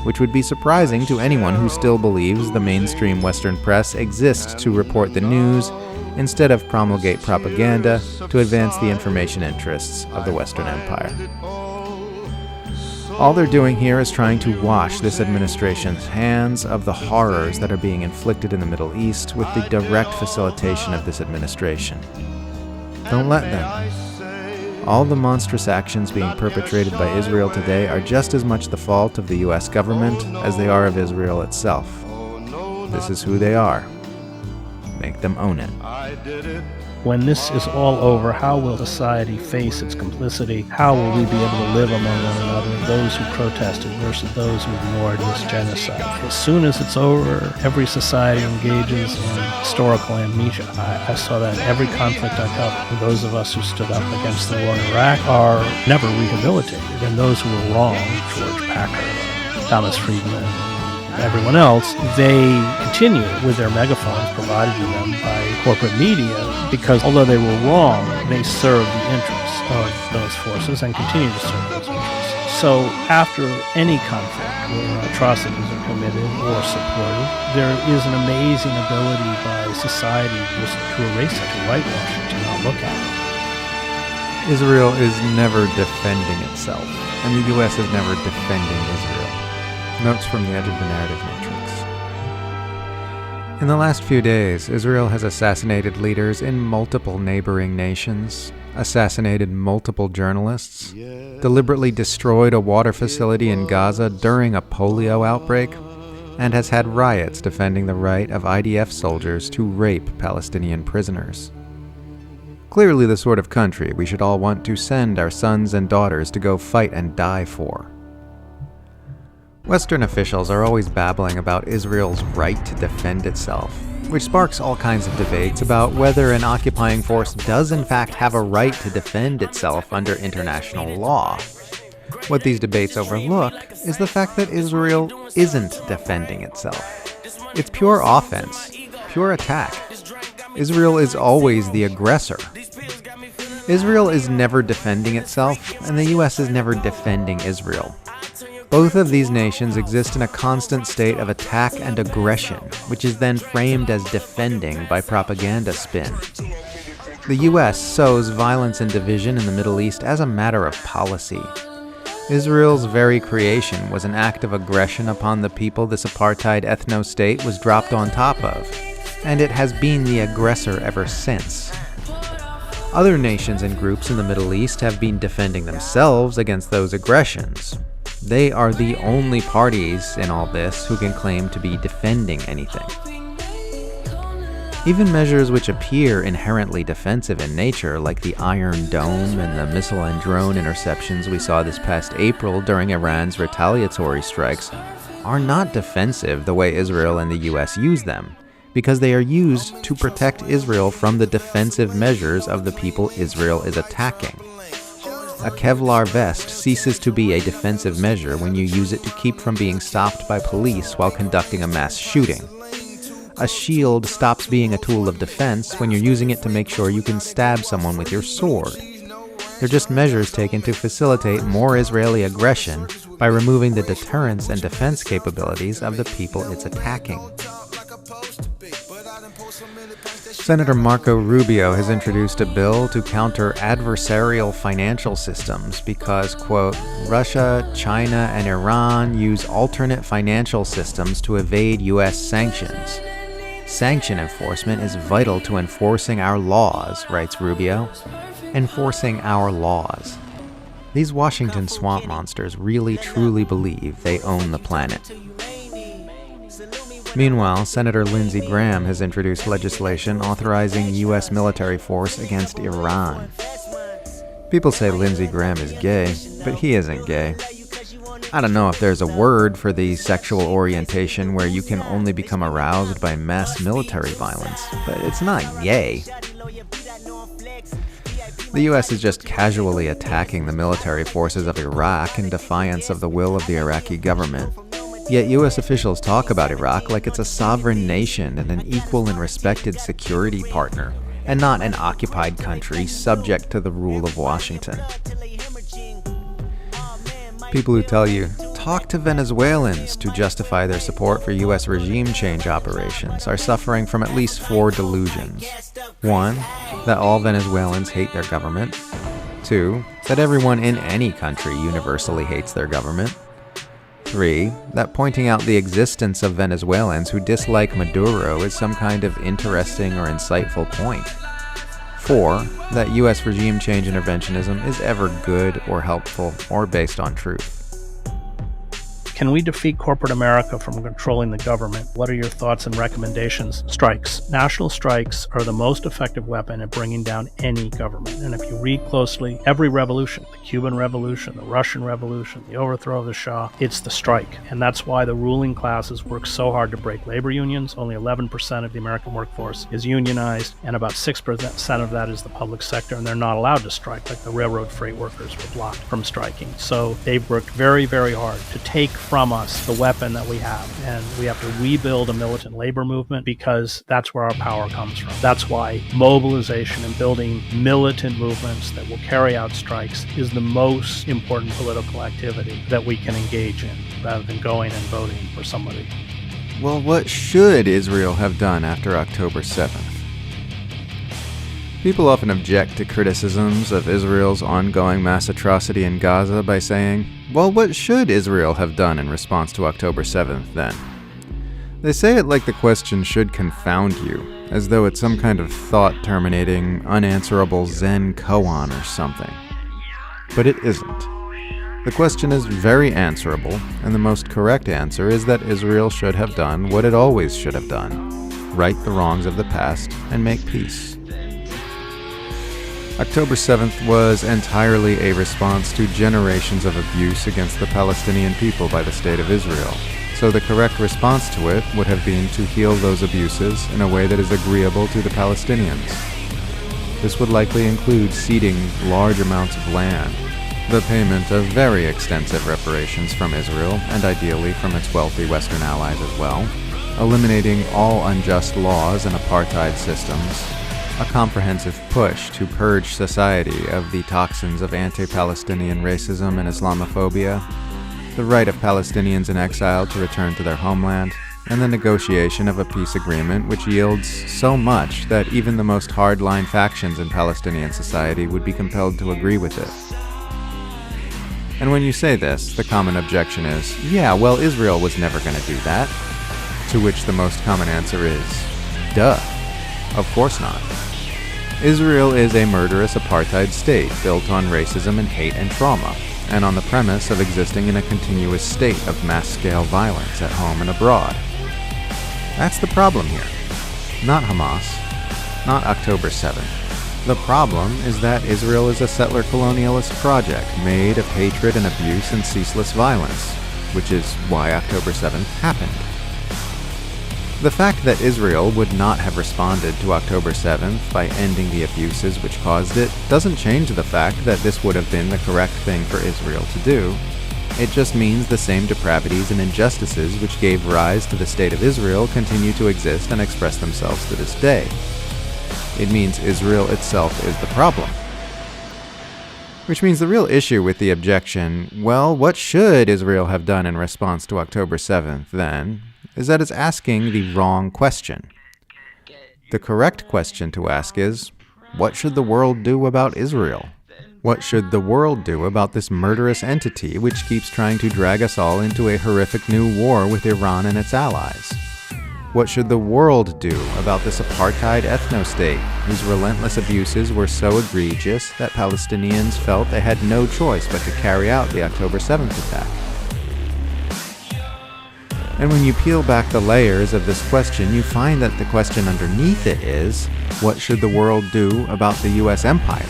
which would be surprising to anyone who still believes the mainstream Western press exists to report the news instead of promulgate propaganda to advance the information interests of the Western Empire. All they're doing here is trying to wash this administration's hands of the horrors that are being inflicted in the Middle East with the direct facilitation of this administration. Don't let them. All the monstrous actions being perpetrated by Israel today are just as much the fault of the U.S. government as they are of Israel itself. This is who they are. Make them own it. When this is all over, how will society face its complicity? How will we be able to live among one another, those who protested versus those who ignored this genocide? As soon as it's over, every society engages in historical amnesia. I saw that in every conflict I covered. Those of us who stood up against the war in Iraq are never rehabilitated, and those who were wrong, George Packer, Thomas Friedman, everyone else, they continue with their megaphones provided to them by corporate media because although they were wrong, they serve the interests of those forces and continue to serve those interests. So after any conflict where atrocities are committed or supported, there is an amazing ability by society just to erase it, to whitewash it, to not look at it. Israel is never defending itself, and the U.S. is never defending Israel. Notes from the edge of the narrative matrix. In the last few days, Israel has assassinated leaders in multiple neighboring nations, assassinated multiple journalists, deliberately destroyed a water facility in Gaza during a polio outbreak, and has had riots defending the right of IDF soldiers to rape Palestinian prisoners. Clearly the sort of country we should all want to send our sons and daughters to go fight and die for. Western officials are always babbling about Israel's right to defend itself, which sparks all kinds of debates about whether an occupying force does in fact have a right to defend itself under international law. What these debates overlook is the fact that Israel isn't defending itself. It's pure offense, pure attack. Israel is always the aggressor. Israel is never defending itself, and the US is never defending Israel. Both of these nations exist in a constant state of attack and aggression, which is then framed as defending by propaganda spin. The US sows violence and division in the Middle East as a matter of policy. Israel's very creation was an act of aggression upon the people this apartheid ethno-state was dropped on top of, and it has been the aggressor ever since. Other nations and groups in the Middle East have been defending themselves against those aggressions. They are the only parties in all this who can claim to be defending anything. Even measures which appear inherently defensive in nature, like the Iron Dome and the missile and drone interceptions we saw this past April during Iran's retaliatory strikes, are not defensive the way Israel and the US use them, because they are used to protect Israel from the defensive measures of the people Israel is attacking. A Kevlar vest ceases to be a defensive measure when you use it to keep from being stopped by police while conducting a mass shooting. A shield stops being a tool of defense when you're using it to make sure you can stab someone with your sword. They're just measures taken to facilitate more Israeli aggression by removing the deterrence and defense capabilities of the people it's attacking. Senator Marco Rubio has introduced a bill to counter adversarial financial systems because, quote, Russia, China, and Iran use alternate financial systems to evade U.S. sanctions. Sanction enforcement is vital to enforcing our laws, writes Rubio. Enforcing our laws. These Washington swamp monsters really truly believe they own the planet. Meanwhile, Senator Lindsey Graham has introduced legislation authorizing U.S. military force against Iran. People say Lindsey Graham is gay, but he isn't gay. I don't know if there's a word for the sexual orientation where you can only become aroused by mass military violence, but it's not gay. The U.S. is just casually attacking the military forces of Iraq in defiance of the will of the Iraqi government. Yet U.S. officials talk about Iraq like it's a sovereign nation and an equal and respected security partner, and not an occupied country subject to the rule of Washington. People who tell you, talk to Venezuelans to justify their support for U.S. regime change operations are suffering from at least 4 delusions. 1, that all Venezuelans hate their government. 2, that everyone in any country universally hates their government. 3, that pointing out the existence of Venezuelans who dislike Maduro is some kind of interesting or insightful point. 4, that U.S. regime change interventionism is ever good or helpful or based on truth. Can we defeat corporate America from controlling the government? What are your thoughts and recommendations? Strikes. National strikes are the most effective weapon at bringing down any government. And if you read closely, every revolution, the Cuban Revolution, the Russian Revolution, the overthrow of the Shah, it's the strike. And that's why the ruling classes work so hard to break labor unions. Only 11% of the American workforce is unionized, and about 6% of that is the public sector, and they're not allowed to strike, like the railroad freight workers were blocked from striking. So they've worked very, very hard to take from us the weapon that we have, and we have to rebuild a militant labor movement because that's where our power comes from. That's why mobilization and building militant movements that will carry out strikes is the most important political activity that we can engage in, rather than going and voting for somebody. Well, what should Israel have done after October 7th? People often object to criticisms of Israel's ongoing mass atrocity in Gaza by saying, well, what should Israel have done in response to October 7th then? They say it like the question should confound you, as though it's some kind of thought-terminating, unanswerable Zen koan or something. But it isn't. The question is very answerable, and the most correct answer is that Israel should have done what it always should have done: right the wrongs of the past and make peace. October 7th was entirely a response to generations of abuse against the Palestinian people by the State of Israel, so the correct response to it would have been to heal those abuses in a way that is agreeable to the Palestinians. This would likely include ceding large amounts of land, the payment of very extensive reparations from Israel, and ideally from its wealthy Western allies as well, eliminating all unjust laws and apartheid systems, a comprehensive push to purge society of the toxins of anti-Palestinian racism and Islamophobia, the right of Palestinians in exile to return to their homeland, and the negotiation of a peace agreement which yields so much that even the most hardline factions in Palestinian society would be compelled to agree with it. And when you say this, the common objection is, yeah, well, Israel was never going to do that. To which the most common answer is, duh. Of course not. Israel is a murderous apartheid state built on racism and hate and trauma, and on the premise of existing in a continuous state of mass-scale violence at home and abroad. That's the problem here. Not Hamas, not October 7th. The problem is that Israel is a settler colonialist project made of hatred and abuse and ceaseless violence, which is why October 7th happened. The fact that Israel would not have responded to October 7th by ending the abuses which caused it doesn't change the fact that this would have been the correct thing for Israel to do. It just means the same depravities and injustices which gave rise to the State of Israel continue to exist and express themselves to this day. It means Israel itself is the problem. Which means the real issue with the objection, well, what should Israel have done in response to October 7th, then, is that it's asking the wrong question. The correct question to ask is, what should the world do about Israel? What should the world do about this murderous entity which keeps trying to drag us all into a horrific new war with Iran and its allies? What should the world do about this apartheid ethno-state whose relentless abuses were so egregious that Palestinians felt they had no choice but to carry out the October 7th attack? And when you peel back the layers of this question, you find that the question underneath it is, what should the world do about the US empire?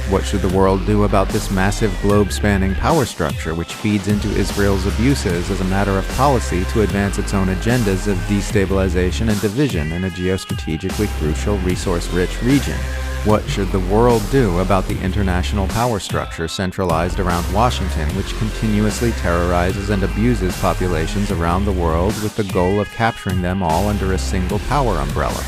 What should the world do about this massive globe-spanning power structure which feeds into Israel's abuses as a matter of policy to advance its own agendas of destabilization and division in a geostrategically crucial, resource-rich region? What should the world do about the international power structure centralized around Washington which continuously terrorizes and abuses populations around the world with the goal of capturing them all under a single power umbrella?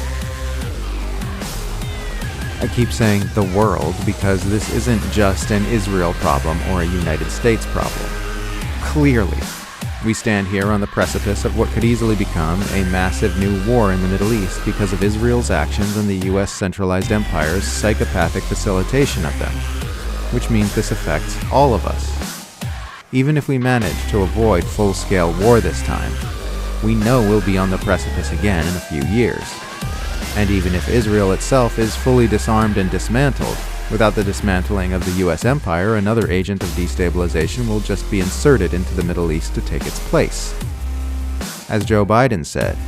I keep saying the world because this isn't just an Israel problem or a United States problem. Clearly, we stand here on the precipice of what could easily become a massive new war in the Middle East because of Israel's actions and the US centralized empire's psychopathic facilitation of them, which means this affects all of us. Even if we manage to avoid full-scale war this time, we know we'll be on the precipice again in a few years. And even if Israel itself is fully disarmed and dismantled, without the dismantling of the US empire, another agent of destabilization will just be inserted into the Middle East to take its place. As Joe Biden said,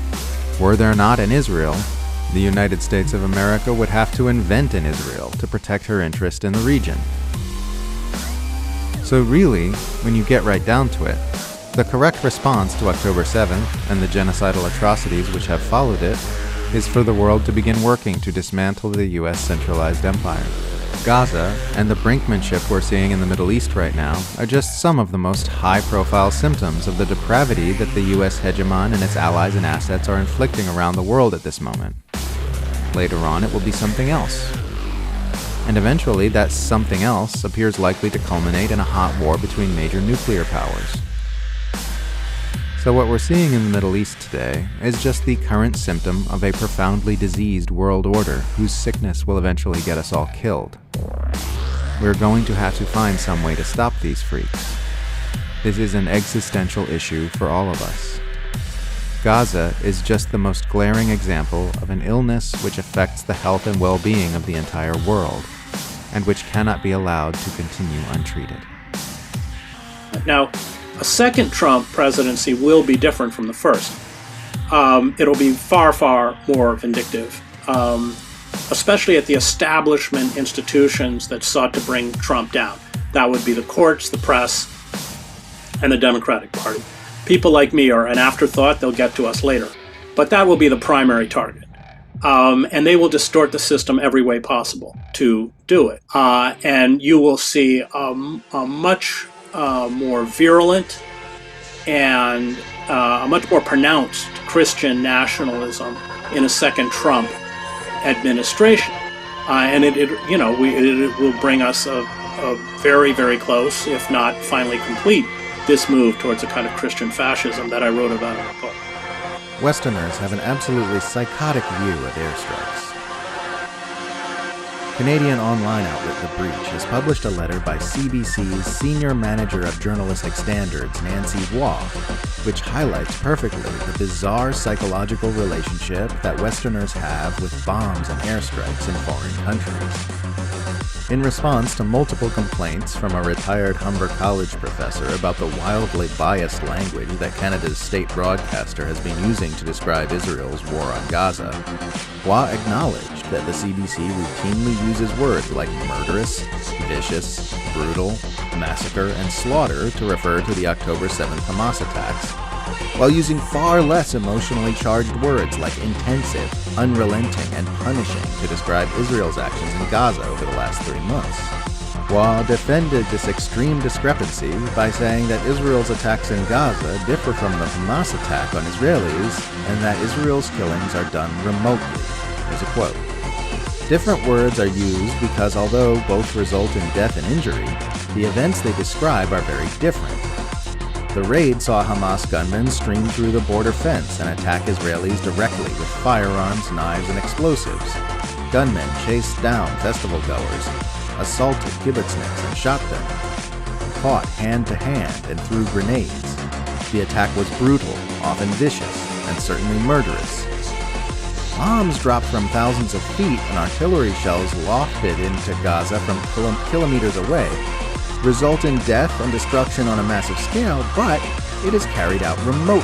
were there not an Israel, the United States of America would have to invent an Israel to protect her interest in the region. So really, when you get right down to it, the correct response to October 7th and the genocidal atrocities which have followed it is for the world to begin working to dismantle the US centralized empire. Gaza and the brinkmanship we're seeing in the Middle East right now are just some of the most high-profile symptoms of the depravity that the US hegemon and its allies and assets are inflicting around the world at this moment. Later on, it will be something else. And eventually, that something else appears likely to culminate in a hot war between major nuclear powers. So what we're seeing in the Middle East today is just the current symptom of a profoundly diseased world order whose sickness will eventually get us all killed. We're going to have to find some way to stop these freaks. This is an existential issue for all of us. Gaza is just the most glaring example of an illness which affects the health and well-being of the entire world, and which cannot be allowed to continue untreated. Now, a second Trump presidency will be different from the first. It'll be far, far more vindictive, especially at the establishment institutions that sought to bring Trump down. That would be the courts, the press, and the Democratic Party. People like me are an afterthought. They'll get to us later. But that will be the primary target. And they will distort the system every way possible to do it. And you will see a much more virulent and a much more pronounced Christian nationalism in a second Trump administration, and it will bring us a very, very close, if not finally complete, this move towards a kind of Christian fascism that I wrote about in the book. Westerners have an absolutely psychotic view of airstrikes. Canadian online outlet The Breach has published a letter by CBC's Senior Manager of Journalistic Standards, Nancy Waugh, which highlights perfectly the bizarre psychological relationship that Westerners have with bombs and airstrikes in foreign countries. In response to multiple complaints from a retired Humber College professor about the wildly biased language that Canada's state broadcaster has been using to describe Israel's war on Gaza, Waugh acknowledged that the CBC routinely uses words like murderous, vicious, brutal, massacre, and slaughter to refer to the October 7th Hamas attacks, while using far less emotionally charged words like intensive, unrelenting, and punishing to describe Israel's actions in Gaza over the last 3 months. Waugh defended this extreme discrepancy by saying that Israel's attacks in Gaza differ from the Hamas attack on Israelis, and that Israel's killings are done remotely. Here's a quote. Different words are used because although both result in death and injury, the events they describe are very different. The raid saw Hamas gunmen stream through the border fence and attack Israelis directly with firearms, knives, and explosives. Gunmen chased down festival goers, assaulted kibbutzniks and shot them, fought hand-to-hand and threw grenades. The attack was brutal, often vicious, and certainly murderous. Bombs dropped from thousands of feet and artillery shells lofted into Gaza from kilometers away result in death and destruction on a massive scale, but it is carried out remotely.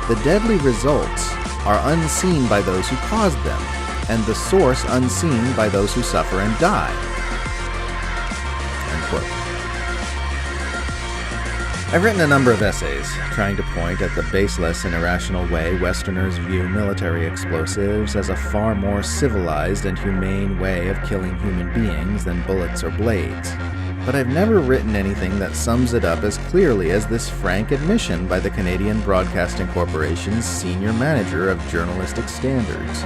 The deadly results are unseen by those who caused them, and the source unseen by those who suffer and die. End quote. I've written a number of essays trying to point at the baseless and irrational way Westerners view military explosives as a far more civilized and humane way of killing human beings than bullets or blades. But I've never written anything that sums it up as clearly as this frank admission by the Canadian Broadcasting Corporation's senior manager of journalistic standards.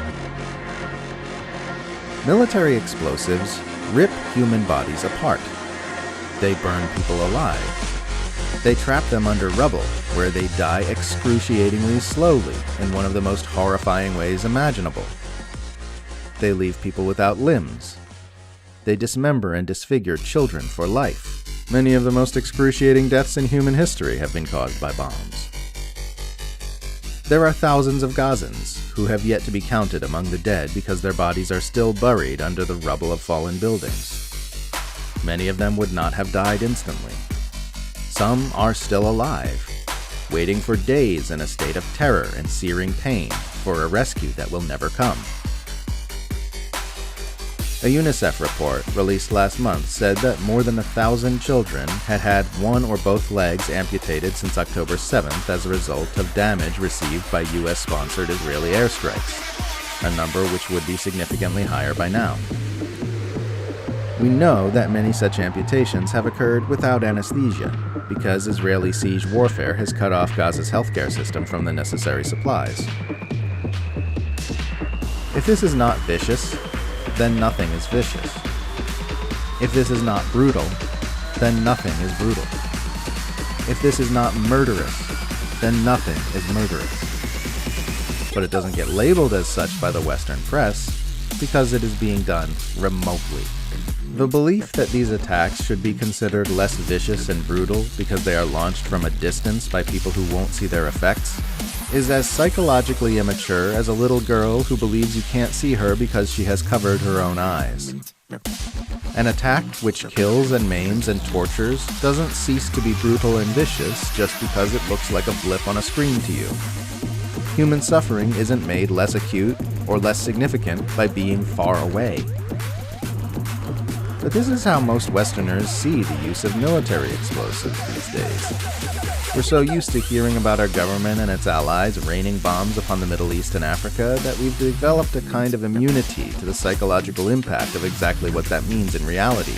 Military explosives rip human bodies apart. They burn people alive. They trap them under rubble, where they die excruciatingly slowly in one of the most horrifying ways imaginable. They leave people without limbs. They dismember and disfigure children for life. Many of the most excruciating deaths in human history have been caused by bombs. There are thousands of Gazans who have yet to be counted among the dead because their bodies are still buried under the rubble of fallen buildings. Many of them would not have died instantly. Some are still alive, waiting for days in a state of terror and searing pain for a rescue that will never come. A UNICEF report released last month said that more than 1,000 children had had one or both legs amputated since October 7th as a result of damage received by US-sponsored Israeli airstrikes, a number which would be significantly higher by now. We know that many such amputations have occurred without anesthesia, because Israeli siege warfare has cut off Gaza's healthcare system from the necessary supplies. If this is not vicious, then nothing is vicious. If this is not brutal, then nothing is brutal. If this is not murderous, then nothing is murderous. But it doesn't get labeled as such by the Western press because it is being done remotely. The belief that these attacks should be considered less vicious and brutal because they are launched from a distance by people who won't see their effects is as psychologically immature as a little girl who believes you can't see her because she has covered her own eyes. An attack which kills and maims and tortures doesn't cease to be brutal and vicious just because it looks like a blip on a screen to you. Human suffering isn't made less acute or less significant by being far away. But this is how most Westerners see the use of military explosives these days. We're so used to hearing about our government and its allies raining bombs upon the Middle East and Africa that we've developed a kind of immunity to the psychological impact of exactly what that means in reality.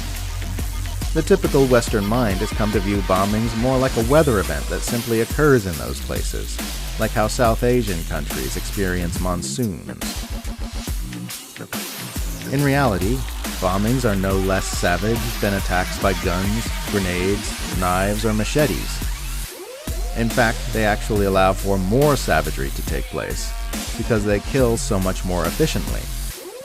The typical Western mind has come to view bombings more like a weather event that simply occurs in those places, like how South Asian countries experience monsoons. In reality, bombings are no less savage than attacks by guns, grenades, knives, or machetes. In fact, they actually allow for more savagery to take place, because they kill so much more efficiently,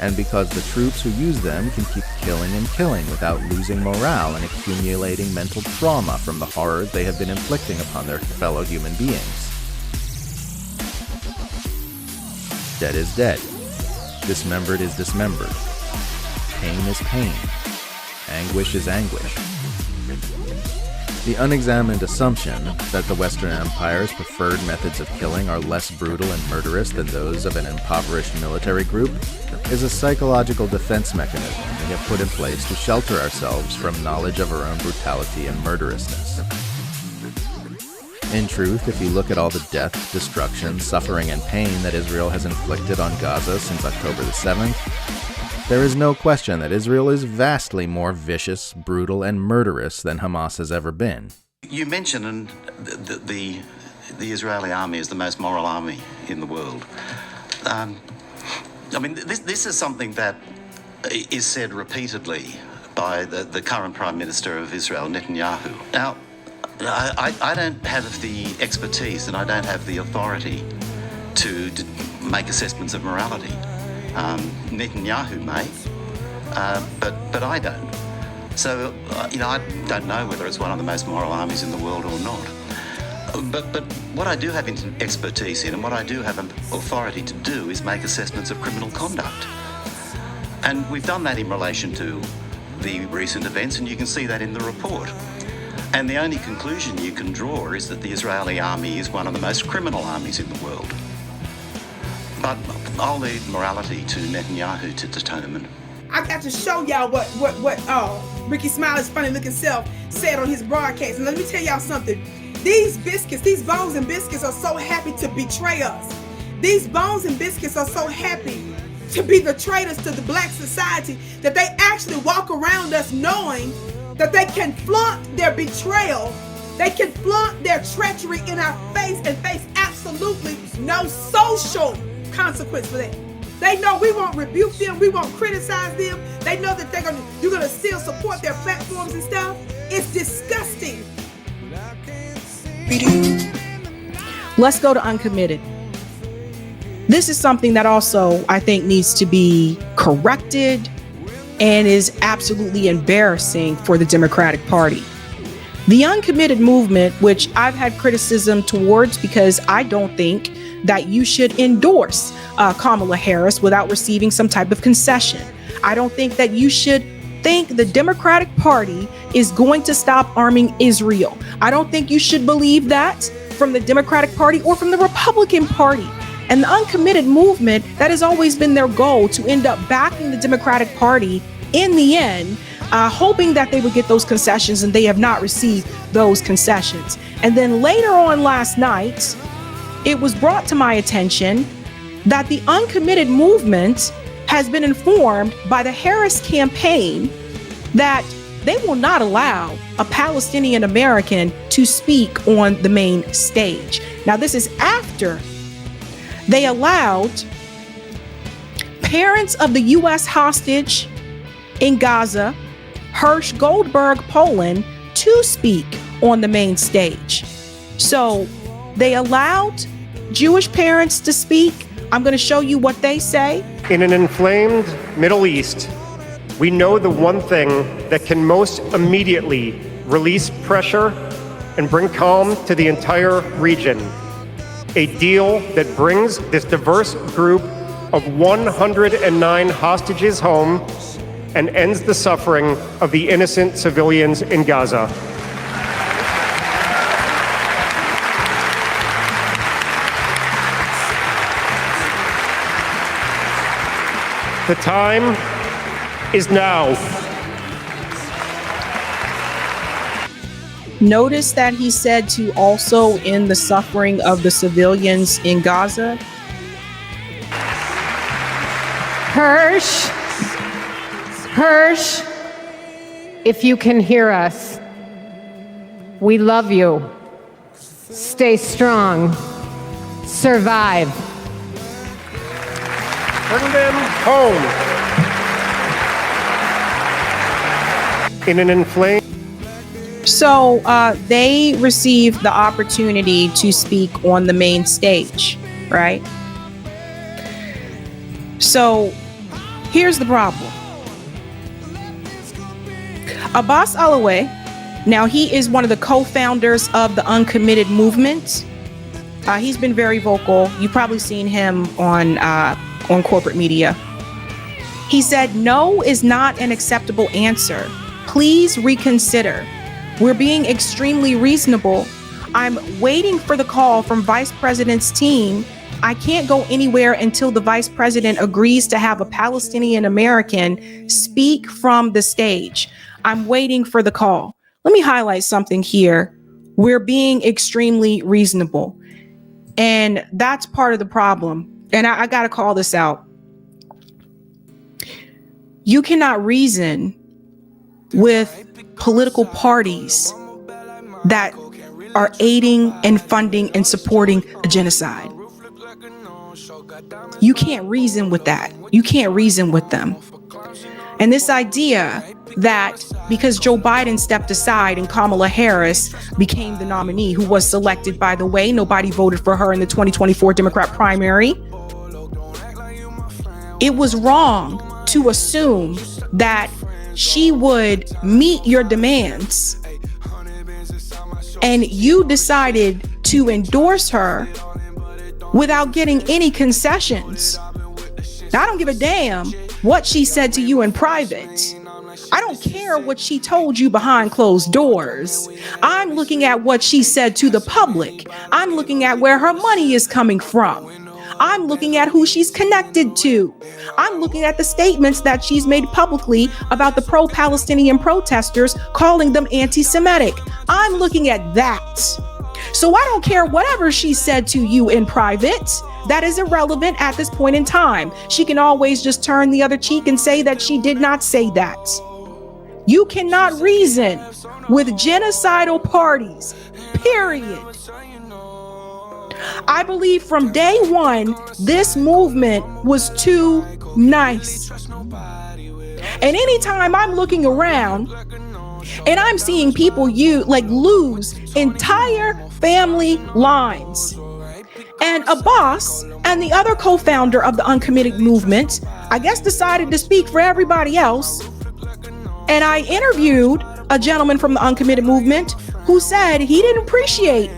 and because the troops who use them can keep killing and killing without losing morale and accumulating mental trauma from the horrors they have been inflicting upon their fellow human beings. Dead is dead. Dismembered is dismembered. pain is pain. Anguish is anguish. The unexamined assumption that the Western Empire's preferred methods of killing are less brutal and murderous than those of an impoverished military group is a psychological defense mechanism we have put in place to shelter ourselves from knowledge of our own brutality and murderousness. In truth, if you look at all the death, destruction, suffering, and pain that Israel has inflicted on Gaza since October the 7th, there is no question that Israel is vastly more vicious, brutal, and murderous than Hamas has ever been. You mentioned the Israeli army is the most moral army in the world. This is something that is said repeatedly by the current Prime Minister of Israel, Netanyahu. Now, I don't have the expertise and I don't have the authority to make assessments of morality. Netanyahu may, but I don't. So, I don't know whether it's one of the most moral armies in the world or not. But what I do have expertise in and what I do have authority to do is make assessments of criminal conduct. And we've done that in relation to the recent events, and you can see that in the report. And the only conclusion you can draw is that the Israeli army is one of the most criminal armies in the world. But I'll leave morality to Netanyahu to determine. I got to show y'all what Ricky Smiley's funny looking self said on his broadcast. And let me tell y'all something. These biscuits, these bones and biscuits are so happy to betray us. These bones and biscuits are so happy to be the traitors to the black society that they actually walk around us knowing that they can flaunt their betrayal. They can flaunt their treachery in our face and face absolutely no social consequence for that. They know we won't rebuke them, we won't criticize them. They know that you're gonna still support their platforms and stuff. It's disgusting. Let's go to uncommitted. This is something that also I think needs to be corrected and is absolutely embarrassing for the Democratic Party. The uncommitted movement, which I've had criticism towards because I don't think that you should endorse Kamala Harris without receiving some type of concession. I don't think that you should think the Democratic Party is going to stop arming Israel. I don't think you should believe that from the Democratic Party or from the Republican Party. And the uncommitted movement, that has always been their goal, to end up backing the Democratic Party in the end, hoping that they would get those concessions, and they have not received those concessions. And then later on last night, it was brought to my attention that the uncommitted movement has been informed by the Harris campaign that they will not allow a Palestinian American to speak on the main stage. Now, this is after they allowed parents of the U.S. hostage in Gaza, Hirsch Goldberg Poland, to speak on the main stage. So they allowed Jewish parents to speak. I'm going to show you what they say. In an inflamed Middle East, we know the one thing that can most immediately release pressure and bring calm to the entire region. A deal that brings this diverse group of 109 hostages home and ends the suffering of the innocent civilians in Gaza. The time is now. Notice that he said to also end the suffering of the civilians in Gaza. Hirsch, if you can hear us, we love you. Stay strong. Survive. Bring them home. In an inflamed... So they received the opportunity to speak on the main stage, right? So here's the problem. Abbas Alaway, now he is one of the co-founders of the Uncommitted movement. He's been very vocal. You've probably seen him on corporate media. He said, no is not an acceptable answer. Please reconsider. We're being extremely reasonable. I'm waiting for the call from Vice President's team. I can't go anywhere until the Vice President agrees to have a Palestinian American speak from the stage. I'm waiting for the call. Let me highlight something here. We're being extremely reasonable. And that's part of the problem. And I got to call this out. You cannot reason with political parties that are aiding and funding and supporting a genocide. You can't reason with that. You can't reason with them. And this idea that because Joe Biden stepped aside and Kamala Harris became the nominee, who was selected, by the way, nobody voted for her in the 2024 Democrat primary. It was wrong to assume that she would meet your demands, and you decided to endorse her without getting any concessions. Now, I don't give a damn what she said to you in private. I don't care what she told you behind closed doors. I'm looking at what she said to the public. I'm looking at where her money is coming from. I'm looking at who she's connected to. I'm looking at the statements that she's made publicly about the pro-Palestinian protesters, calling them anti-Semitic. I'm looking at that. So I don't care whatever she said to you in private. That is irrelevant at this point in time. She can always just turn the other cheek and say that she did not say that. You cannot reason with genocidal parties, period. I believe from day one, this movement was too nice. And anytime I'm looking around and I'm seeing people lose entire family lines, and Abbas and the other co-founder of the Uncommitted movement, I guess, decided to speak for everybody else. And I interviewed a gentleman from the Uncommitted movement who said he didn't appreciate,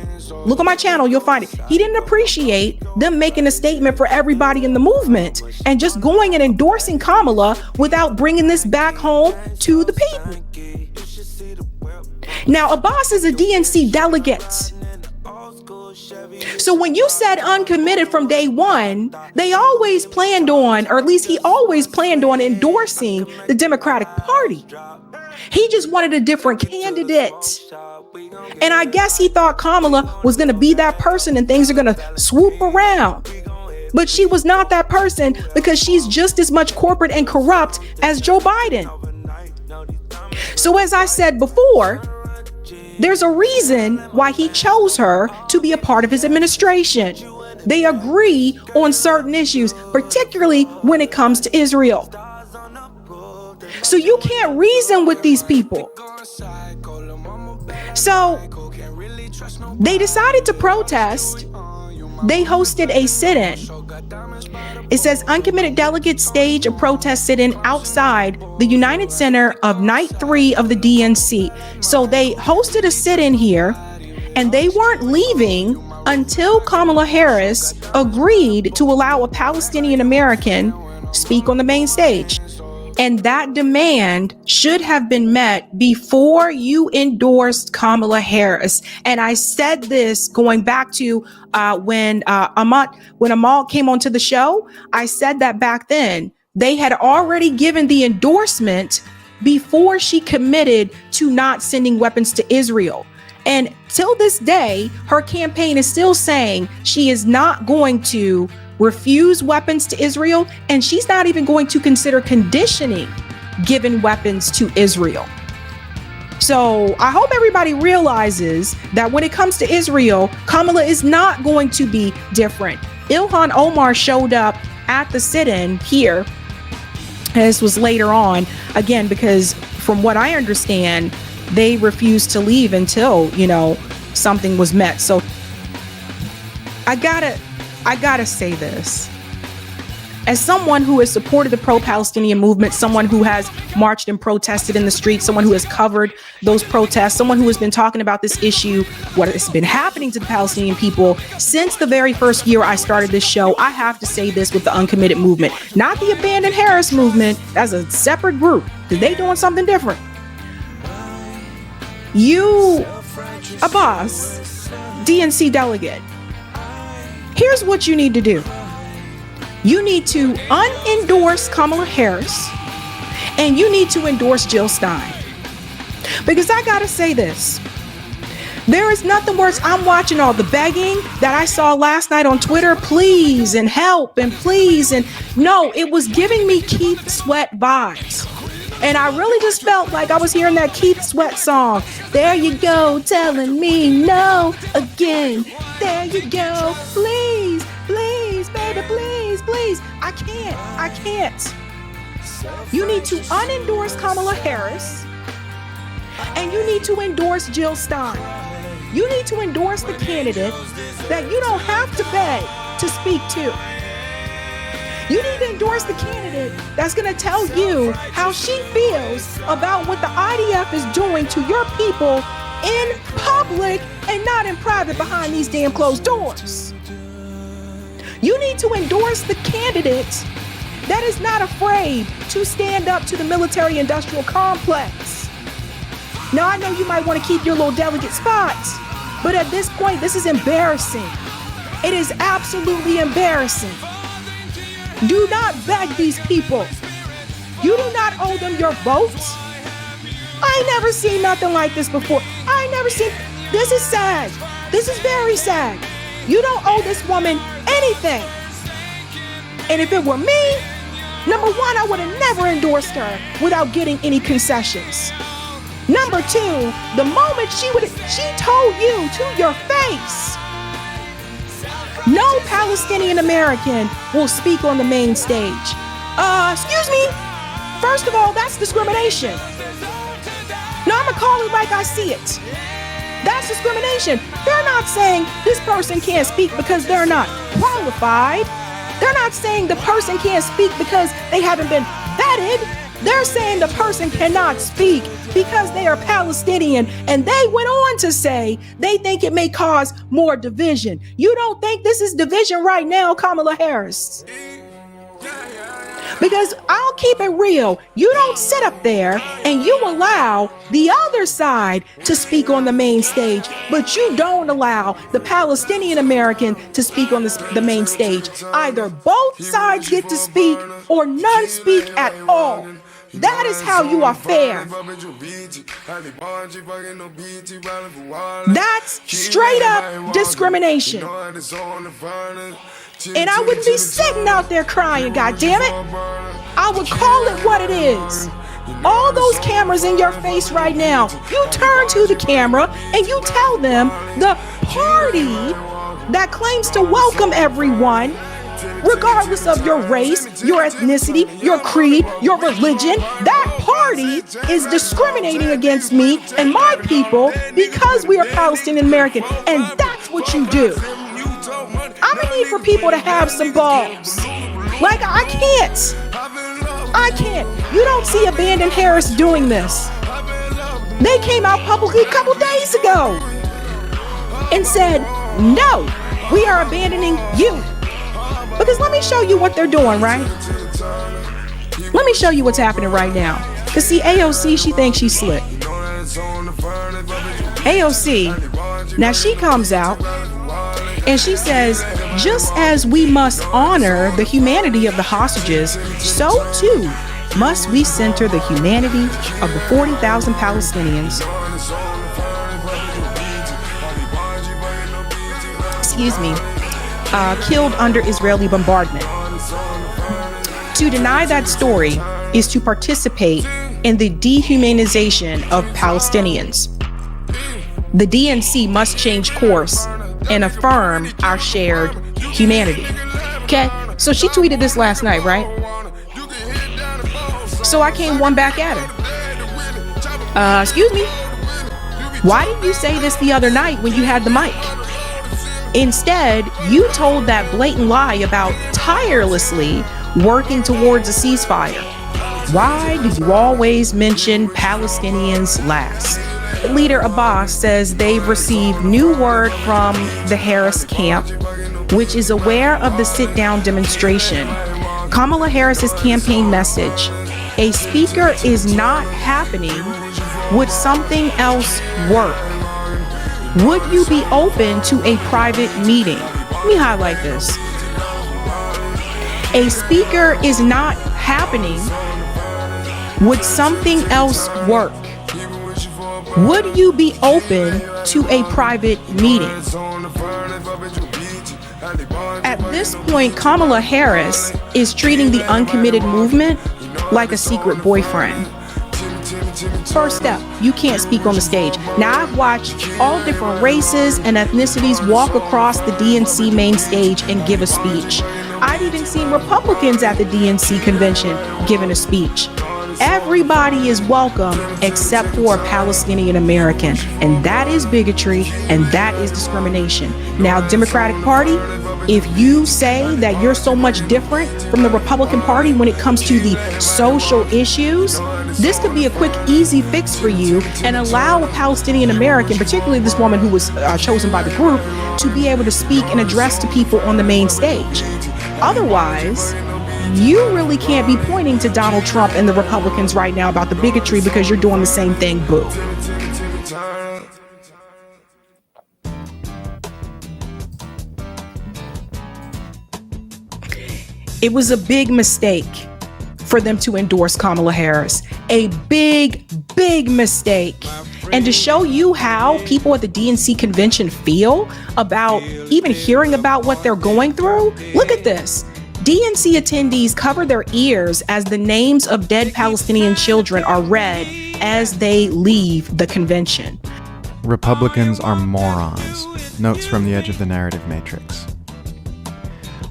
look on my channel, you'll find it. He didn't appreciate them making a statement for everybody in the movement and just going and endorsing Kamala without bringing this back home to the people. Now, Abbas is a DNC delegate. So when you said uncommitted from day one, they always planned on, or at least he always planned on endorsing the Democratic Party. He just wanted a different candidate. And I guess he thought Kamala was going to be that person and things are going to swoop around. But she was not that person, because she's just as much corporate and corrupt as Joe Biden. So as I said before, there's a reason why he chose her to be a part of his administration. They agree on certain issues, particularly when it comes to Israel. So you can't reason with these people. So they decided to protest. They hosted a sit-in. It says uncommitted delegates stage a protest sit-in outside the United Center of Night 3 of the DNC. So they hosted a sit-in here, and they weren't leaving until Kamala Harris agreed to allow a Palestinian American speak on the main stage. And that demand should have been met before you endorsed Kamala Harris. And I said this going back to when Amal came onto the show. I said that back then they had already given the endorsement before she committed to not sending weapons to Israel. And till this day, her campaign is still saying she is not going to refuse weapons to Israel, and she's not even going to consider conditioning giving weapons to Israel. So I hope everybody realizes that when it comes to Israel, Kamala is not going to be different. Ilhan Omar showed up at the sit-in here. This was later on, again, because from what I understand, they refused to leave until, something was met. So I gotta say this. as someone who has supported the pro-Palestinian movement, someone who has marched and protested in the streets, someone who has covered those protests, someone who has been talking about this issue, what has been happening to the Palestinian people since the very first year I started this show, I have to say this with the uncommitted movement, not the Abandon Harris movement. That's a separate group because they doing something different. You, Abbas, DNC delegate, here's what you need to do. You need to unendorse Kamala Harris and you need to endorse Jill Stein. Because I gotta say this, there is nothing worse. I'm watching all the begging that I saw last night on Twitter, please and help and please. And no, it was giving me Keith Sweat vibes. And I really just felt like I was hearing that Keith Sweat song. There you go, telling me no again. There you go, please, please, baby, please, please. I can't. You need to unendorse Kamala Harris and you need to endorse Jill Stein. You need to endorse the candidate that you don't have to beg to speak to. You need to endorse the candidate that's going to tell you how she feels about what the IDF is doing to your people in public and not in private behind these damn closed doors. You need to endorse the candidate that is not afraid to stand up to the military-industrial complex. Now, I know you might want to keep your little delegate spots, but at this point, this is embarrassing. It is absolutely embarrassing. Do not beg these people. You do not owe them your votes. I ain't never seen nothing like this before. This is sad. This is very sad. You don't owe this woman anything. And if it were me, number one, I would have never endorsed her without getting any concessions. Number two, the moment she told you to your face, no Palestinian American will speak on the main stage. Excuse me. First of all, that's discrimination. No, I'm gonna call it like I see it. That's discrimination. They're not saying this person can't speak because they're not qualified. They're not saying the person can't speak because they haven't been vetted. They're saying the person cannot speak because they are Palestinian. And they went on to say they think it may cause more division. You don't think this is division right now, Kamala Harris? Because I'll keep it real. You don't sit up there and you allow the other side to speak on the main stage, but you don't allow the Palestinian American to speak on the main stage. Either both sides get to speak or none speak at all. That is how you are fair. That's straight up discrimination. And I wouldn't be sitting out there crying, goddammit. I would call it what it is. All those cameras in your face right now, you turn to the camera and you tell them the party that claims to welcome everyone, regardless of your race, your ethnicity, your creed, your religion, that party is discriminating against me and my people because we are Palestinian American. And that's what you do. I'm gonna need for people to have some balls. Like, I can't. You don't see Abandon Harris doing this. They came out publicly a couple days ago and said, no, we are abandoning you. Because let me show you what they're doing, right? Let me show you what's happening right now. Because see, AOC, she thinks she's slick. AOC, now she comes out and she says, just as we must honor the humanity of the hostages, so too must we center the humanity of the 40,000 Palestinians, killed under Israeli bombardment. To deny that story is to participate in the dehumanization of Palestinians. The DNC must change course and affirm our shared humanity. Okay, so she tweeted this last night, right? So I came one back at her. Excuse me, why didn't you say this the other night when you had the mic? Instead, you told that blatant lie about tirelessly working towards a ceasefire. Why do you always mention Palestinians last? Leader Abbas says they've received new word from the Harris camp, which is aware of the sit-down demonstration. Kamala Harris's campaign message: a speaker is not happening. Would something else work? Would you be open to a private meeting? Let me highlight this. A speaker is not happening. Would something else work? Would you be open to a private meeting? At this point, Kamala Harris is treating the uncommitted movement like a secret boyfriend. First step, you can't speak on the stage. Now, I've watched all different races and ethnicities walk across the DNC main stage and give a speech. I've even seen Republicans at the DNC convention giving a speech. Everybody is welcome except for a Palestinian American, and that is bigotry and that is discrimination. Now, Democratic Party, if you say that you're so much different from the Republican Party when it comes to the social issues, this could be a quick, easy fix for you and allow a Palestinian American, particularly this woman who was chosen by the group, to be able to speak and address to people on the main stage. Otherwise, you really can't be pointing to Donald Trump and the Republicans right now about the bigotry because you're doing the same thing, boo. It was a big mistake for them to endorse Kamala Harris. A big, big mistake. And to show you how people at the DNC convention feel about even hearing about what they're going through, look at this. DNC attendees cover their ears as the names of dead Palestinian children are read as they leave the convention. Republicans are morons. Notes from the edge of the narrative matrix.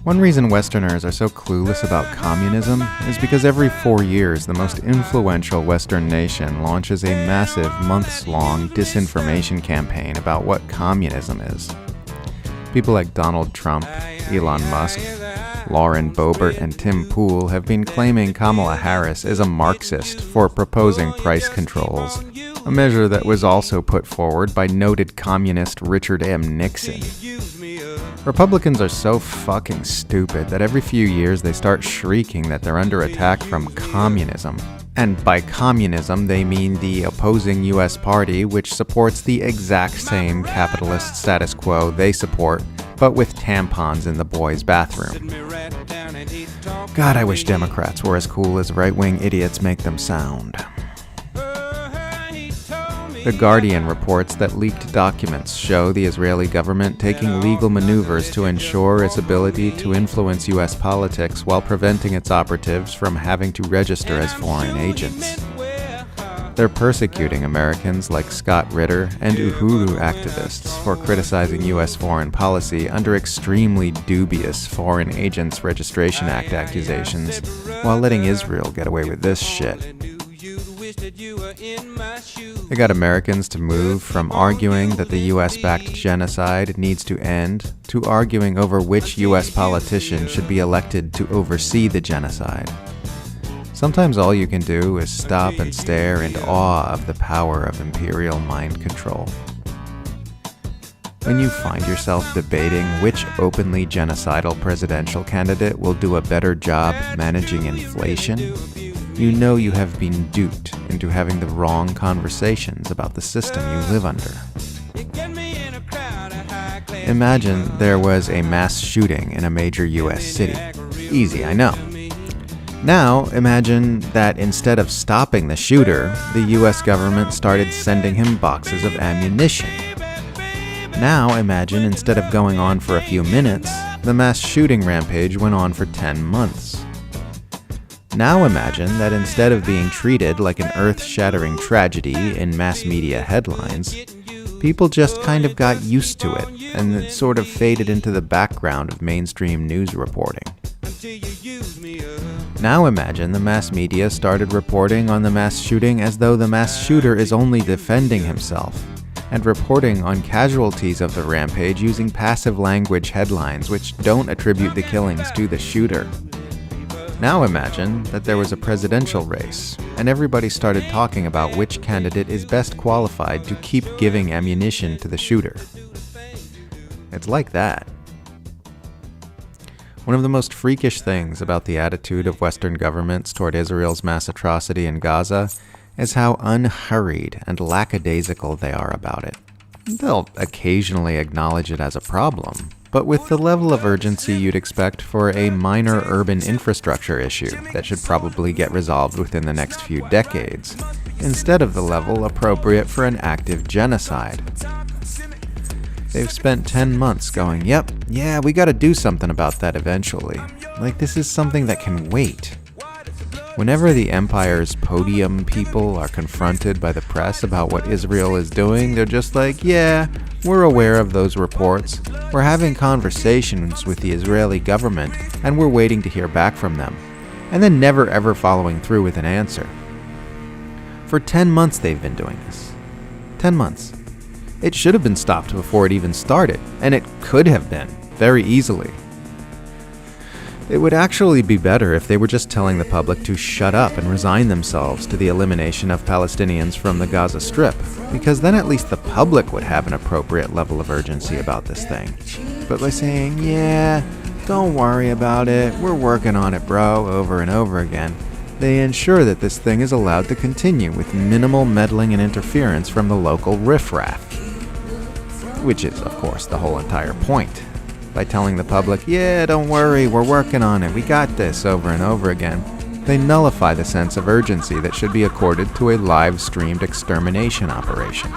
One reason Westerners are so clueless about communism is because every 4 years the most influential Western nation launches a massive months-long disinformation campaign about what communism is. People like Donald Trump, Elon Musk, Lauren Boebert, and Tim Pool have been claiming Kamala Harris is a Marxist for proposing price controls, a measure that was also put forward by noted communist Richard M. Nixon. Republicans are so fucking stupid that every few years they start shrieking that they're under attack from communism. And by communism, they mean the opposing US party, which supports the exact same capitalist status quo they support, but with tampons in the boys' bathroom. God, I wish Democrats were as cool as right-wing idiots make them sound. The Guardian reports that leaked documents show the Israeli government taking legal maneuvers to ensure its ability to influence US politics while preventing its operatives from having to register as foreign agents. They're persecuting Americans like Scott Ritter and Uhuru activists for criticizing US foreign policy under extremely dubious Foreign Agents Registration Act accusations, while letting Israel get away with this shit. They got Americans to move from arguing that the US-backed genocide needs to end to arguing over which US politician should be elected to oversee the genocide. Sometimes all you can do is stop and stare in awe of the power of imperial mind control. When you find yourself debating which openly genocidal presidential candidate will do a better job managing inflation, you know you have been duped into having the wrong conversations about the system you live under. Imagine there was a mass shooting in a major US city. Easy, I know. Now, imagine that instead of stopping the shooter, the US government started sending him boxes of ammunition. Now, imagine instead of going on for a few minutes, the mass shooting rampage went on for 10 months. Now imagine that instead of being treated like an earth-shattering tragedy in mass media headlines, people just kind of got used to it, and it sort of faded into the background of mainstream news reporting. Now imagine the mass media started reporting on the mass shooting as though the mass shooter is only defending himself, and reporting on casualties of the rampage using passive language headlines which don't attribute the killings to the shooter. Now imagine that there was a presidential race, and everybody started talking about which candidate is best qualified to keep giving ammunition to the shooter. It's like that. One of the most freakish things about the attitude of Western governments toward Israel's mass atrocity in Gaza is how unhurried and lackadaisical they are about it. They'll occasionally acknowledge it as a problem, but with the level of urgency you'd expect for a minor urban infrastructure issue that should probably get resolved within the next few decades, instead of the level appropriate for an active genocide. They've spent 10 months going, yep, yeah, we gotta do something about that eventually. Like this is something that can wait. Whenever the Empire's podium people are confronted by the press about what Israel is doing, they're just like, yeah, we're aware of those reports. We're having conversations with the Israeli government, and we're waiting to hear back from them. And then never ever following through with an answer. For 10 months they've been doing this. 10 months. It should have been stopped before it even started, and it could have been, very easily. It would actually be better if they were just telling the public to shut up and resign themselves to the elimination of Palestinians from the Gaza Strip, because then at least the public would have an appropriate level of urgency about this thing. But by saying, yeah, don't worry about it, we're working on it, bro, over and over again, they ensure that this thing is allowed to continue with minimal meddling and interference from the local riffraff. Which is, of course, the whole entire point. By telling the public, yeah, don't worry, we're working on it, we got this, over and over again, they nullify the sense of urgency that should be accorded to a live-streamed extermination operation.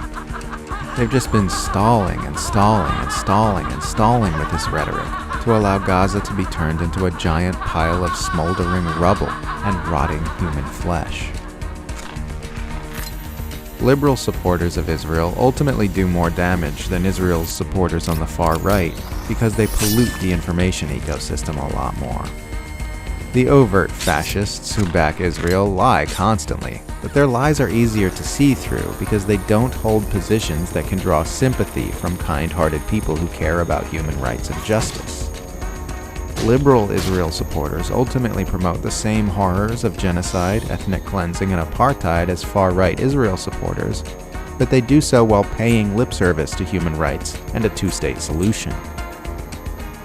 They've just been stalling and stalling and stalling and stalling with this rhetoric to allow Gaza to be turned into a giant pile of smoldering rubble and rotting human flesh. Liberal supporters of Israel ultimately do more damage than Israel's supporters on the far right because they pollute the information ecosystem a lot more. The overt fascists who back Israel lie constantly, but their lies are easier to see through because they don't hold positions that can draw sympathy from kind-hearted people who care about human rights and justice. Liberal Israel supporters ultimately promote the same horrors of genocide, ethnic cleansing, and apartheid as far-right Israel supporters, but they do so while paying lip service to human rights and a two-state solution.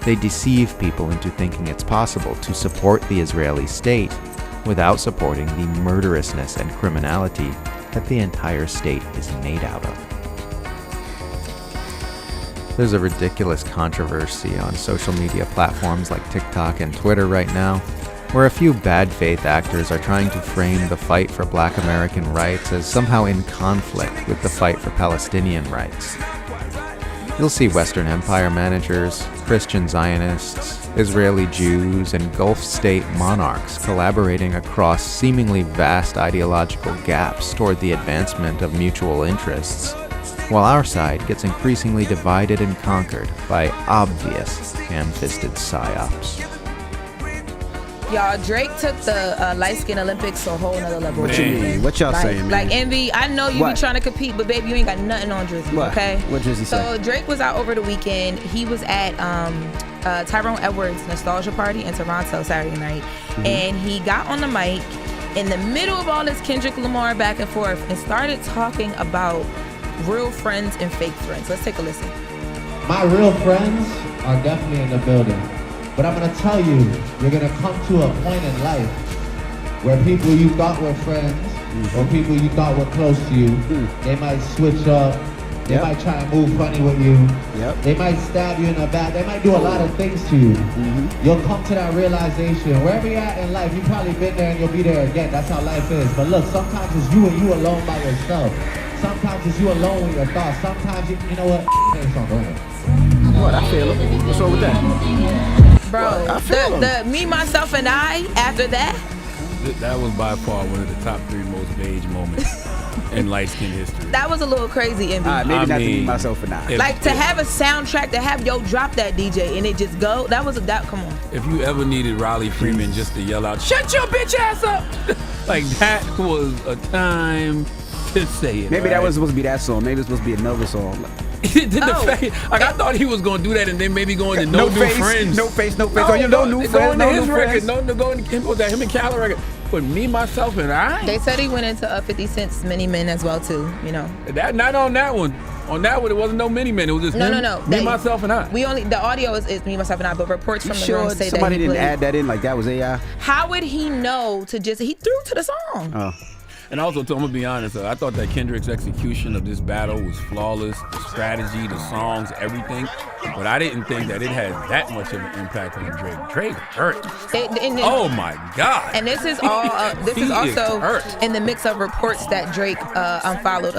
They deceive people into thinking it's possible to support the Israeli state without supporting the murderousness and criminality that the entire state is made out of. There's a ridiculous controversy on social media platforms like TikTok and Twitter right now, where a few bad faith actors are trying to frame the fight for Black American rights as somehow in conflict with the fight for Palestinian rights. You'll see Western Empire managers, Christian Zionists, Israeli Jews, and Gulf state monarchs collaborating across seemingly vast ideological gaps toward the advancement of mutual interests, while our side gets increasingly divided and conquered by obvious ham-fisted psyops. Y'all, Drake took the light-skin Olympics to a whole nother level. What you mean? What y'all saying, man? Like, Envy, I know you What? be trying to compete, but baby, you ain't got nothing on Drizzy, What? okay? What Drizzy So say? Drake was out over the weekend. He was at Tyrone Edwards' Nostalgia Party in Toronto Saturday night, and he got on the mic in the middle of all this Kendrick Lamar back and forth and started talking about real friends and fake friends. Let's take a listen. My real friends are definitely in the building. But I'm gonna tell you, you're gonna come to a point in life where people you thought were friends or people you thought were close to you, they might switch up, they might try and move funny with you, they might stab you in the back, they might do a lot of things to you. You'll come to that realization, wherever you're at in life, you've probably been there and you'll be there again. That's how life is. But look, sometimes it's you and you alone by yourself. Sometimes it's you alone with your thoughts. Sometimes you know what? Go ahead. What? I feel it. What's wrong with that? Bro, I feel the Me, Myself, and I, after that, That was by far one of the top 3 most beige moments in light skin history. that was a little crazy, Envy. Maybe not to me, myself, and I. Like, to have a soundtrack, to have yo drop that DJ and it just go, that was come on. If you ever needed Riley Freeman just to yell out, "Shut your bitch ass up!" like that was a time to say it. Maybe that right? was supposed to be that song. Maybe it's supposed to be another song. I thought he was gonna do that and then maybe go into no new friends. No face. Oh, you know, new friends. No His new record. friends. Go into him and Khaled record. But me, myself, and I. They said he went into 50 Cent's Many Men as well too. You know. That not on that one. On that one, it wasn't no Many Men. It was just him, me, myself, and I. The audio is me, myself, and I. But reports from the Sure, room say that somebody he didn't played. add that in like that was AI. How would he know to just? He threw to the song. Oh. And also, I'm gonna be honest, I thought that Kendrick's execution of this battle was flawless. The strategy, the songs, everything. But I didn't think that it had that much of an impact on Drake. Drake hurt. Oh my God. And this is all. This is also hurt. in the mix of reports that Drake unfollowed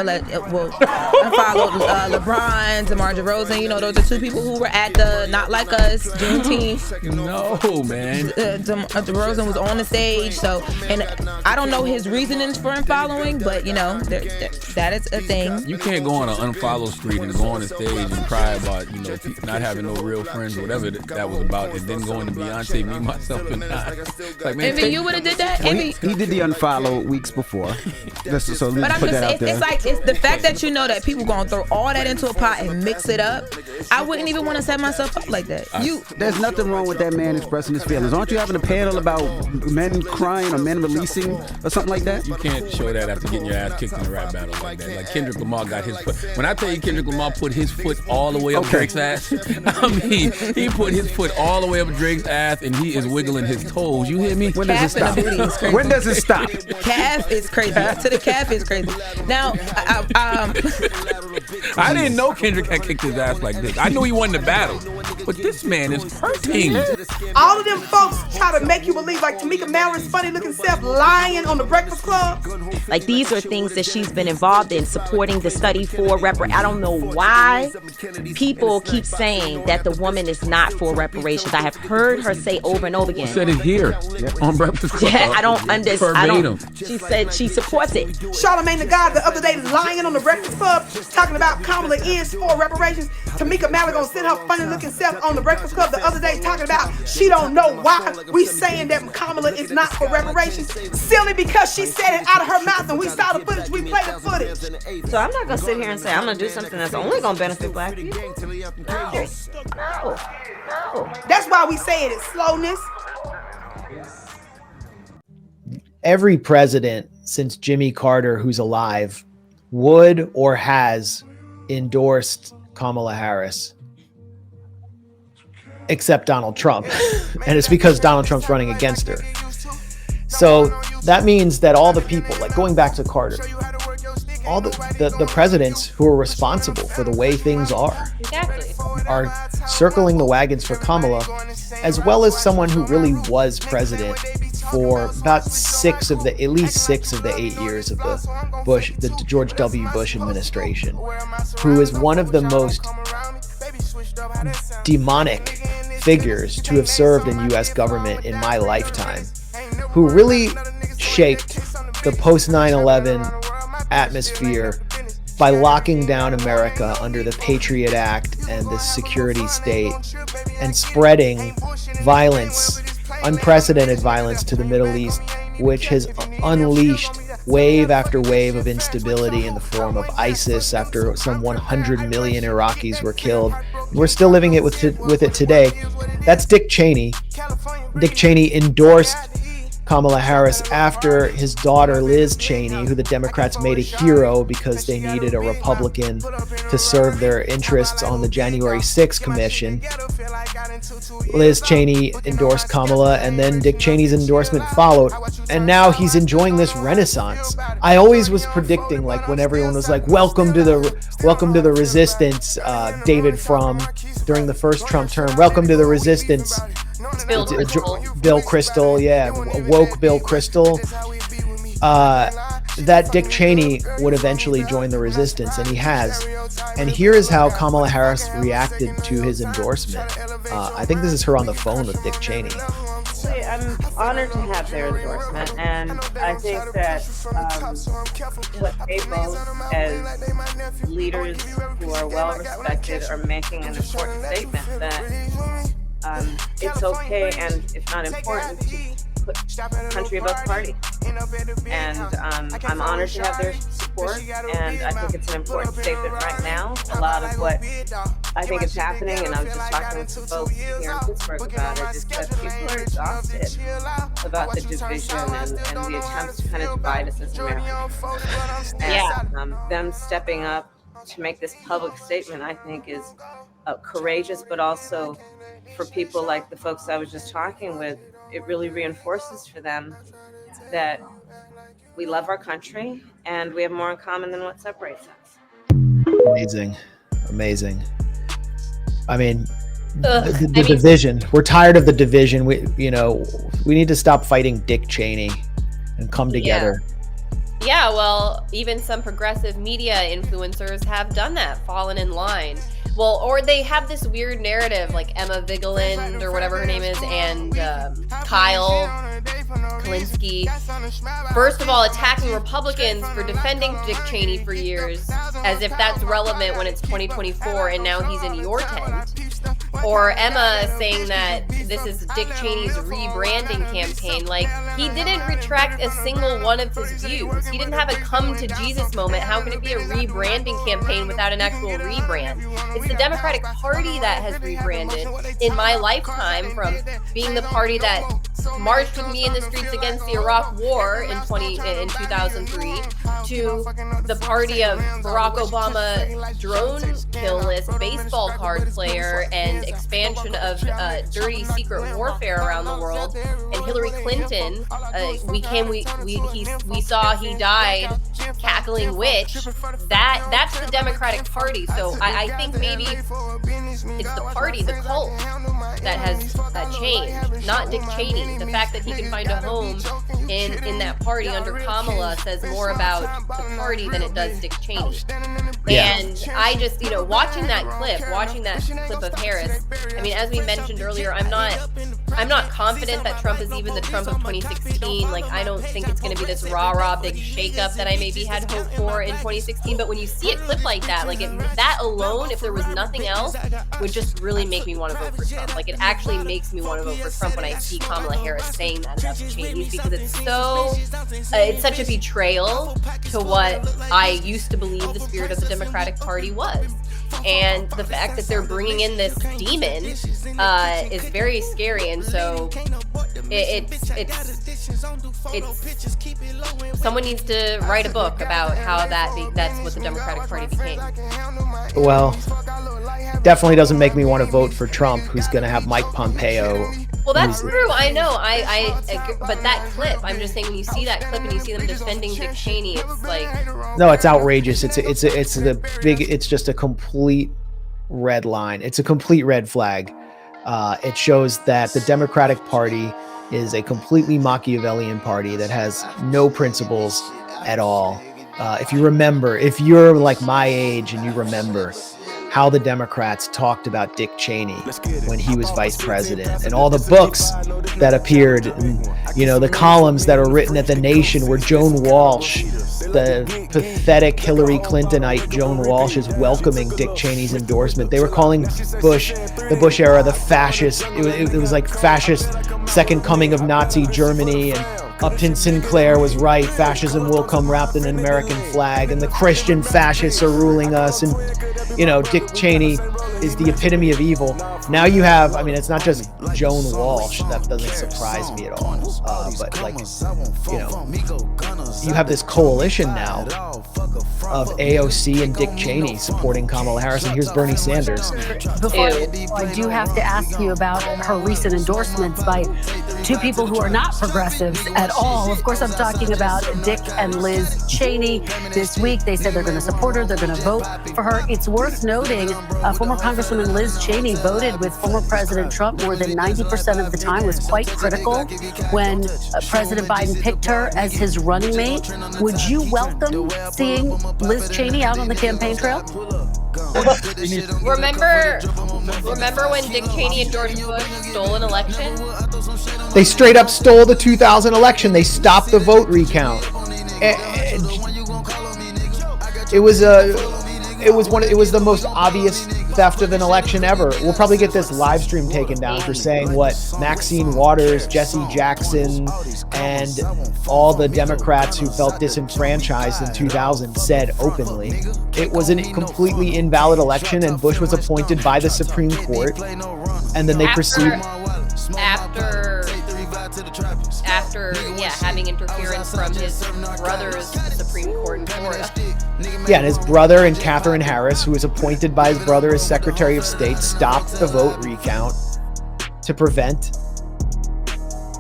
LeBron, DeMar DeRozan. You know, those are two people who were at the Not Like Us Juneteenth. No, man. DeRozan was on the stage, so and I don't know his reasonings for unfollowing, but you know that is a thing. You can't go on an unfollow street and go on the stage and cry about not having no real friends or whatever that was about, and then going to Beyonce, me, myself, and I. Like, man, Envy, you would have did that. Well, Envy. he did the unfollow weeks before. So let's But I'm put just that out saying, there. it's the fact that you know that people gonna throw all that into a pot and mix it up. I wouldn't even want to set myself up like that. There's nothing wrong with that man expressing his feelings. Aren't you having a panel about men crying or men releasing or something like that? You can't show that after getting your ass kicked in a rap battle like that. Like Kendrick Lamar got his foot. When I tell you Kendrick Lamar put his foot all the way up Drake's ass, I mean, he put his foot all the way up Drake's ass and he is wiggling his toes. You hear me? When does it stop? When does it stop? Calf is crazy. To the calf is crazy. Now, I didn't know Kendrick had kicked his ass like this. I knew he won the battle, but this man is hurting. All of them folks try to make you believe like Tamika Mallory's funny looking self lying on the Breakfast Club. Like these are things that she's been involved in, supporting the study for I don't know why people keep saying that the woman is not for reparations. I have heard her say over and over again. Said it here on Breakfast Club. Yeah, I don't understand. Verbatim. She said she supports it. Charlamagne the God the other day lying on the Breakfast Club talking about Kamala is for reparations. Tamika Mallory gonna send her funny looking self on the Breakfast Club the other day talking about she don't know why we saying that Kamala is not for reparations. Silly because she said it out of her mouth and we saw the footage, we played the footage. So I'm not gonna sit here and say I'm gonna do something that's only gonna benefit black people. No. That's why we say it is slowness. Every president since Jimmy Carter who's alive would or has endorsed Kamala Harris, except Donald Trump. And it's because Donald Trump's running against her. So that means that all the people, like going back to Carter, all the presidents who are responsible for the way things are circling the wagons for Kamala, as well as someone who really was president for about at least six of the 8 years of the George W. Bush administration, who is one of the most demonic figures to have served in U.S. government in my lifetime, who really shaped the post 9/11 atmosphere by locking down America under the Patriot Act and the security state and spreading violence, unprecedented violence to the Middle East, which has unleashed wave after wave of instability in the form of ISIS after some 100 million Iraqis were killed. We're still living it with it today. That's Dick Cheney. Dick Cheney endorsed Kamala Harris after his daughter Liz Cheney, who the Democrats made a hero because they needed a Republican to serve their interests on the January 6th commission. Liz Cheney endorsed Kamala, and then Dick Cheney's endorsement followed, and now he's enjoying this renaissance. I always was predicting, like when everyone was like, welcome to the resistance, David Frum during the first Trump term, welcome to the resistance, Bill Kristol, yeah, woke Bill Kristol, that Dick Cheney would eventually join the resistance, and he has. And here is how Kamala Harris reacted to his endorsement. I think this is her on the phone with Dick Cheney. I'm honored to have their endorsement, and I think that what they both, as leaders who are well respected, are making an important statement that it's okay, and if not important, to put country above party. And I'm honored to have their support, and I think it's an important statement right now. A lot of what I think is happening, and I was just talking with some folks here in Pittsburgh about it, is that people are exhausted about the division and the attempts to kind of divide us as Americans. And them stepping up to make this public statement, I think, is courageous, but also for people like the folks I was just talking with, it really reinforces for them that we love our country and we have more in common than what separates us. Amazing. I mean, the division. We're tired of the division. We need to stop fighting Dick Cheney and come together. Yeah, well, even some progressive media influencers have done that, fallen in line. Well, or they have this weird narrative, like Emma Vigeland or whatever her name is, and Kyle Kalinske. First of all, attacking Republicans for defending Dick Cheney for years, as if that's relevant when it's 2024 and now he's in your tent. Or Emma saying that this is Dick Cheney's rebranding campaign. Like, he didn't retract a single one of his views. He didn't have a come to Jesus moment. How can it be a rebranding campaign without an actual rebrand? It's the Democratic Party that has rebranded in my lifetime, from being the party that marched with me in the streets against the Iraq War in 2003 to the party of Barack Obama drone kill list baseball card player and expansion of dirty secret warfare around the world, and Hillary Clinton. We saw he died cackling witch. That's the Democratic Party. So I think maybe it's the party, the cult, that has changed, not Dick Cheney. The fact that he can find a home in that party under Kamala says more about the party than it does Dick Cheney. Yeah. And I just, watching that clip of Harris, I mean, as we mentioned earlier, I'm not confident that Trump is even the Trump of 2016. Like, I don't think it's going to be this rah-rah big shakeup that I maybe had hoped for in 2016. But when you see a clip like that, that alone, if there was nothing else, would just really make me want to vote for Trump. Like, it actually makes me want to vote for Trump when I see Kamala Harris saying that about the Cheneys, because it's such a betrayal to what I used to believe the spirit of the Democratic Party was. And the fact that they're bringing in this demon is very scary. And so it's someone needs to write a book about how that's what the Democratic Party became. Well, definitely doesn't make me want to vote for Trump, who's going to have Mike Pompeo. Well, that's true. I know. I agree. But that clip, I'm just saying, when you see that clip and you see them defending Dick Cheney, it's like, no, it's outrageous. It's just a complete red line. It's a complete red flag. It shows that the Democratic Party is a completely Machiavellian party that has no principles at all. If you're like my age and you remember how the Democrats talked about Dick Cheney when he was vice president, and all the books that appeared, and, the columns that are written at The Nation where Joan Walsh, the pathetic Hillary Clintonite Joan Walsh, is welcoming Dick Cheney's endorsement. They were calling the Bush era, the fascist. It was like fascist second coming of Nazi Germany, and Upton Sinclair was right. Fascism will come wrapped in an American flag, and the Christian fascists are ruling us. And, Dick Cheney is the epitome of evil. Now you have, it's not just Joan Walsh. That doesn't surprise me at all. But you have this coalition now of AOC and Dick Cheney supporting Kamala Harris, and here's Bernie Sanders. I do have to ask you about her recent endorsements by two people who are not progressives at all. Of course, I'm talking about Dick and Liz Cheney. This week, they said they're going to support her. They're going to vote for her. It's worth noting, former Congresswoman Liz Cheney voted with former President Trump more than 90% of the time, was quite critical when President Biden picked her as his running mate. Would you welcome seeing Liz Cheney out on the campaign trail? Remember when Dick Cheney and George Bush stole an election? They straight up stole the 2000 election. They stopped the vote recount. It was the most obvious theft of an election ever. We'll probably get this live stream taken down for saying what Maxine Waters, Jesse Jackson, and all the Democrats who felt disenfranchised in 2000 said openly. It was a completely invalid election, and Bush was appointed by the Supreme Court, and then they proceeded. After having interference from his brother's Supreme Court in Florida. Yeah, and his brother and Katherine Harris, who was appointed by his brother as Secretary of State, stopped the vote recount to prevent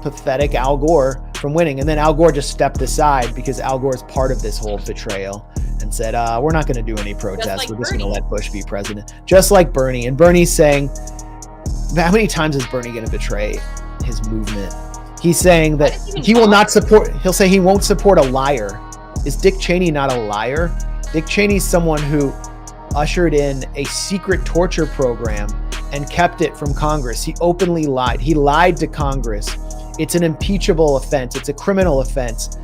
pathetic Al Gore from winning. And then Al Gore just stepped aside because Al Gore is part of this whole betrayal and said, we're not going to do any protests. We're just going to let Bush be president. Just like Bernie. And Bernie's saying, how many times is Bernie going to betray his movement? He's saying that he will not support, he'll say he won't support a liar. Is Dick Cheney not a liar? Dick Cheney's someone who ushered in a secret torture program and kept it from Congress. He openly lied. He lied to Congress. It's an impeachable offense. It's a criminal offense.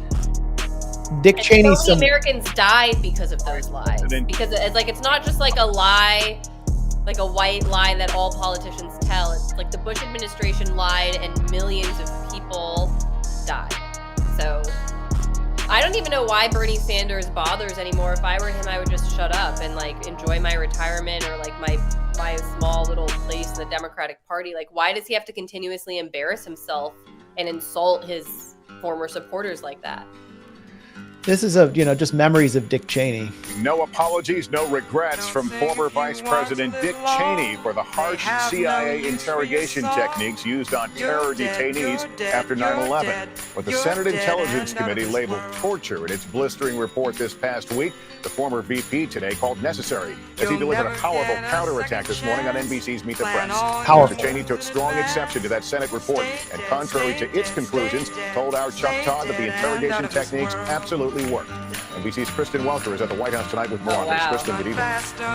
Dick Cheney. So many Americans died because of those lies. Because it's like, it's not just like a lie, like a white lie that all politicians tell. It's like the Bush administration lied and millions of people died. So I don't even know why Bernie Sanders bothers anymore. If I were him, I would just shut up and like enjoy my retirement or like my small little place in the Democratic Party. Like, why does he have to continuously embarrass himself and insult his former supporters like that? This is just memories of Dick Cheney. No apologies, no regrets from former Vice President Dick Cheney for the harsh CIA interrogation techniques used on terror detainees after 9/11. What the Senate Intelligence Committee labeled torture in its blistering report this past week, the former VP today called necessary as he delivered a powerful counterattack this morning on NBC's Meet the Press. Powerful. Mr. Cheney took strong exception to that Senate report and, contrary to its conclusions, told our Chuck Todd that the interrogation techniques absolutely worked. NBC's Kristen Welker is at the White House tonight with more on this. Kristen, good evening.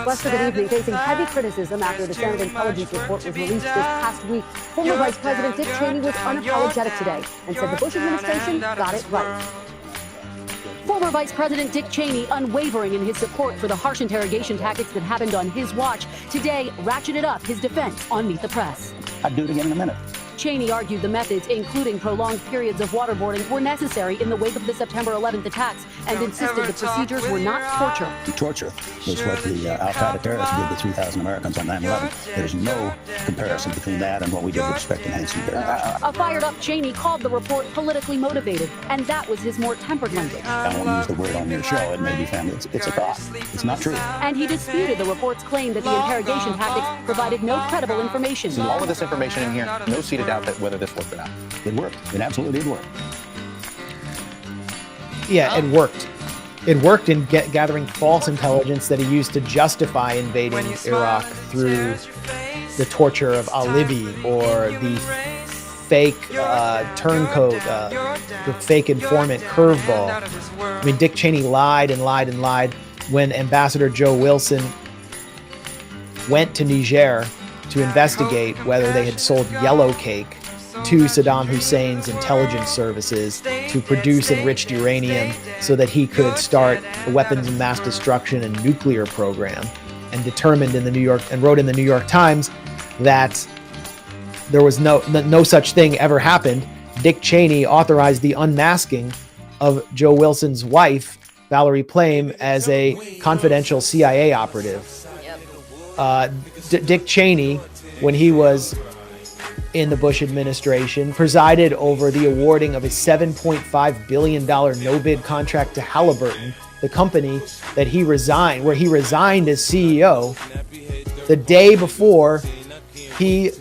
Lester, good evening. Facing heavy criticism after the Senate Intelligence Report was released this past week, former Vice President Dick Cheney was unapologetic today and said the Bush administration got it right. Former Vice President Dick Cheney, unwavering in his support for the harsh interrogation tactics that happened on his watch, today ratcheted up his defense on Meet the Press. I'd do it again in a minute. Cheney argued the methods, including prolonged periods of waterboarding, were necessary in the wake of the September 11th attacks and insisted the procedures were not torture. The torture was what the al-Qaeda terrorists did to 3,000 Americans on 9/11. There's no comparison between that and what we did with respect to Nancy Berry. A fired-up Cheney called the report politically motivated, and that was his more tempered language. I don't want to use the word on your show. It may be found it's a thought. It's not true. And he disputed the report's claim that the interrogation tactics provided no credible information. So all of this information in here, no seated doubt that whether this worked or not. It worked. It absolutely did work. Yeah, it worked. It worked in gathering false intelligence that he used to justify invading Iraq through the torture of Ali or the fake turncoat, the fake informant curveball. I mean, Dick Cheney lied and lied and lied when Ambassador Joe Wilson went to Niger to investigate whether they had sold yellow cake to Saddam Hussein's intelligence services to produce enriched uranium so that he could start a weapons of mass destruction and nuclear program, and determined in the New York and wrote in the New York Times that there was no such thing ever happened. Dick Cheney authorized the unmasking of Joe Wilson's wife, Valerie Plame, as a confidential CIA operative. Dick Cheney, when he was in the Bush administration, presided over the awarding of a $7.5 billion no-bid contract to Halliburton, the company that he resigned, where he resigned as CEO the day before he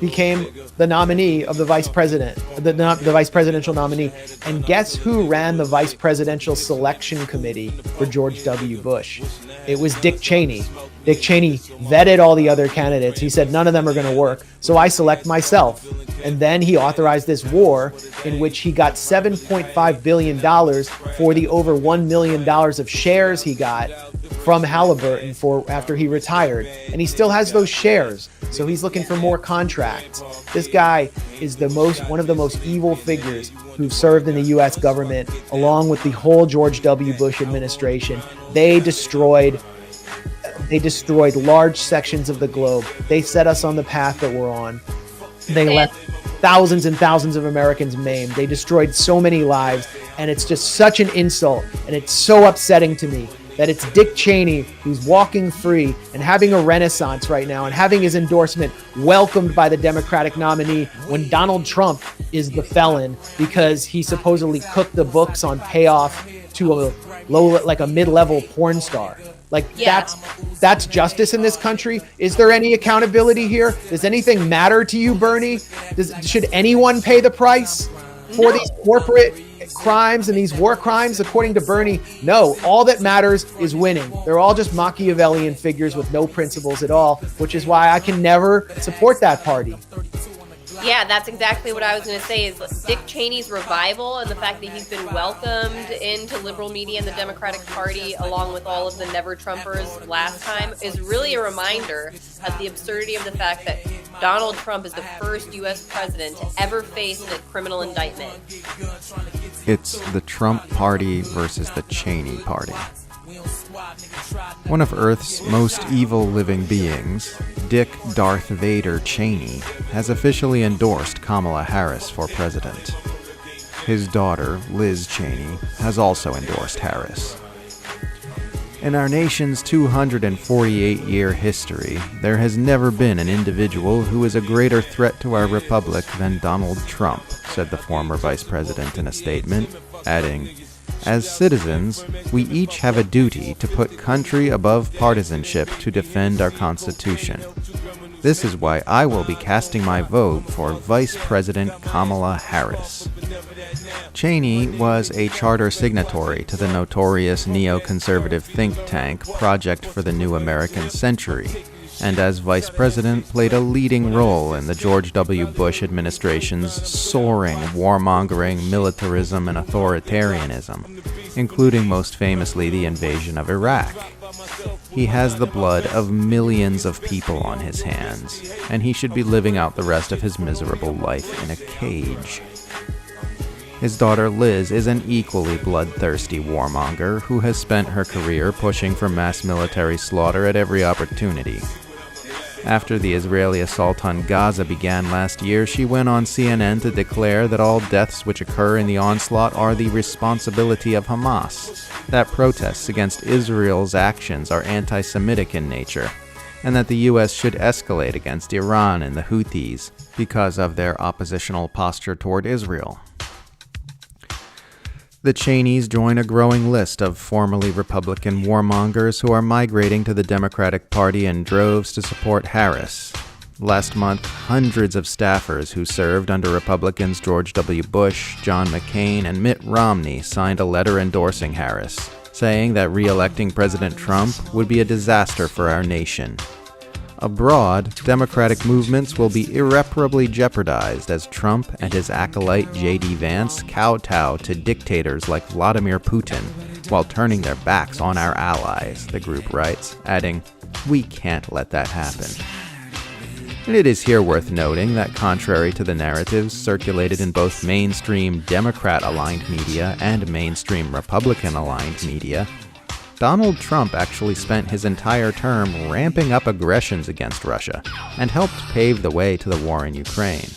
became the nominee of the vice president, the vice presidential nominee. And guess who ran the vice presidential selection committee for George W. Bush? It was Dick Cheney. Dick Cheney vetted all the other candidates. He said, none of them are going to work, so I select myself. And then he authorized this war in which he got $7.5 billion for the over $1 million of shares he got from Halliburton after he retired. And he still has those shares, so he's looking for more contracts. This guy is one of the most evil figures who've served in the U.S. government, along with the whole George W. Bush administration. They destroyed They destroyed large sections of the globe. They set us on the path that we're on. They left thousands and thousands of Americans maimed. They destroyed so many lives, and it's just such an insult, and it's so upsetting to me that it's Dick Cheney who's walking free and having a renaissance right now and having his endorsement welcomed by the Democratic nominee when Donald Trump is the felon because he supposedly cooked the books on payoff to a a mid-level porn star. That's justice in this country. Is there any accountability here? Does anything matter to you, Bernie? Should anyone pay the price for these corporate crimes and these war crimes? According to Bernie, no. All that matters is winning. They're all just Machiavellian figures with no principles at all, which is why I can never support that party. Yeah, that's exactly what I was going to say, is Dick Cheney's revival and the fact that he's been welcomed into liberal media and the Democratic Party along with all of the never-Trumpers last time is really a reminder of the absurdity of the fact that Donald Trump is the first U.S. president to ever face a criminal indictment. It's the Trump party versus the Cheney party. One of Earth's most evil living beings, Dick Darth Vader Cheney, has officially endorsed Kamala Harris for president. His daughter, Liz Cheney, has also endorsed Harris. In our nation's 248-year history, there has never been an individual who is a greater threat to our republic than Donald Trump, said the former vice president in a statement, adding, "As citizens, we each have a duty to put country above partisanship to defend our Constitution. This is why I will be casting my vote for Vice President Kamala Harris." Cheney was a charter signatory to the notorious neoconservative think tank Project for the New American Century, and as vice president played a leading role in the George W. Bush administration's soaring warmongering, militarism, and authoritarianism, including most famously the invasion of Iraq. He has the blood of millions of people on his hands, and he should be living out the rest of his miserable life in a cage. His daughter Liz is an equally bloodthirsty warmonger who has spent her career pushing for mass military slaughter at every opportunity. After the Israeli assault on Gaza began last year, she went on CNN to declare that all deaths which occur in the onslaught are the responsibility of Hamas, that protests against Israel's actions are anti-Semitic in nature, and that the U.S. should escalate against Iran and the Houthis because of their oppositional posture toward Israel. The Cheneys join a growing list of formerly Republican warmongers who are migrating to the Democratic Party in droves to support Harris. Last month, hundreds of staffers who served under Republicans George W. Bush, John McCain, and Mitt Romney signed a letter endorsing Harris, saying that re-electing President Trump would be a disaster for our nation. Abroad, Democratic movements will be irreparably jeopardized as Trump and his acolyte J.D. Vance kowtow to dictators like Vladimir Putin while turning their backs on our allies, the group writes, adding, "We can't let that happen." And it is here worth noting that contrary to the narratives circulated in both mainstream Democrat-aligned media and mainstream Republican-aligned media, Donald Trump actually spent his entire term ramping up aggressions against Russia and helped pave the way to the war in Ukraine.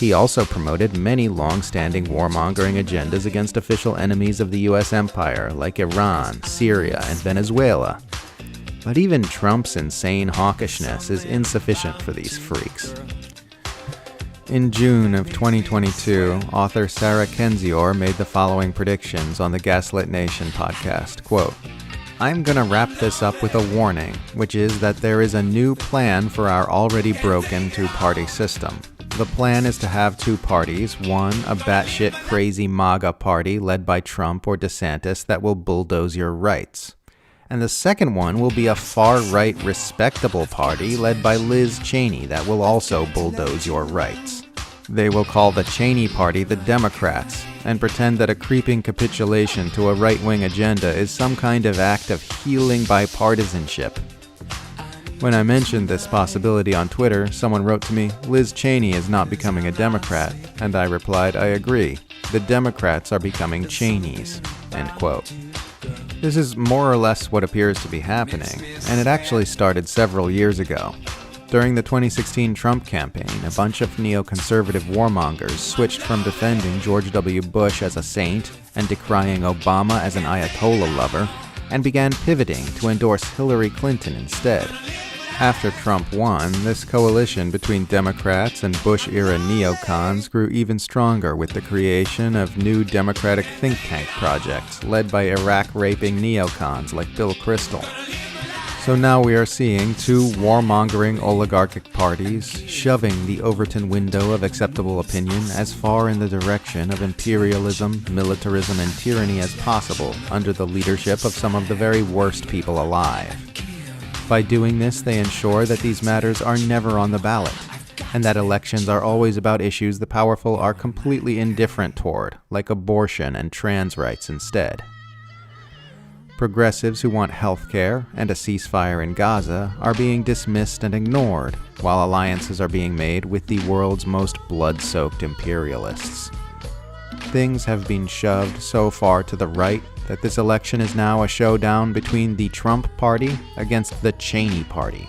He also promoted many long-standing warmongering agendas against official enemies of the U.S. empire like Iran, Syria, and Venezuela. But even Trump's insane hawkishness is insufficient for these freaks. In June of 2022, author Sarah Kendzior made the following predictions on the Gaslit Nation podcast, quote, "I'm gonna wrap this up with a warning, which is that there is a new plan for our already broken two-party system. The plan is to have two parties, one, a batshit crazy MAGA party led by Trump or DeSantis that will bulldoze your rights. And the second one will be a far-right respectable party led by Liz Cheney that will also bulldoze your rights. They will call the Cheney Party the Democrats and pretend that a creeping capitulation to a right-wing agenda is some kind of act of healing bipartisanship." When I mentioned this possibility on Twitter, someone wrote to me, "Liz Cheney is not becoming a Democrat," and I replied, "I agree. The Democrats are becoming Cheneys." End quote. This is more or less what appears to be happening, and it actually started several years ago. During the 2016 Trump campaign, a bunch of neoconservative warmongers switched from defending George W. Bush as a saint and decrying Obama as an Ayatollah lover, and began pivoting to endorse Hillary Clinton instead. After Trump won, this coalition between Democrats and Bush-era neocons grew even stronger with the creation of new Democratic think tank projects led by Iraq-raping neocons like Bill Kristol. So now we are seeing two warmongering oligarchic parties shoving the Overton window of acceptable opinion as far in the direction of imperialism, militarism, and tyranny as possible under the leadership of some of the very worst people alive. By doing this, they ensure that these matters are never on the ballot, and that elections are always about issues the powerful are completely indifferent toward, like abortion and trans rights instead. Progressives who want health care and a ceasefire in Gaza are being dismissed and ignored, while alliances are being made with the world's most blood-soaked imperialists. Things have been shoved so far to the right that this election is now a showdown between the Trump party against the Cheney party.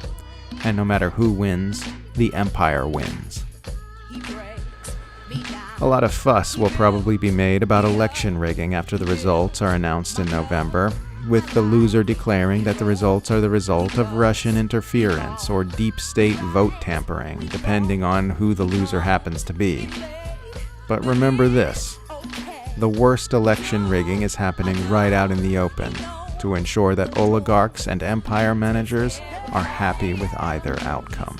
And no matter who wins, the empire wins. A lot of fuss will probably be made about election rigging after the results are announced in November, with the loser declaring that the results are the result of Russian interference or deep state vote tampering, depending on who the loser happens to be. But remember this. The worst election rigging is happening right out in the open to ensure that oligarchs and empire managers are happy with either outcome.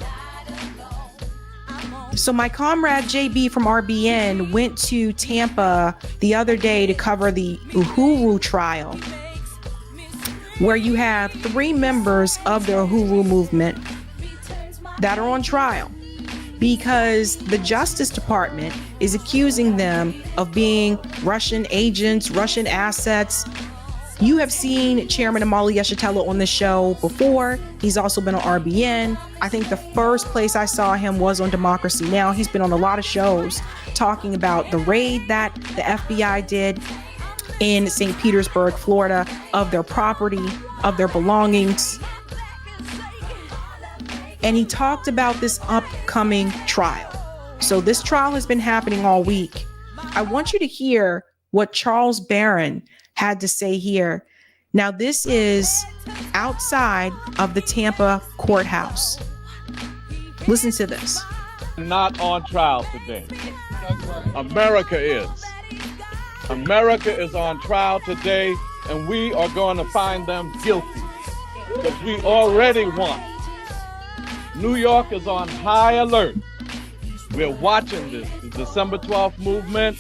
So my comrade JB from RBN went to Tampa the other day to cover the Uhuru trial, where you have 3 members of the Uhuru movement that are on trial because the Justice Department is accusing them of being Russian agents, Russian assets. You have seen Chairman Omali Yeshitela on the show before. He's also been on RBN. I think the first place I saw him was on Democracy Now! He's been on a lot of shows talking about the raid that the FBI did in St. Petersburg, Florida, of their property, of their belongings. And he talked about this upcoming trial. So this trial has been happening all week. I want you to hear what Charles Barron had to say here. Now, this is outside of the Tampa courthouse. Listen to this. Not on trial today. America is. America is on trial today, and we are going to find them guilty because we already won. New York is on high alert. We're watching this. The December 12th movement,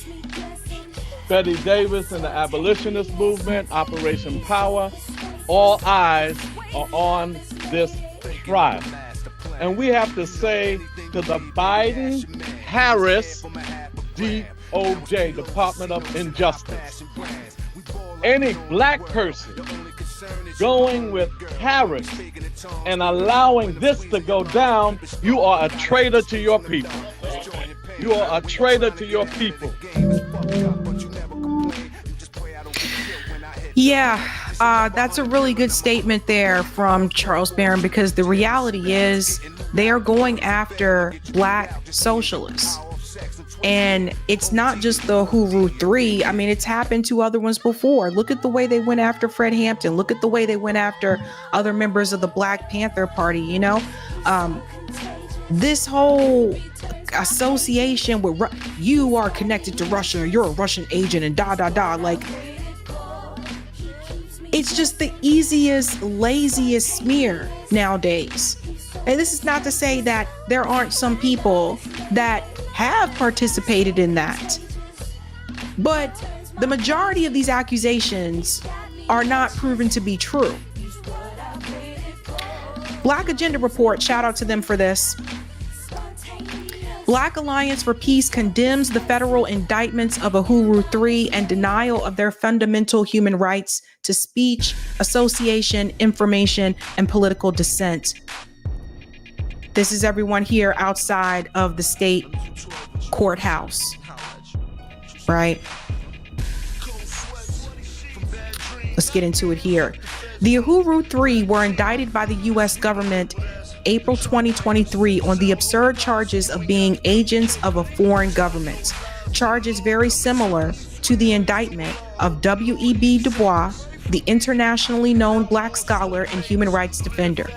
Betty Davis and the abolitionist movement, Operation Power, all eyes are on this trial. And we have to say to the Biden-Harris DOJ, Department of Injustice, any black person going with Harris and allowing this to go down, you are a traitor to your people. You are a traitor to your people. Yeah, that's a really good statement there from Charles Barron, because the reality is they are going after black socialists. And it's not just the Uhuru 3. I mean, it's happened to other ones before. Look at the way they went after Fred Hampton. Look at the way they went after other members of the Black Panther Party, you know? This whole association with you are connected to Russia, you're a Russian agent and like, it's just the easiest, laziest smear nowadays. And this is not to say that there aren't some people that have participated in that, but the majority of these accusations are not proven to be true. Black Agenda Report, shout out to them for this. Black Alliance for Peace condemns the federal indictments of Uhuru 3 and denial of their fundamental human rights to speech, association, information, and political dissent. This is everyone here outside of the state courthouse, right? Let's just get into it here. The Uhuru Three were indicted by the U.S. government April 2023 on the absurd charges of being agents of a foreign government. Charges very similar to the indictment of W.E.B. Du Bois, the internationally known Black scholar and human rights defender.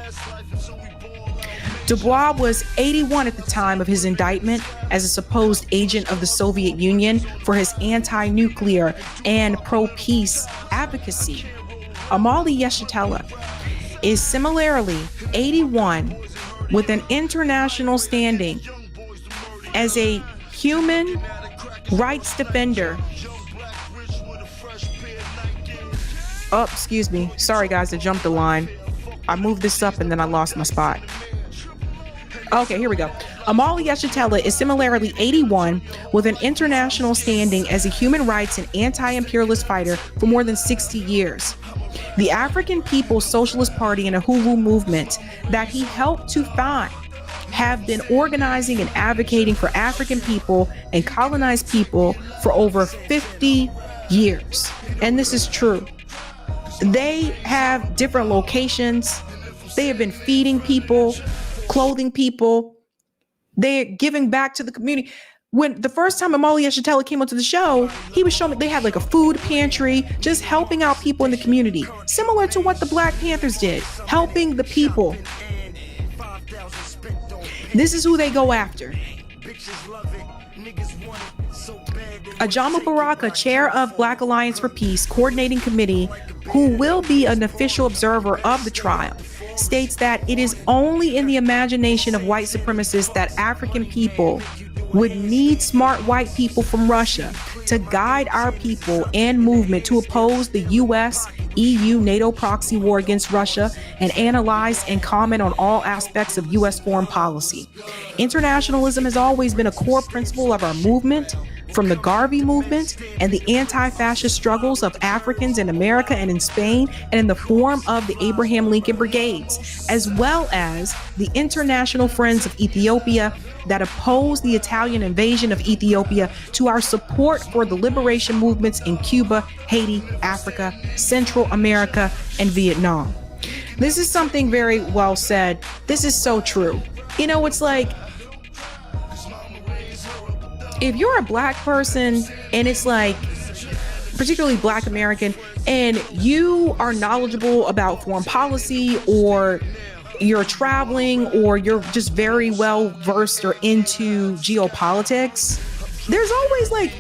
Du Bois was 81 at the time of his indictment as a supposed agent of the Soviet Union for his anti-nuclear and pro-peace advocacy. Omali Yeshitela is similarly 81 with an international standing as a human rights defender. Oh, excuse me. Sorry, guys, I jumped the line. I moved this up and then I lost my spot. Okay, here we go. Omali Yeshitela is similarly 81 with an international standing as a human rights and anti-imperialist fighter for more than 60 years. The African People's Socialist Party and Uhuru movement that he helped to found have been organizing and advocating for African people and colonized people for over 50 years. And this is true. They have different locations. They have been feeding people, clothing people. They're giving back to the community. When the first time Omali Yeshitela came onto the show, he was showing me they had like a food pantry, just helping out people in the community, similar to what the Black Panthers did, helping the people. This is who they go after. Ajamu Baraka, chair of Black Alliance for Peace Coordinating Committee, who will be an official observer of the trial, states that it is only in the imagination of white supremacists that African people would need smart white people from Russia to guide our people and movement to oppose the US, EU, NATO proxy war against Russia and analyze and comment on all aspects of US foreign policy. Internationalism has always been a core principle of our movement, from the Garvey movement and the anti-fascist struggles of Africans in America and in Spain, and in the form of the Abraham Lincoln Brigades, as well as the International Friends of Ethiopia that opposed the Italian invasion of Ethiopia, to our support for the liberation movements in Cuba, Haiti, Africa, Central America, and Vietnam. This is something very well said. This is so true. You know, it's like, if you're a Black person and it's like, particularly Black American, and you are knowledgeable about foreign policy, or you're traveling, or you're just very well versed or into geopolitics, there's always like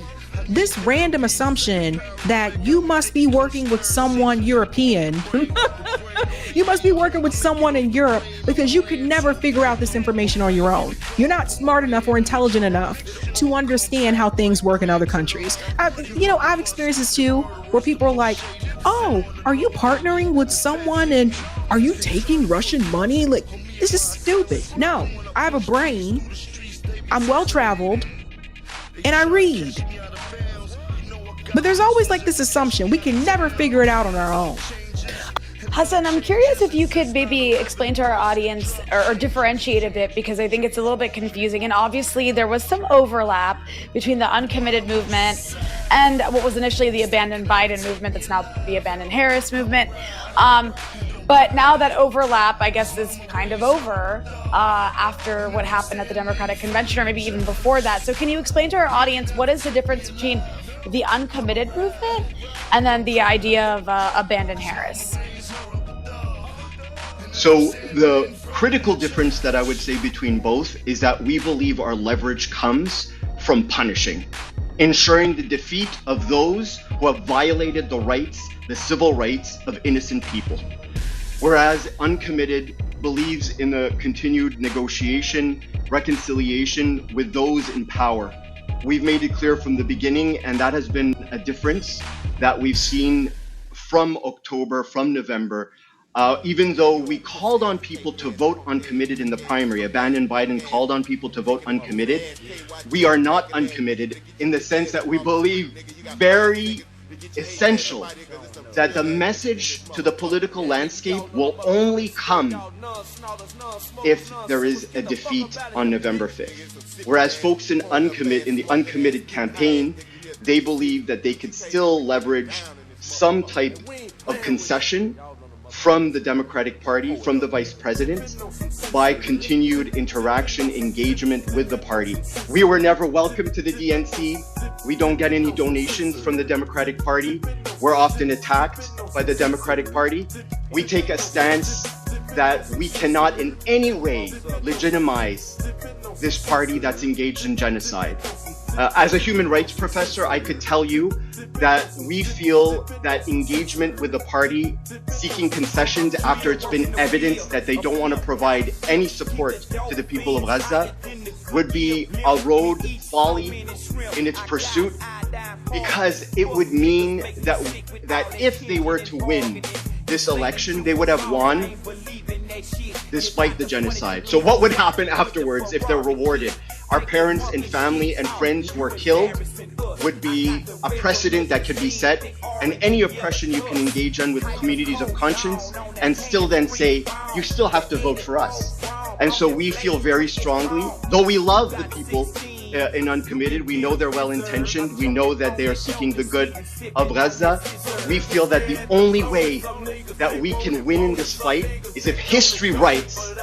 this random assumption that you must be working with someone European. You must be working with someone in Europe, because you could never figure out this information on your own. You're not smart enough or intelligent enough to understand how things work in other countries. I've experienced this too, where people are like, oh, are you partnering with someone and are you taking Russian money? Like, this is stupid. No, I have a brain. I'm well traveled and I read. But there's always like this assumption we can never figure it out on our own. Hassan, I'm curious if you could maybe explain to our audience or differentiate a bit, because I think it's a little bit confusing. And obviously there was some overlap between the uncommitted movement and what was initially the Abandon Biden movement, that's now the Abandon Harris movement. But now that overlap, I guess, is kind of over after what happened at the Democratic Convention, or maybe even before that. So can you explain to our audience what is the difference between the uncommitted movement and then the idea of Abandon Harris? So the critical difference that I would say between both is that we believe our leverage comes from punishing, ensuring the defeat of those who have violated the rights, the civil rights of innocent people. Whereas uncommitted believes in the continued negotiation, reconciliation with those in power. We've made it clear from the beginning, and that has been a difference that we've seen from October, from November. Even though we called on people to vote uncommitted in the primary, Abandon Biden called on people to vote uncommitted, we are not uncommitted in the sense that we believe very essential that the message to the political landscape will only come if there is a defeat on November 5th. Whereas folks in the uncommitted campaign, they believe that they could still leverage some type of concession from the Democratic Party, from the vice president, by continued interaction, engagement with the party. We were never welcome to the DNC. We don't get any donations from the Democratic Party. We're often attacked by the Democratic Party. We take a stance that we cannot in any way legitimize this party that's engaged in genocide. As a human rights professor, I could tell you that we feel that engagement with the party, seeking concessions after it's been evident that they don't want to provide any support to the people of Gaza, would be a road folly in its pursuit, because it would mean that if they were to win this election, they would have won despite the genocide. So what would happen afterwards if they're rewarded? Our parents and family and friends who are killed would be a precedent that could be set, and any oppression you can engage in with communities of conscience and still then say, you still have to vote for us. And so we feel very strongly, though we love the people in Uncommitted, we know they're well-intentioned, we know that they are seeking the good of Gaza, we feel that the only way that we can win in this fight is if history writes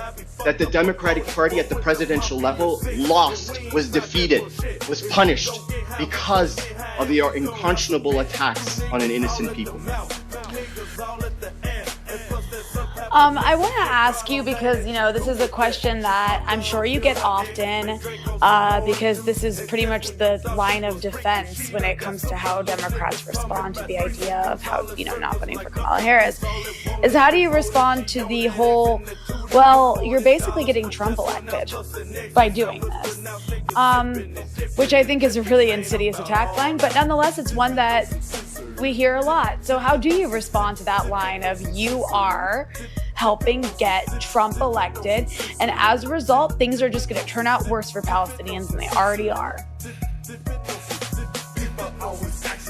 that the Democratic Party at the presidential level lost, was defeated, was punished because of their unconscionable attacks on an innocent people. I want to ask you, because, you know, this is a question that I'm sure you get often, because this is pretty much the line of defense when it comes to how Democrats respond to the idea of how, you know, not voting for Kamala Harris, is how do you respond to the whole, well, you're basically getting Trump elected by doing this, which I think is a really insidious attack line, but nonetheless, it's one that we hear a lot. So how do you respond to that line of you are helping get Trump elected, and as a result, things are just going to turn out worse for Palestinians than they already are?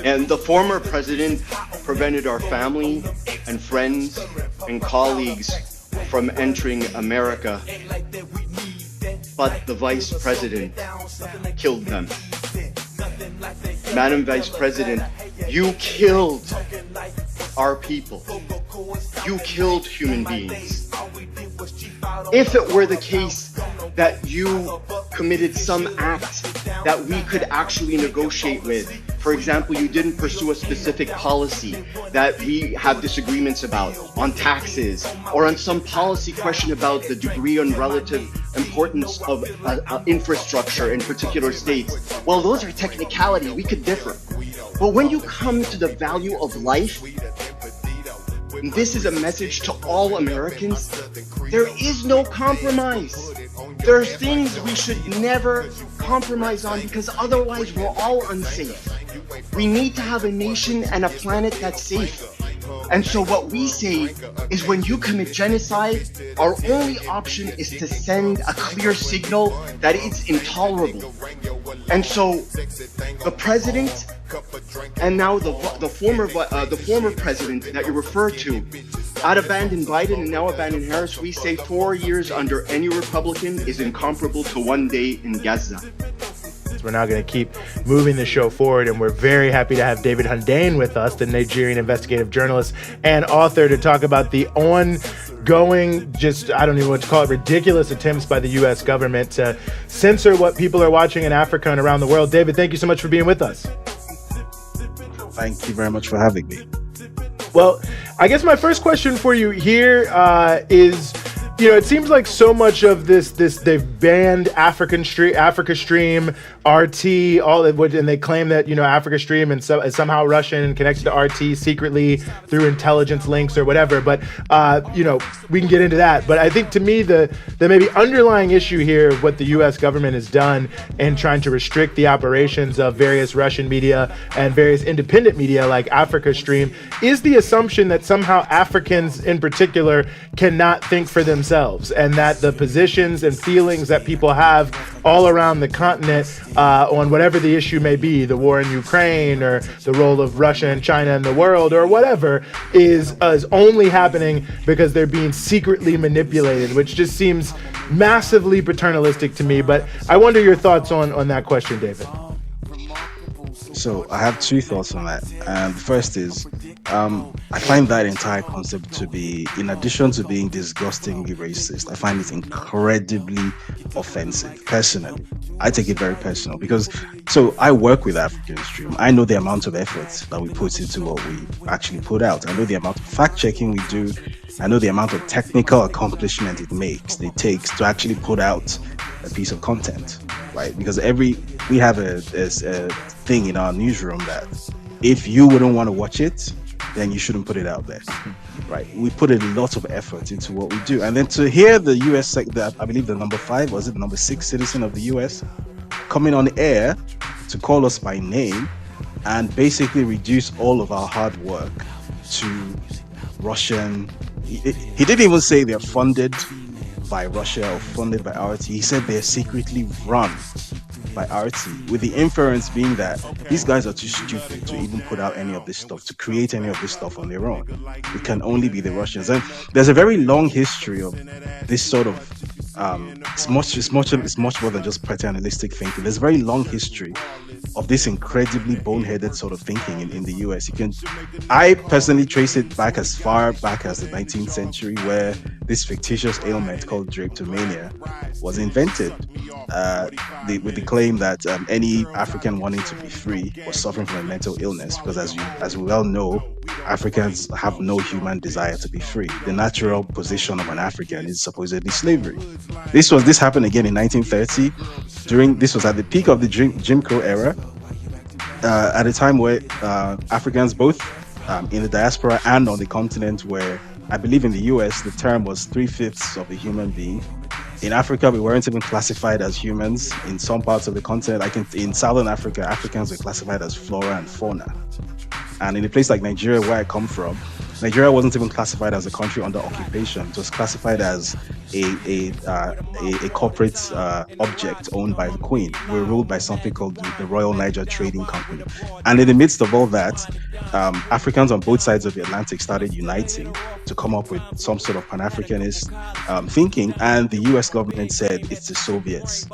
And the former president prevented our family and friends and colleagues from entering America, but the vice president killed them. Madam Vice President, you killed our people. You killed human beings. If it were the case that you committed some act that we could actually negotiate with, for example, you didn't pursue a specific policy that we have disagreements about on taxes, or on some policy question about the degree and relative importance of infrastructure in particular states, well, those are technicalities. We could differ. But when you come to the value of life, and this is a message to all Americans, there is no compromise. There are things we should never compromise on, because otherwise we're all unsafe. We need to have a nation and a planet that's safe. And so what we say is, when you commit genocide, our only option is to send a clear signal that it's intolerable. And so the president, and now the former president that you refer to, had abandoned Biden and now abandoned Harris. We say 4 years under any Republican is incomparable to 1 day in Gaza. We're now going to keep moving the show forward, and we're very happy to have David Hundeyin with us, the Nigerian investigative journalist and author, to talk about the ongoing, just, I don't even know what to call it, ridiculous attempts by the U.S. government to censor what people are watching in Africa and around the world. David, thank you so much for being with us. Thank you very much for having me. Well, I guess my first question for you here is, you know, it seems like so much of this they've banned Africa Stream, RT, all of what, and they claim that, you know, Africa Stream is somehow Russian and connected to RT secretly through intelligence links or whatever. But you know, we can get into that. But I think, to me, the maybe underlying issue here of what the U.S. government has done in trying to restrict the operations of various Russian media and various independent media like Africa Stream is the assumption that somehow Africans in particular cannot think for themselves, and that the positions and feelings that people have all around the continent on whatever the issue may be, the war in Ukraine or the role of Russia and China in the world or whatever, is only happening because they're being secretly manipulated, which just seems massively paternalistic to me. But I wonder your thoughts on that question, David. So I have two thoughts on that. The first is, I find that entire concept to be, in addition to being disgustingly racist, I find it incredibly offensive. Personally, I take it very personal because, so I work with African Stream. I know the amount of effort that we put into what we actually put out. I know the amount of fact checking we do. I know the amount of technical accomplishment it takes to actually put out a piece of content, right? Because we have a thing in our newsroom that if you wouldn't want to watch it, then you shouldn't put it out there, right? We put a lot of effort into what we do. And then to hear the US, I believe the number 5, was it the number 6 citizen of the US, coming on air to call us by name and basically reduce all of our hard work to Russian. He didn't even say they're funded by Russia or funded by RT. He said they're secretly run by RT, with the inference being that these guys are too stupid to even put out any of this stuff, to create any of this stuff on their own. It can only be the Russians. And there's a very long history of this sort of it's much more than just paternalistic thinking. There's a very long history of this incredibly boneheaded sort of thinking in the US. I personally trace it back as far back as the 19th century, where this fictitious ailment called drapetomania was invented, with the claim that any African wanting to be free was suffering from a mental illness, because as we well know, Africans have no human desire to be free. The natural position of an African is supposedly slavery. This happened again in 1930. This was at the peak of the Jim Crow era, at a time where Africans, both in the diaspora and on the continent, where I believe in the US the term was 3/5 of a human being. In Africa, we weren't even classified as humans. In some parts of the continent, like in Southern Africa, Africans were classified as flora and fauna. And in a place like Nigeria, where I come from, Nigeria wasn't even classified as a country under occupation. It was classified as a corporate object owned by the Queen. We're ruled by something called the Royal Niger Trading Company. And in the midst of all that, Africans on both sides of the Atlantic started uniting to come up with some sort of Pan-Africanist thinking. And the US government said it's the Soviets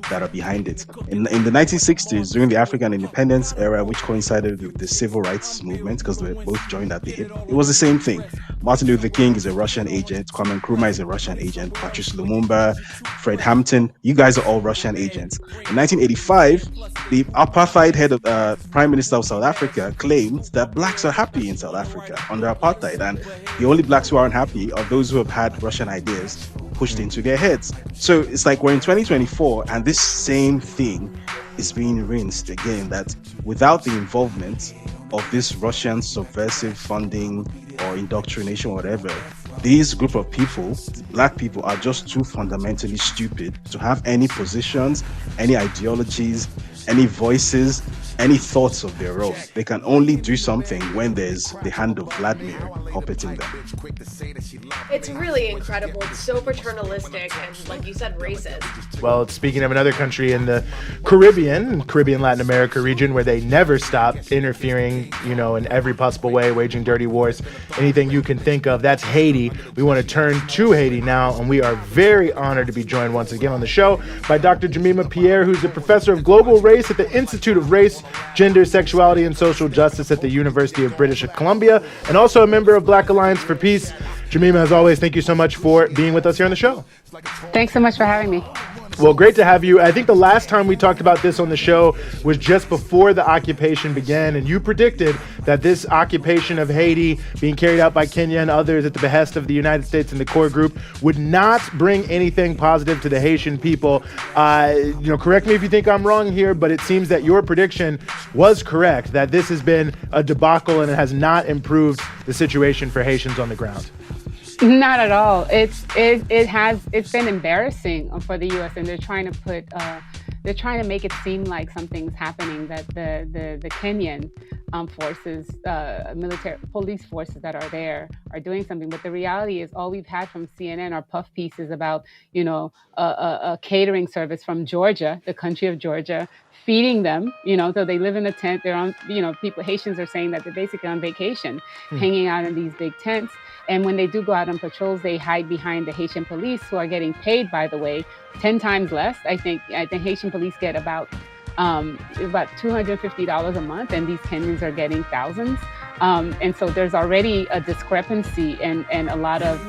that are behind it. In the 1960s, during the African independence era, which coincided with the civil rights movement, because they both joined at the hip, it was the same thing. Martin Luther King is a Russian agent, Kwame Nkrumah is a Russian agent, Patrice Lumumba, Fred Hampton, you guys are all Russian agents. In 1985, the apartheid head of Prime Minister of South Africa claimed that blacks are happy in South Africa under apartheid, and the only blacks who aren't happy are those who have had Russian ideas pushed into their heads. So it's like we're in 2024 and this same thing is being rinsed again, that without the involvement of this Russian subversive funding or indoctrination, whatever, these group of people, black people, are just too fundamentally stupid to have any positions, any ideologies, any voices, any thoughts of their own. They can only do something when there's the hand of Vladimir puppeting them. It's really incredible. It's so paternalistic and, like you said, racist. Well, speaking of another country in the Caribbean Latin America region, where they never stop interfering, in every possible way, waging dirty wars, anything you can think of, that's Haiti. We want to turn to Haiti now, and we are very honored to be joined once again on the show by Dr. Jemima Pierre, who's a professor of global race at the Institute of Race, Gender, Sexuality, and Social Justice at the University of British Columbia, and also a member of Black Alliance for Peace. Jemima, as always, thank you so much for being with us here on the show. Thanks so much for having me. Well, great to have you. I think the last time we talked about this on the show was just before the occupation began, and you predicted that this occupation of Haiti being carried out by Kenya and others at the behest of the United States and the core group would not bring anything positive to the Haitian people. Correct me if you think I'm wrong here, but it seems that your prediction was correct, that this has been a debacle and it has not improved the situation for Haitians on the ground. Not at all. It's been embarrassing for the U.S. and they're trying to make it seem like something's happening, that the Kenyan forces, military police forces that are there are doing something. But the reality is, all we've had from CNN are puff pieces about a catering service from Georgia, the country of Georgia, feeding them, so they live in a tent. They're on, Haitians are saying that they're basically on vacation, hanging out in these big tents. And when they do go out on patrols, they hide behind the Haitian police, who are getting paid, by the way, 10 times less. I think Haitian police get about $250 a month, and these Kenyans are getting thousands. And so there's already a discrepancy and a lot of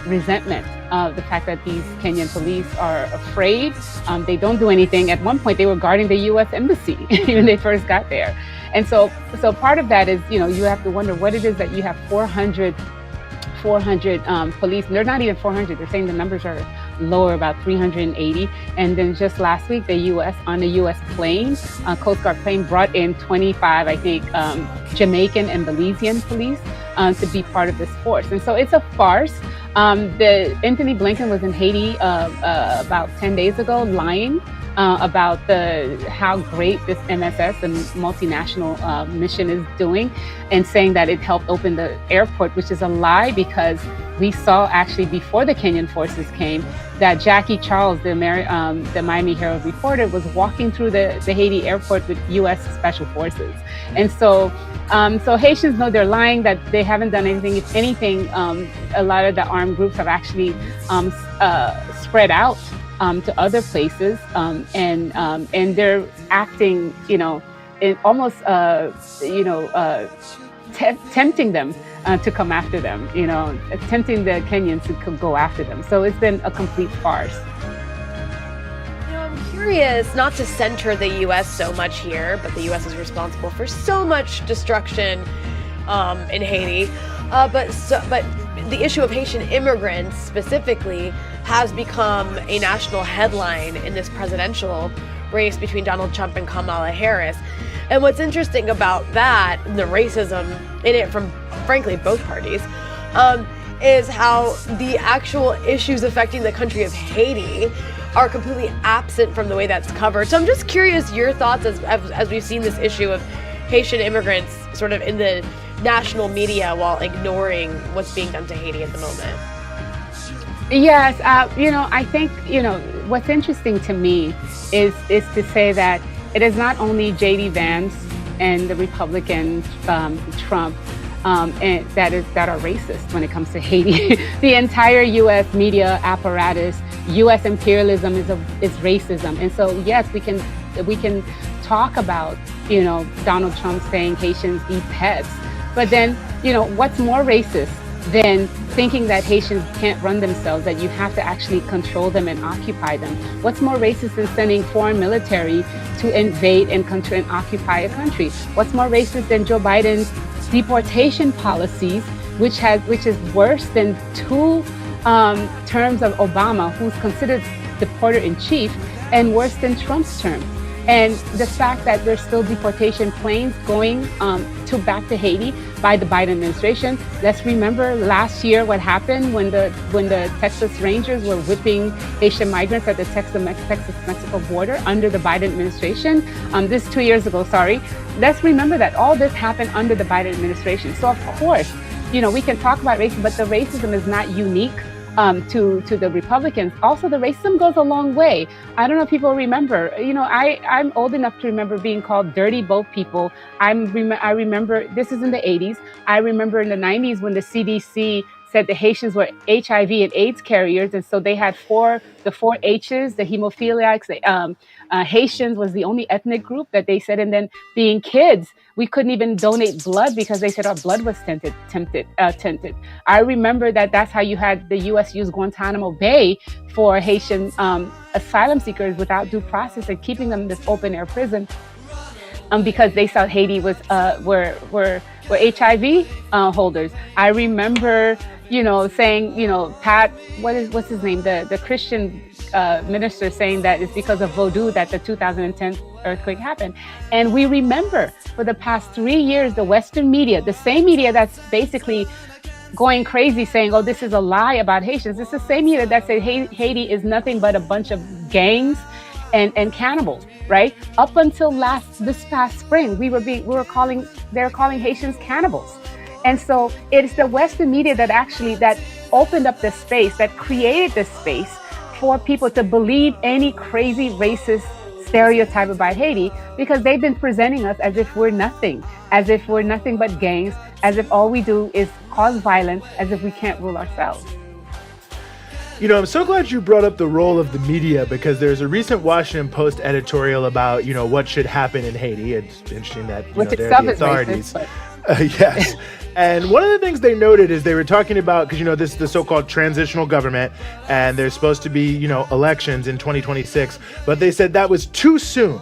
resentment of the fact that these Kenyan police are afraid. They don't do anything. At one point, they were guarding the U.S. embassy when they first got there. And so part of that is, you have to wonder what it is that you have 400 police. They're not even 400. They're saying the numbers are lower, about 380. And then just last week, the U.S. on a U.S. plane, Coast Guard plane, brought in 25, I think, Jamaican and Belizean police to be part of this force. And so it's a farce. Anthony Blinken was in Haiti about 10 days ago, lying about how great this MSS, the multinational mission, is doing, and saying that it helped open the airport, which is a lie, because we saw actually before the Kenyan forces came that Jackie Charles, the Miami Herald reporter, was walking through the Haiti airport with U.S. Special Forces. And so Haitians know they're lying, that they haven't done anything. If anything, a lot of the armed groups have actually spread out to other places, and they're acting, in almost, tempting them to come after them, tempting the Kenyans to go after them. So it's been a complete farce. I'm curious, not to center the U.S. so much here, but the U.S. is responsible for so much destruction in Haiti. But the issue of Haitian immigrants specifically has become a national headline in this presidential race between Donald Trump and Kamala Harris. And what's interesting about that, the racism in it from, frankly, both parties, is how the actual issues affecting the country of Haiti are completely absent from the way that's covered. So I'm just curious your thoughts as we've seen this issue of Haitian immigrants sort of in the national media while ignoring what's being done to Haiti at the moment. Yes, I think, what's interesting to me is to say that it is not only J.D. Vance and the Republican Trump and that are racist when it comes to Haiti. The entire U.S. media apparatus, U.S. imperialism is racism. And so, yes, we can talk about, Donald Trump saying Haitians eat pets. But then, what's more racist than thinking that Haitians can't run themselves, that you have to actually control them and occupy them? What's more racist than sending foreign military to invade and occupy a country? What's more racist than Joe Biden's deportation policies, which is worse than two terms of Obama, who's considered deporter-in-chief, and worse than Trump's term? And the fact that there's still deportation planes going back to Haiti by the Biden administration. Let's remember last year what happened when the Texas Rangers were whipping Haitian migrants at the Texas-Mexico border under the Biden administration. This 2 years ago, sorry. Let's remember that all this happened under the Biden administration. So of course, we can talk about racism, but the racism is not unique to the Republicans. Also, the racism goes a long way. I don't know if people remember, I'm old enough to remember being called dirty boat people. I remember, this is in the 80s. I remember in the 90s when the CDC said the Haitians were HIV and AIDS carriers. And so they had the four H's, the hemophiliacs. Haitians was the only ethnic group that they said. And then being kids, we couldn't even donate blood because they said our blood was tainted. I remember that's how you had the U.S. use Guantanamo Bay for Haitian asylum seekers without due process and keeping them in this open air prison because they saw Haiti were HIV holders. I remember, saying, Pat, what's his name? The Christian minister saying that it's because of voodoo that the 2010 earthquake happened. And we remember for the past 3 years, the Western media, the same media that's basically going crazy saying, oh, this is a lie about Haitians. It's the same media that said Haiti is nothing but a bunch of gangs and cannibals, right? Up until this past spring, they were calling Haitians cannibals. And so it's the Western media that opened up this space, that created this space for people to believe any crazy racist stereotype about Haiti, because they've been presenting us as if we're nothing but gangs, as if all we do is cause violence, as if we can't rule ourselves. I'm so glad you brought up the role of the media, because there's a recent Washington Post editorial about, what should happen in Haiti. It's interesting that they're the authorities. Yes. And one of the things they noted is they were talking about, because, this is the so-called transitional government, and there's supposed to be, elections in 2026, but they said that was too soon.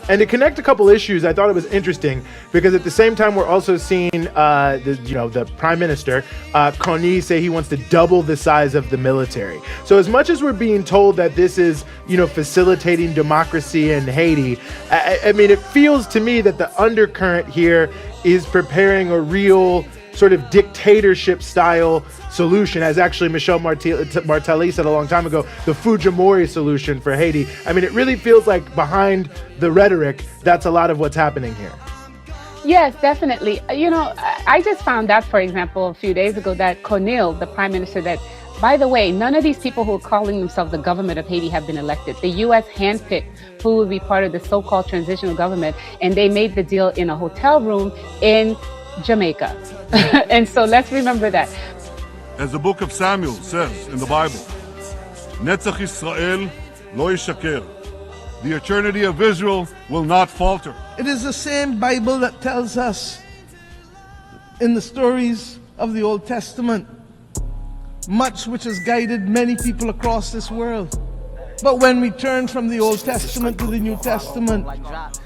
And to connect a couple issues, I thought it was interesting because at the same time, we're also seeing, the Prime Minister, Kony, say he wants to double the size of the military. So as much as we're being told that this is, facilitating democracy in Haiti, I mean, it feels to me that the undercurrent here is preparing a real sort of dictatorship style solution, as actually Michel Martelly said a long time ago, the Fujimori solution for Haiti. I mean, it really feels like behind the rhetoric, that's a lot of what's happening here. Yes, definitely. I just found out, for example, a few days ago that Conil, the prime minister, that, by the way, none of these people who are calling themselves the government of Haiti have been elected. The U.S. handpicked who would be part of the so-called transitional government, and they made the deal in a hotel room in Jamaica. And so let's remember that. As the book of Samuel says in the Bible, Netzach Yisrael lo yishaker. The eternity of Israel will not falter. It is the same Bible that tells us in the stories of the Old Testament, much which has guided many people across this world. But when we turn from the Old Testament to the New Testament,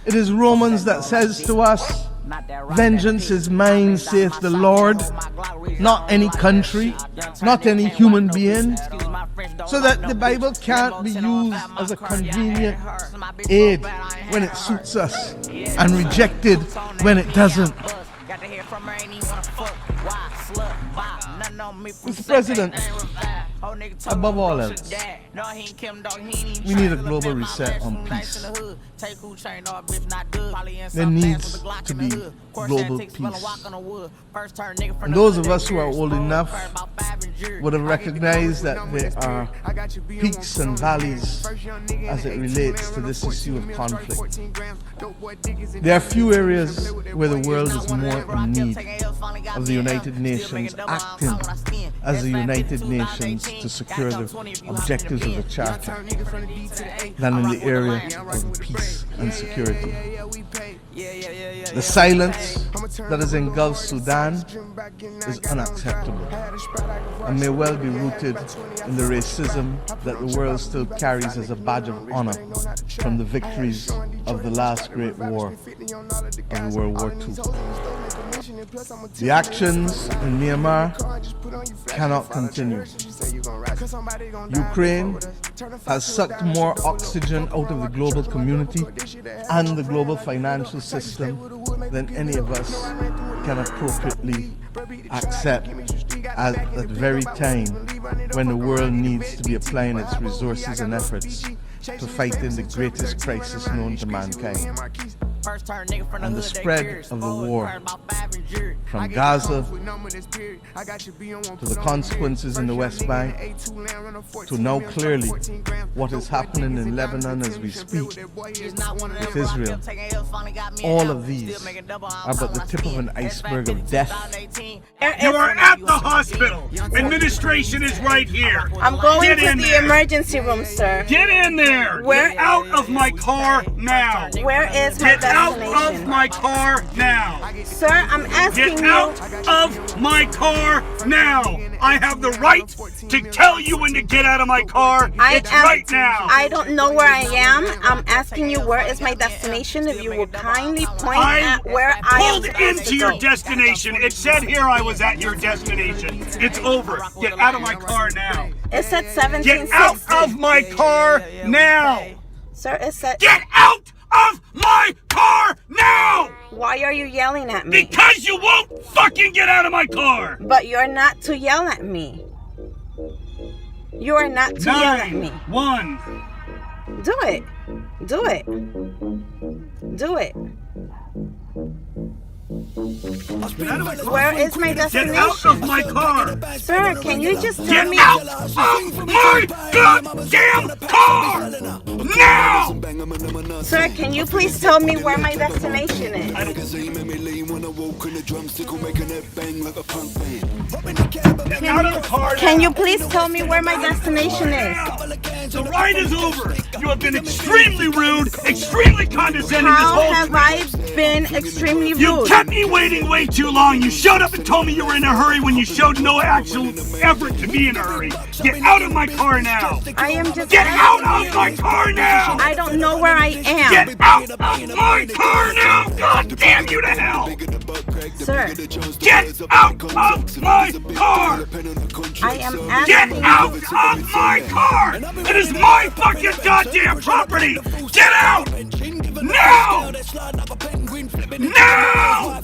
it is Romans that says to us, vengeance is mine, saith the Lord, not any country, not any human being, so that the Bible can't be used as a convenient aid when it suits us and rejected when it doesn't. Mr. President, above all else, we need a global reset on peace. There needs to be global peace. And those of us who are old enough would have recognized that there are peaks and valleys as it relates to this issue of conflict. There are few areas where the world is more in need of the United Nations acting as the United Nations to secure the objectives of the Charter than in the area of peace and security. The silence that has engulfed Sudan is unacceptable and may well be rooted in the racism that the world still carries as a badge of honor from the victories of the last great war of World War II. The actions in Myanmar cannot continue. Ukraine has sucked more oxygen out of the global community and the global financial system than any of us can appropriately accept at that very time when the world needs to be applying its resources and efforts to fight in the greatest crisis known to mankind. And the spread of the war from Gaza to the consequences in the West Bank to now clearly what is happening in Lebanon as we speak with Israel. All of these are but the tip of an iceberg of death. You are at the hospital. Administration is right here. I'm going Get to in the there. emergency room, sir. Get in there. Where- Get out of my car now. Where is my Get out destination? of my car now. Sir, I'm asking Get out of my car now. I have the right to tell you when to get out of my car. It's right now. I don't know where I am. I'm asking you where is my destination. If you would kindly point at where I am pulled supposed into to your go. destination. It said here I was at your destination. It's over. Get out of my car now. It said 1760. Get out of my car now. Sir, it said... Get out of my car now! Why are you yelling at me? Because you won't fucking get out of my car! But you're not to yell at me. You are not to yell at me. 1. Do it. Do it. Do it. Where is my destination? Get out of my car! Sir, can you just tell Get me? out of my goddamn car! Now! Sir, can you please tell me where my destination is? Get out of the car Can now. you please tell me where my destination is? The ride is over. You have been extremely rude, extremely condescending this How whole have I been extremely rude? You kept me waiting way too long. You showed up and told me you were in a hurry when you showed no actual effort to be in a hurry. Get out of my car now. I am just Get out of my car now. I don't know where I am. Get out of my car now. God damn you to hell. Sir. Get out of my car. I am Get asking out you. of my car. It is my fucking goddamn property. Get out. Now. Now.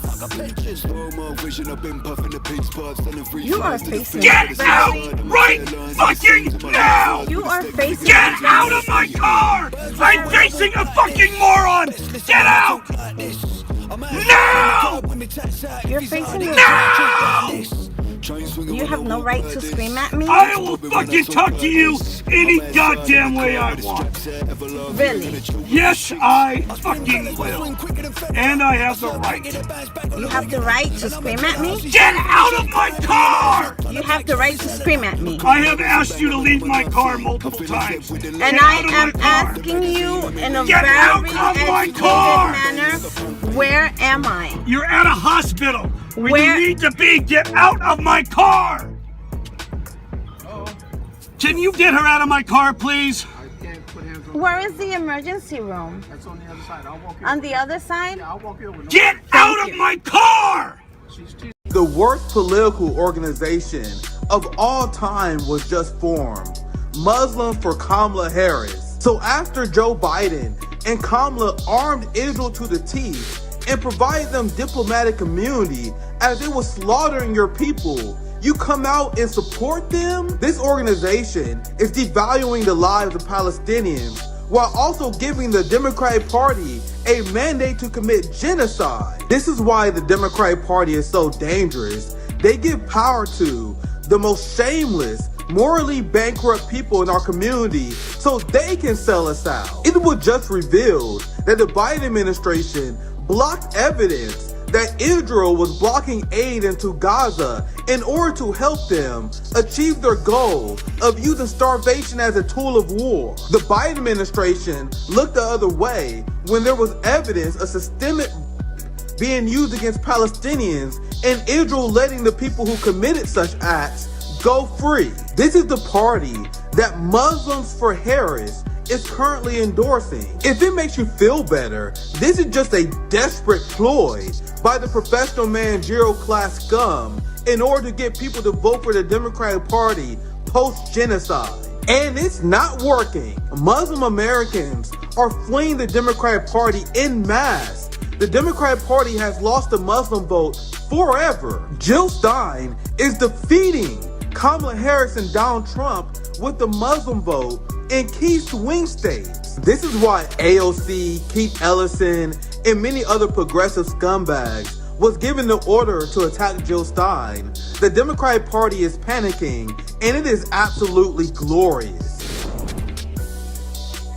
You are facing Get out right fucking now. You are facing Get out of my car. I'm facing a fucking moron. Get out. Now. You're facing now. You have no right to scream at me. I will fucking talk to you any goddamn way I want. Really? Yes, I fucking will. And I have the right. You have the right to scream at me? Get out of my car! You have the right to scream at me. I have asked you to leave my car multiple times. And I am asking you in a Get very out of my educated car! manner, where am I? You're at a hospital where Where- you need to be. Get out of my car! Can you get her out of my car, please? Where is the emergency room? That's on the other side. I'll walk you On the other side? Yeah, I'll walk you over. Get out of my car! The worst political organization of all time was just formed, Muslim for Kamala Harris. So after Joe Biden and Kamala armed Israel to the teeth and provided them diplomatic immunity as they were slaughtering your people, you come out and support them? This organization is devaluing the lives of Palestinians while also giving the Democratic Party a mandate to commit genocide. This is why the Democratic Party is so dangerous. They give power to the most shameless, morally bankrupt people in our community so they can sell us out. It was just revealed that the Biden administration blocked evidence that Israel was blocking aid into Gaza in order to help them achieve their goal of using starvation as a tool of war. The Biden administration looked the other way when there was evidence of systemic being used against Palestinians and Israel letting the people who committed such acts go free. This is the party that Muslims for Harris is currently endorsing. If it makes you feel better, this is just a desperate ploy by the professional managerial class scum in order to get people to vote for the Democratic Party post-genocide. And it's not working. Muslim Americans are fleeing the Democratic Party en masse. The Democratic Party has lost the Muslim vote forever. Jill Stein is defeating Kamala Harris and Donald Trump with the Muslim vote in key swing states. This is why AOC, Keith Ellison, and many other progressive scumbags was given the order to attack Jill Stein. The Democratic Party is panicking, and it is absolutely glorious.